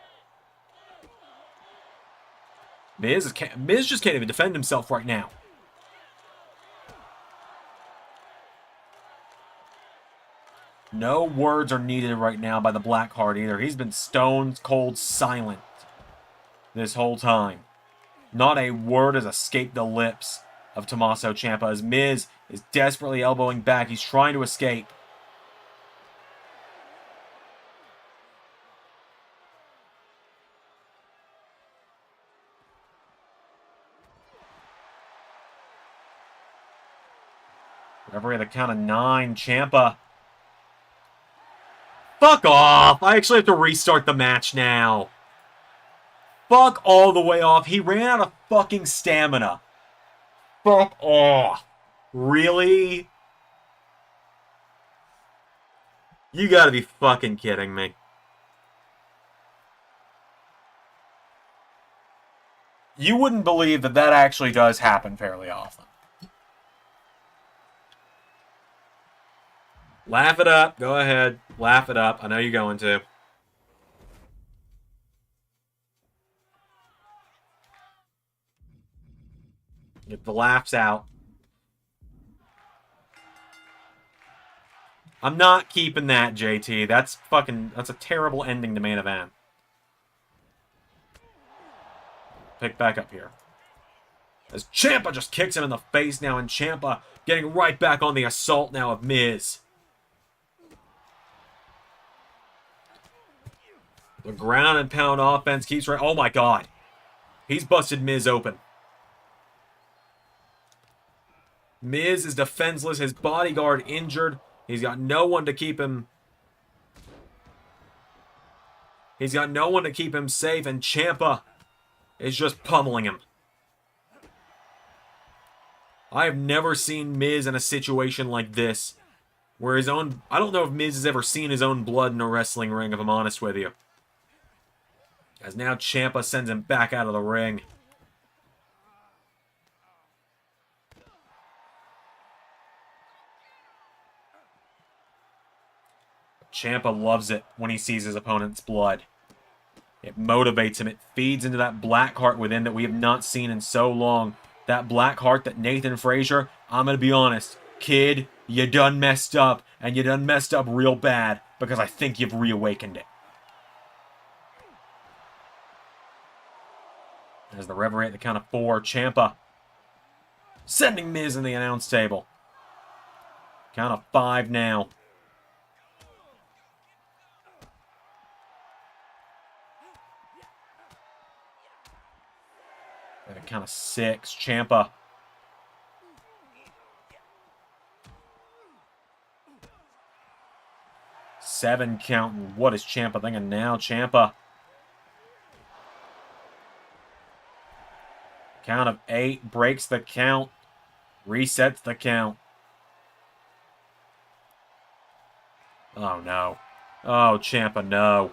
Speaker 1: Miz just can't even defend himself right now. No words are needed right now by the Blackheart either. He's been stone cold silent this whole time. Not a word has escaped the lips of Tommaso Ciampa as Miz is desperately elbowing back. He's trying to escape. Referee at the count of 9, Ciampa. Fuck off! I actually have to restart the match now. Fuck all the way off. He ran out of fucking stamina. Fuck off. Really? You gotta be fucking kidding me. You wouldn't believe that that actually does happen fairly often. Laugh it up. Go ahead. Laugh it up. I know you're going to. Get the laughs out. I'm not keeping that, JT. That's a terrible ending to main event. Pick back up here. As Ciampa just kicks him in the face now, and Ciampa getting right back on the assault now of Miz. The ground and pound offense keeps right. Oh my god. He's busted Miz open. Miz is defenseless. His bodyguard injured. He's got no one to keep him. He's got no one to keep him safe, and Ciampa is just pummeling him. I have never seen Miz in a situation like this, where his own... I don't know if Miz has ever seen his own blood in a wrestling ring, if I'm honest with you. As now Ciampa sends him back out of the ring. Ciampa loves it when he sees his opponent's blood. It motivates him. It feeds into that black heart within that we have not seen in so long. That black heart that Nathan Frazier, I'm going to be honest, kid, you done messed up, and you done messed up real bad, because I think you've reawakened it. As the referee at the count of 4, Ciampa sending Miz in the announce table. Count of 5 now. At the count of 6, Ciampa. Seven counting. What is Ciampa thinking now? Ciampa. Count of 8 breaks the count. Resets the count. Oh, no. Oh, Ciampa, no.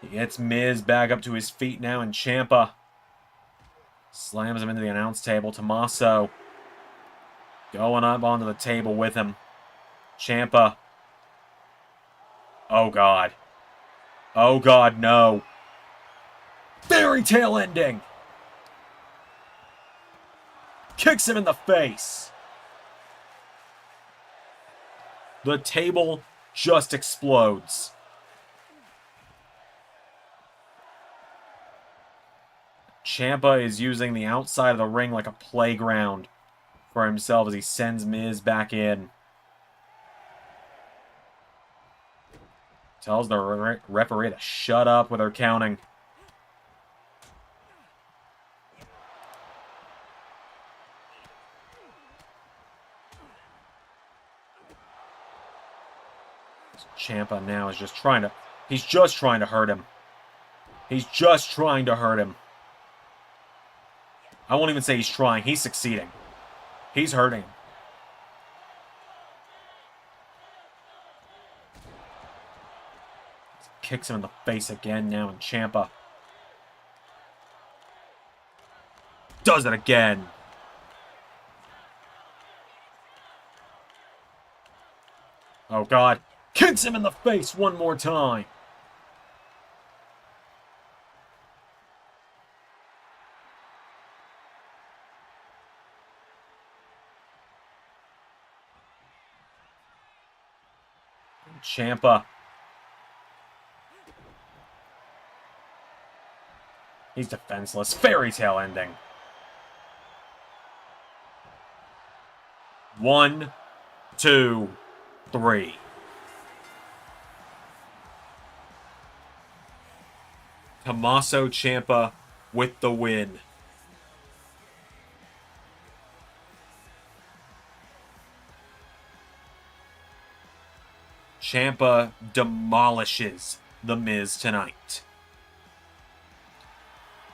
Speaker 1: He gets Miz back up to his feet now, and Ciampa slams him into the announce table. Tommaso going up onto the table with him. Ciampa. Oh, God. Oh, God, no. Fairy tale ending. Kicks him in the face. The table just explodes. Ciampa is using the outside of the ring like a playground for himself as he sends Miz back in. Tells the referee to shut up with her counting. Ciampa now is just trying to... He's just trying to hurt him. He's just trying to hurt him. I won't even say he's trying. He's succeeding. He's hurting him. Kicks him in the face again now, and Ciampa does it again. Oh, God. Kicks him in the face one more time. Ciampa. He's defenseless. Fairy tale ending. 1, 2, 3. Tommaso Ciampa with the win. Ciampa demolishes The Miz tonight.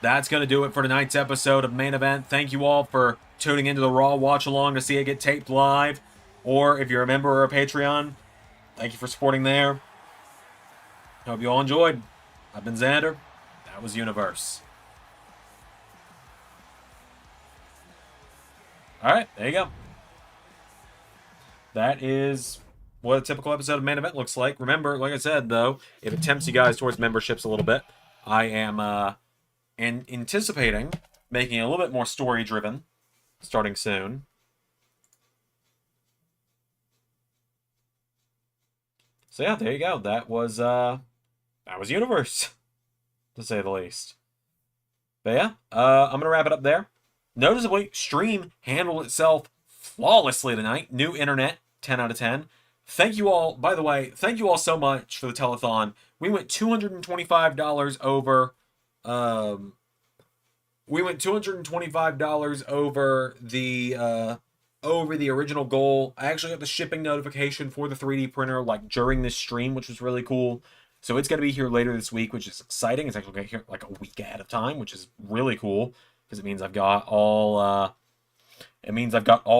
Speaker 1: That's going to do it for tonight's episode of Main Event. Thank you all for tuning into the Raw Watch Along to see it get taped live. Or if you're a member or a Patreon, thank you for supporting there. Hope you all enjoyed. I've been Zander. That was Universe. Alright, there you go. That is what a typical episode of Main Event looks like. Remember, like I said, though, if it tempts you guys towards memberships a little bit, I am anticipating making it a little bit more story-driven starting soon. So yeah, there you go. That was Universe, to say the least. But yeah, I'm gonna wrap it up there. Noticeably, stream handled itself flawlessly tonight. New internet, 10 out of 10. Thank you all, by the way, thank you all so much for the telethon. We went $225 over, over the original goal. I actually got the shipping notification for the 3D printer like during this stream, which was really cool. So it's going to be here later this week, which is exciting. It's actually going to be here like a week ahead of time, which is really cool because it means I've got all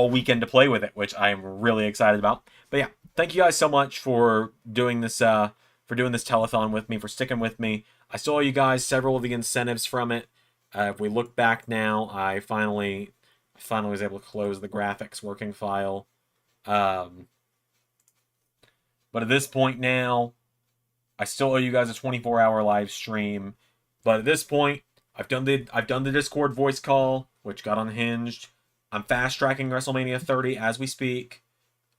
Speaker 1: weekend to play with it, which I am really excited about. But yeah, thank you guys so much for doing this telethon with me, for sticking with me. I saw you guys several of the incentives from it. If we look back now, I finally was able to close the graphics working file. But at this point now, I still owe you guys a 24-hour live stream. But at this point, I've done the Discord voice call, which got unhinged. I'm fast tracking WrestleMania 30 as we speak.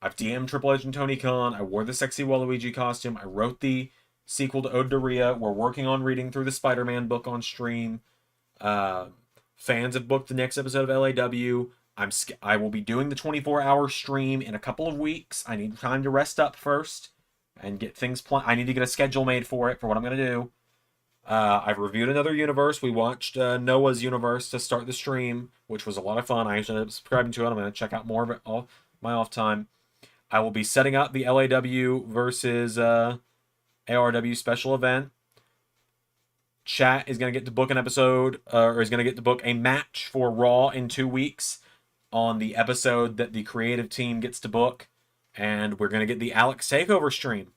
Speaker 1: I've DM'd Triple H and Tony Khan. I wore the sexy Waluigi costume. I wrote the sequel to Ode to Rhea. We're working on reading through the Spider-Man book on stream. Fans have booked the next episode of LAW. I will be doing the 24-hour stream in a couple of weeks. I need time to rest up first and get things planned. I need to get a schedule made for it, for what I'm going to do. I've reviewed another universe. We watched Noah's universe to start the stream, which was a lot of fun. I actually ended up subscribing to it. I'm going to check out more of it all my off time. I will be setting up the LAW versus ARW special event. Chat is going to get to book an episode, or is going to get to book a match for Raw in 2 weeks on the episode that the creative team gets to book. And we're going to get the Alex Takeover stream.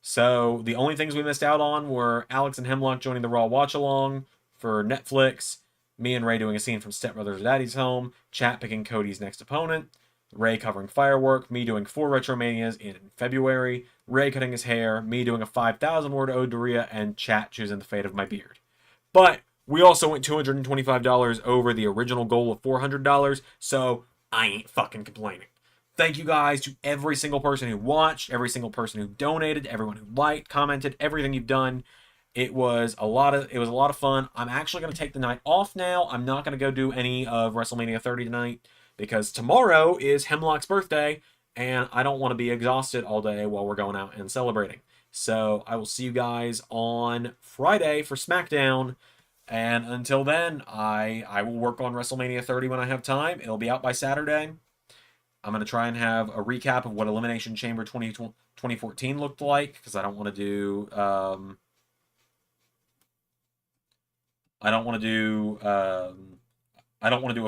Speaker 1: So the only things we missed out on were Alex and Hemlock joining the Raw Watch Along for Netflix, me and Ray doing a scene from Step Brothers Daddy's Home, Chat picking Cody's next opponent, Ray covering Firework, me doing 4 Retromanias in February, Ray cutting his hair, me doing a 5,000 word Ode to Rhea, and Chat choosing the fate of my beard. But we also went $225 over the original goal of $400, so I ain't fucking complaining. Thank you guys to every single person who watched, every single person who donated, everyone who liked, commented, everything you've done. It was a lot of fun. I'm actually going to take the night off now. I'm not going to go do any of WrestleMania 30 tonight because tomorrow is Hemlock's birthday and I don't want to be exhausted all day while we're going out and celebrating. So I will see you guys on Friday for SmackDown. And until then, I will work on WrestleMania 30 when I have time. It'll be out by Saturday. I'm going to try and have a recap of what Elimination Chamber 2014 looked like, because I don't want to do a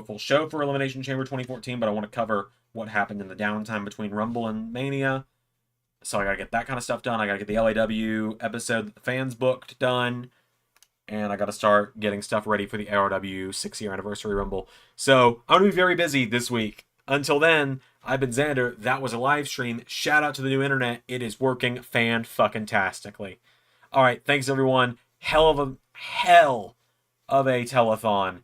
Speaker 1: full show for Elimination Chamber 2014, but I want to cover what happened in the downtime between Rumble and Mania. So I got to get that kind of stuff done. I got to get the LAW episode that the fans booked done. And I got to start getting stuff ready for the ARW 6-year anniversary Rumble. So I'm going to be very busy this week. Until then, I've been Zander. That was a live stream. Shout out to the new internet. It is working fan-fucking-tastically. All right, thanks everyone. Hell of a telethon.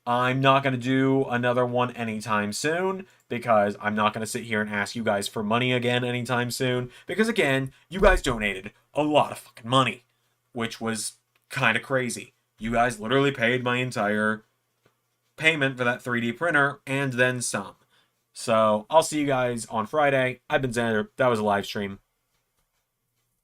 Speaker 1: I'm not going to do another one anytime soon because I'm not going to sit here and ask you guys for money again anytime soon. Because again, you guys donated a lot of fucking money, which was kind of crazy. You guys literally paid my entire payment for that 3D printer and then some. So I'll see you guys on Friday. I've been Xander. That was a live stream.